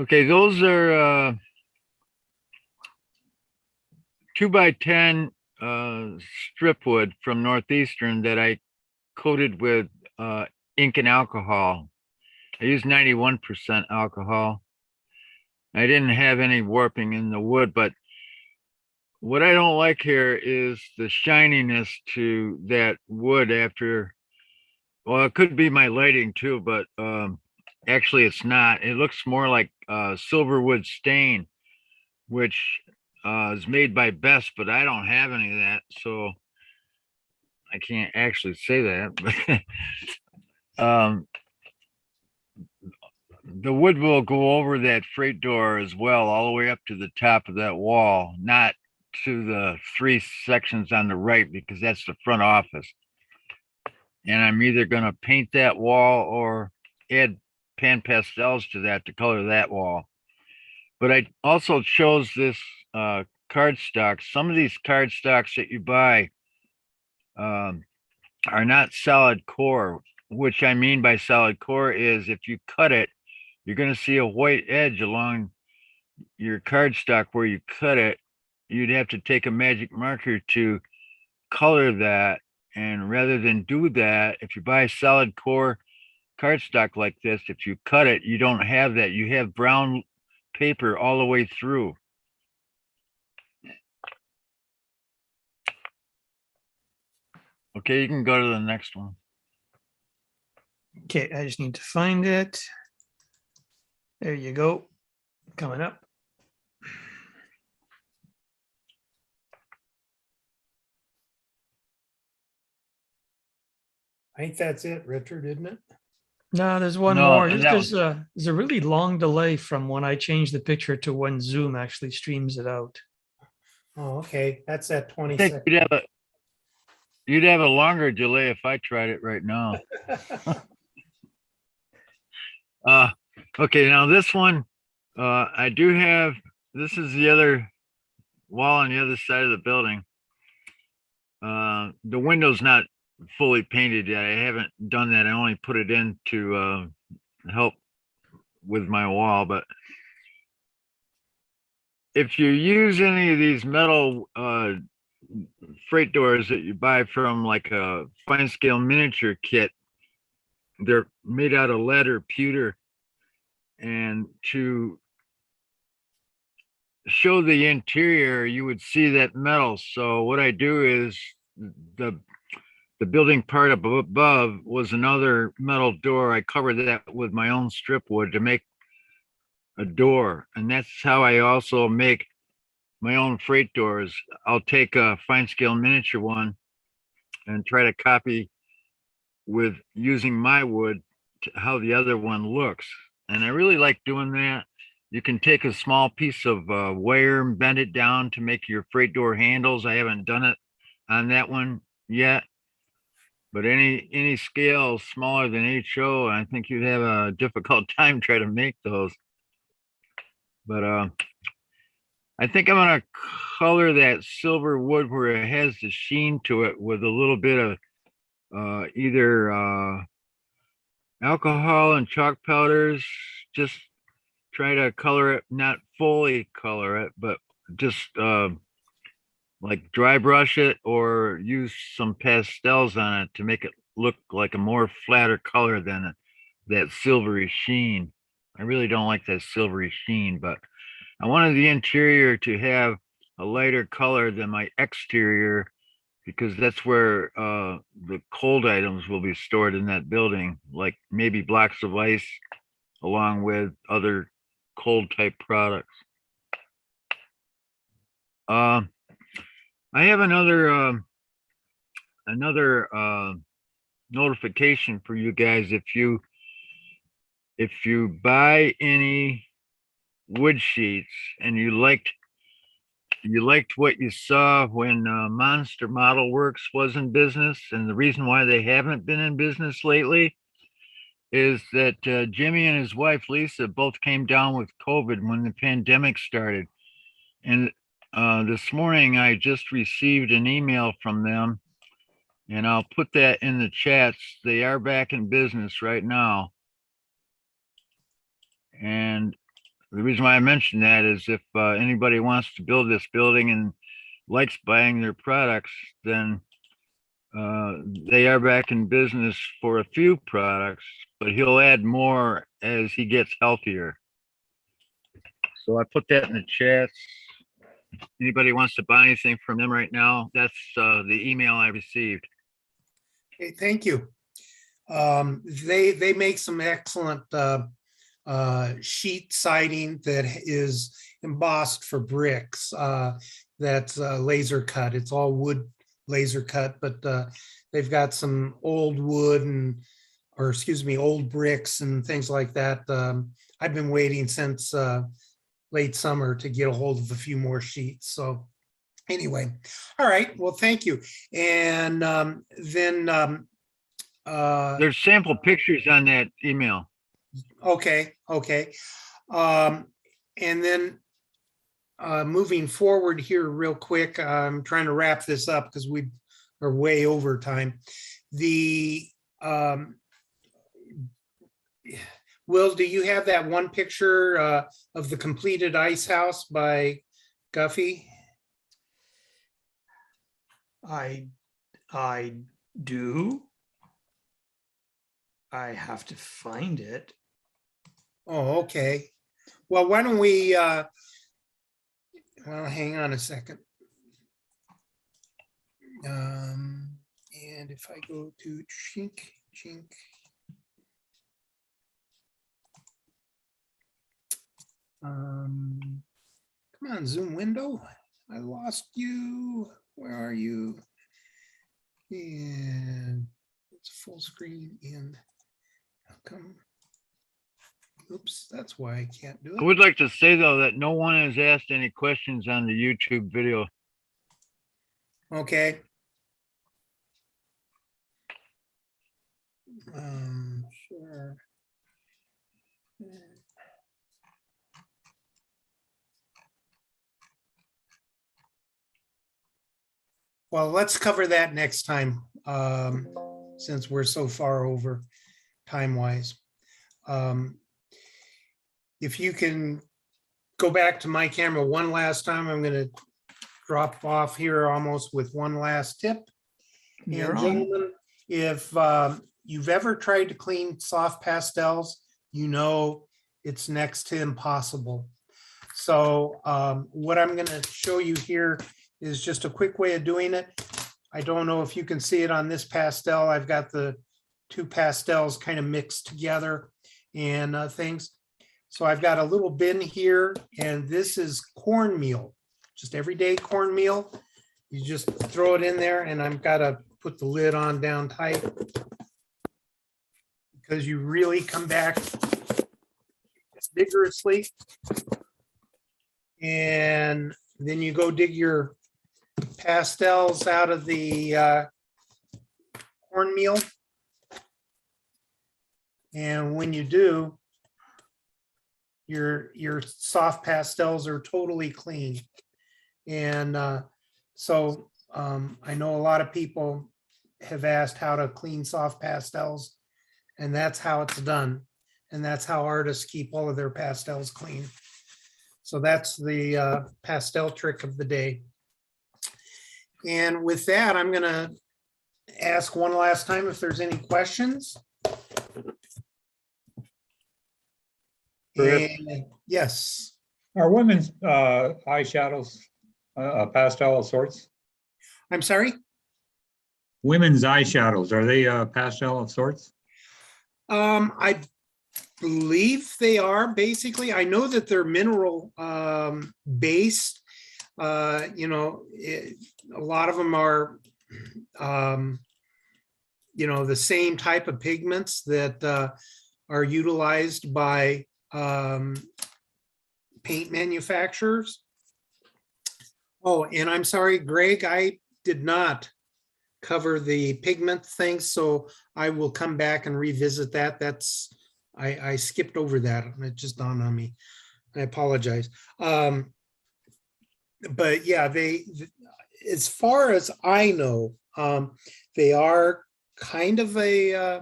Okay, those are 2x10 strip wood from Northeastern that I coated with ink and alcohol. I used 91% alcohol. I didn't have any warping in the wood, but what I don't like here is the shininess to that wood after, well, it could be my lighting too, but actually it's not. It looks more like silver wood stain, which is made by Best, but I don't have any of that, so I can't actually say that. The wood will go over that freight door as well, all the way up to the top of that wall, not to the 3 sections on the right, because that's the front office. And I'm either going to paint that wall or add pan pastels to that to color that wall. But I also chose this cardstock. Some of these cardstocks that you buy are not solid core. Which I mean by solid core is if you cut it, you're going to see a white edge along your cardstock where you cut it. You'd have to take a magic marker to color that. And rather than do that, if you buy solid core cardstock like this, if you cut it, you don't have that. You have brown paper all the way through. Okay, you can go to the next one. Okay, I just need to find it. There you go. Coming up. I think that's it, Richard, isn't it? No, there's one No, more. that There's a really long delay from when I change the picture to when Zoom actually streams it out. Oh, okay. That's at I 20 think seconds. you'd have a longer delay if I tried it right now. Okay, now this one, I do have, this is the other wall on the other side of the building. The window's not fully painted yet. I haven't done that. I only put it in to help with my wall. But if you use any of these metal freight doors that you buy from like a fine scale miniature kit, they're made out of lead or pewter. And to show the interior, you would see that metal. So what I do is the building part up above was another metal door. I covered that with my own strip wood to make a door. And that's how I also make my own freight doors. I'll take a fine scale miniature one and try to copy with using my wood how the other one looks. And I really like doing that. You can take a small piece of wire and bend it down to make your freight door handles. I haven't done it on that one yet. But any scale smaller than HO, I think you'd have a difficult time trying to make those. But I think I'm gonna color that silver wood where it has the sheen to it with a little bit of either alcohol and chalk powders. Just try to color it, not fully color it, but just like dry brush it or use some pastels on it to make it look like a more flatter color than that silvery sheen. I really don't like that silvery sheen, but I wanted the interior to have a lighter color than my exterior because that's where the cold items will be stored in that building, like maybe blocks of ice along with other cold type products. I have another notification for you guys. If you buy any wood sheets and you liked what you saw when Monster Model Works was in business, and the reason why they haven't been in business lately is that Jimmy and his wife Lisa both came down with COVID when the pandemic started. And this morning I just received an email from them, and I'll put that in the chats. They are back in business right now. And the reason why I mentioned that is if anybody wants to build this building and likes buying their products, then they are back in business for a few products, but he'll add more as he gets healthier. So I put that in the chats. Anybody wants to buy anything from them right now, that's the email I received. Okay, thank you. They make some excellent sheet siding that is embossed for bricks. That's laser cut. It's all wood laser cut, but they've got some old wood old bricks and things like that. I've been waiting since late summer to get a hold of a few more sheets. So anyway, all right. Well, thank you. And then there's sample pictures on that email. Okay. And then moving forward here real quick, I'm trying to wrap this up because we are way over time. Will, do you have that one picture of the completed ice house by Guffey? I do. I have to find it. Oh, okay. Well, why don't we, well, hang on a second. And if I go to Chink. Come on, Zoom window. I lost you. Where are you? And it's full screen and how come? Oops, that's why I can't do I it. would like to say though that no one has asked any questions on the YouTube video. Okay. Sure. Well, let's cover that next time, since we're so far over time-wise. If you can go back to my camera one last time, I'm going to drop off here almost with one last tip. You're And on. gentlemen, if you've ever tried to clean soft pastels, you know it's next to impossible. So what I'm going to show you here is just a quick way of doing it. I don't know if you can see it on this pastel. I've got the two pastels kind of mixed together and things. So I've got a little bin here, and this is cornmeal, just everyday cornmeal. You just throw it in there, and I've got to put the lid on down tight because you really come back vigorously. And then you go dig your pastels out of the cornmeal. And when you do, your soft pastels are totally clean. And so I know a lot of people have asked how to clean soft pastels, and that's how it's done. And that's how artists keep all of their pastels clean. So that's the pastel trick of the day. And with that, I'm going to ask one last time if there's any questions. Chris? And yes, Are women's eyeshadows pastel of sorts? I'm sorry. Women's eyeshadows, are they pastel of sorts? I believe they are basically. I know that they're mineral based. You know, a lot of them are, you know, the same type of pigments that are utilized by paint manufacturers. Oh, and I'm sorry, Greg, I did not cover the pigment thing, so I will come back and revisit that. I skipped over that. It just dawned on me. I apologize. But yeah, as far as I know, they are kind of a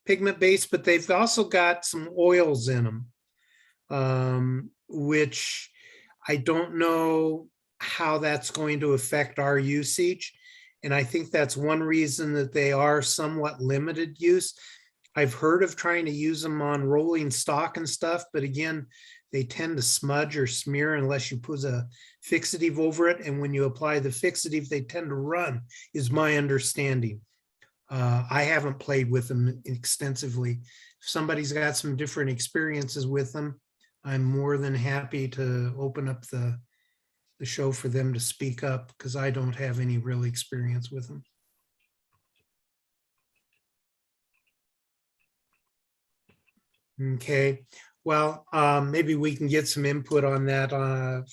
pigment base, but they've also got some oils in them, which I don't know how that's going to affect our usage. And I think that's one reason that they are somewhat limited use. I've heard of trying to use them on rolling stock and stuff, but again, they tend to smudge or smear unless you put a fixative over it. And when you apply the fixative, they tend to run, is my understanding. I haven't played with them extensively. If somebody's got some different experiences with them, I'm more than happy to open up the show for them to speak up, because I don't have any real experience with them. Okay, well, maybe we can get some input on that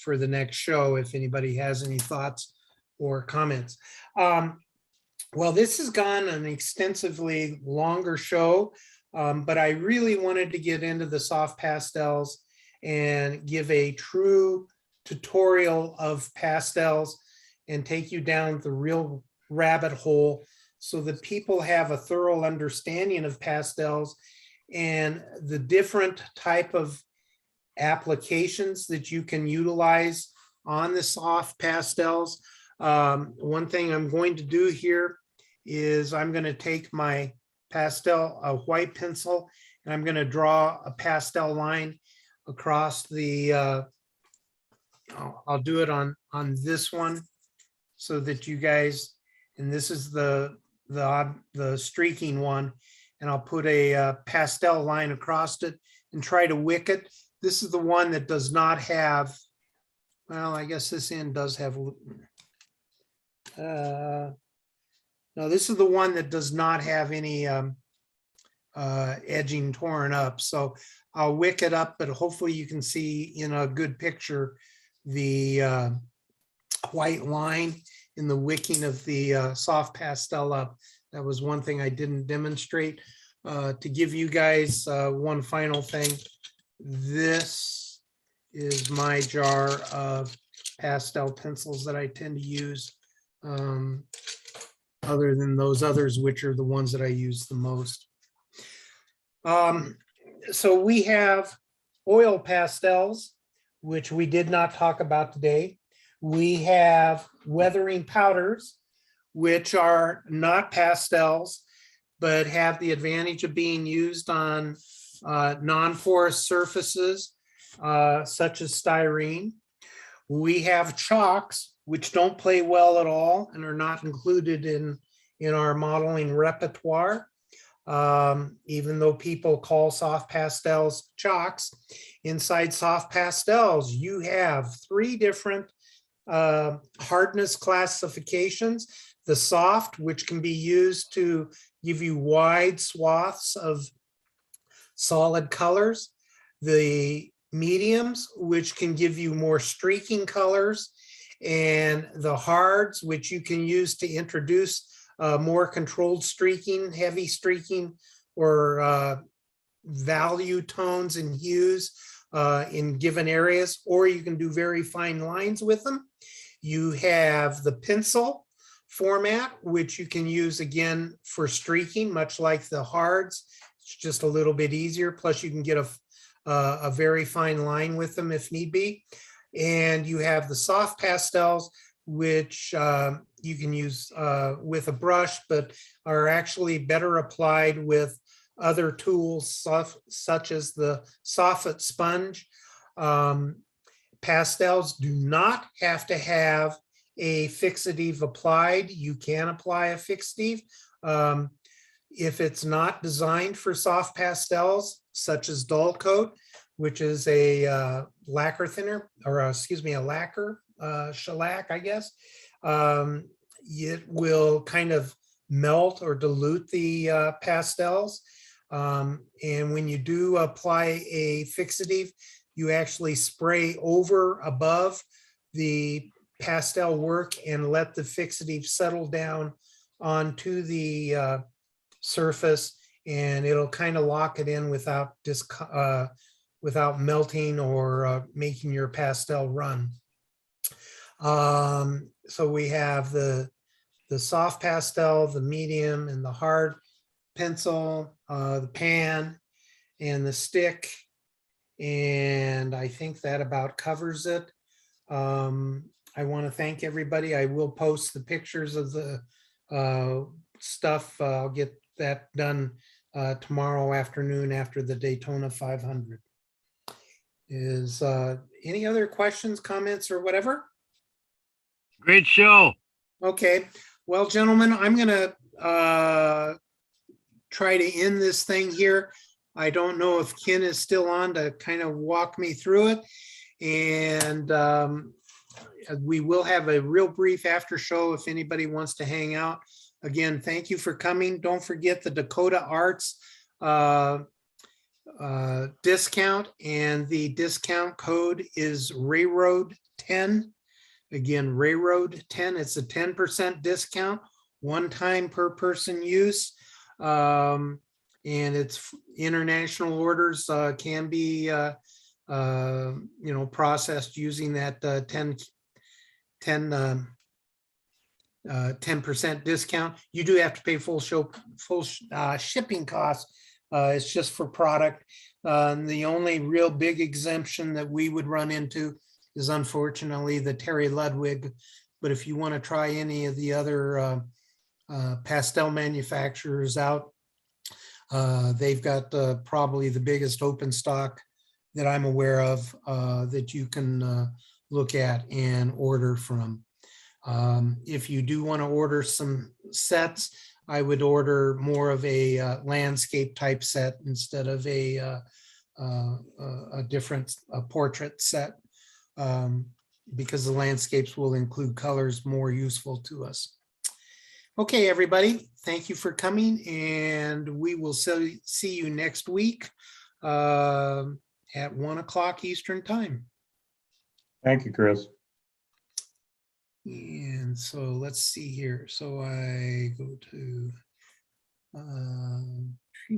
for the next show if anybody has any thoughts or comments. Well, this has gone an extensively longer show, but I really wanted to get into the soft pastels and give a true tutorial of pastels and take you down the real rabbit hole so that people have a thorough understanding of pastels and the different type of applications that you can utilize on the soft pastels. One thing I'm going to do here is I'm going to take my pastel, a white pencil, and I'm going to draw a pastel line across the I'll do it on this one so that you guys, and this is the streaking one, and I'll put a pastel line across it and try to wick it. This is the one that does not have, well, I guess this end does have, no, this is the one that does not have any edging torn up. So I'll wick it up, but hopefully you can see in a good picture the white line in the wicking of the soft pastel up. That was one thing I didn't demonstrate. To give you guys one final thing, this is my jar of pastel pencils that I tend to use, other than those others, which are the ones that I use the most. So we have oil pastels, which we did not talk about today. We have weathering powders, which are not pastels, but have the advantage of being used on non-porous surfaces, such as styrene. We have chalks, which don't play well at all and are not included in our modeling repertoire. Even though people call soft pastels chalks, inside soft pastels, you have 3 different hardness classifications. The soft, which can be used to give you wide swaths of solid colors. The mediums, which can give you more streaking colors. And the hards, which you can use to introduce more controlled streaking, heavy streaking, or value tones and hues in given areas, or you can do very fine lines with them. You have the pencil format, which you can use again for streaking, much like the hards. It's just a little bit easier. Plus you can get a very fine line with them if need be. And you have the soft pastels, which you can use with a brush, but are actually better applied with other tools such as the soffit sponge. Pastels do not have to have a fixative applied. You can apply a fixative. If it's not designed for soft pastels, such as dull coat, which is a lacquer thinner, or excuse me, a lacquer, shellac, I guess, it will kind of melt or dilute the pastels. And when you do apply a fixative, you actually spray over above the pastel work and let the fixative settle down onto the surface, and it'll kind of lock it in without melting or making your pastel run. So we have the soft pastel, the medium, and the hard pencil, the pan, and the stick. And I think that about covers it. I want to thank everybody. I will post the pictures of the stuff. I'll get that done tomorrow afternoon after the Daytona 500. Is any other questions, comments, or whatever? Great show. Okay, well, gentlemen, I'm gonna try to end this thing here. I don't know if Ken is still on to kind of walk me through it. And we will have a real brief after show if anybody wants to hang out. Again, thank you for coming. Don't forget the Dakota Arts discount, and the discount code is Railroad 10. Again, Railroad 10. It's a 10% discount, one time per person use. And it's international orders can be processed using that 10% discount. You do have to pay full shipping costs. It's just for product. The only real big exemption that we would run into is unfortunately the Terry Ludwig. But if you want to try any of the other pastel manufacturers out, they've got probably the biggest open stock that I'm aware of that you can look at and order from. If you do want to order some sets, I would order more of a landscape type set instead of a different portrait set, because the landscapes will include colors more useful to us. Okay, everybody, thank you for coming, and we will see you next week at 1 o'clock Eastern time. Thank you, Chris. And so let's see here. So I go to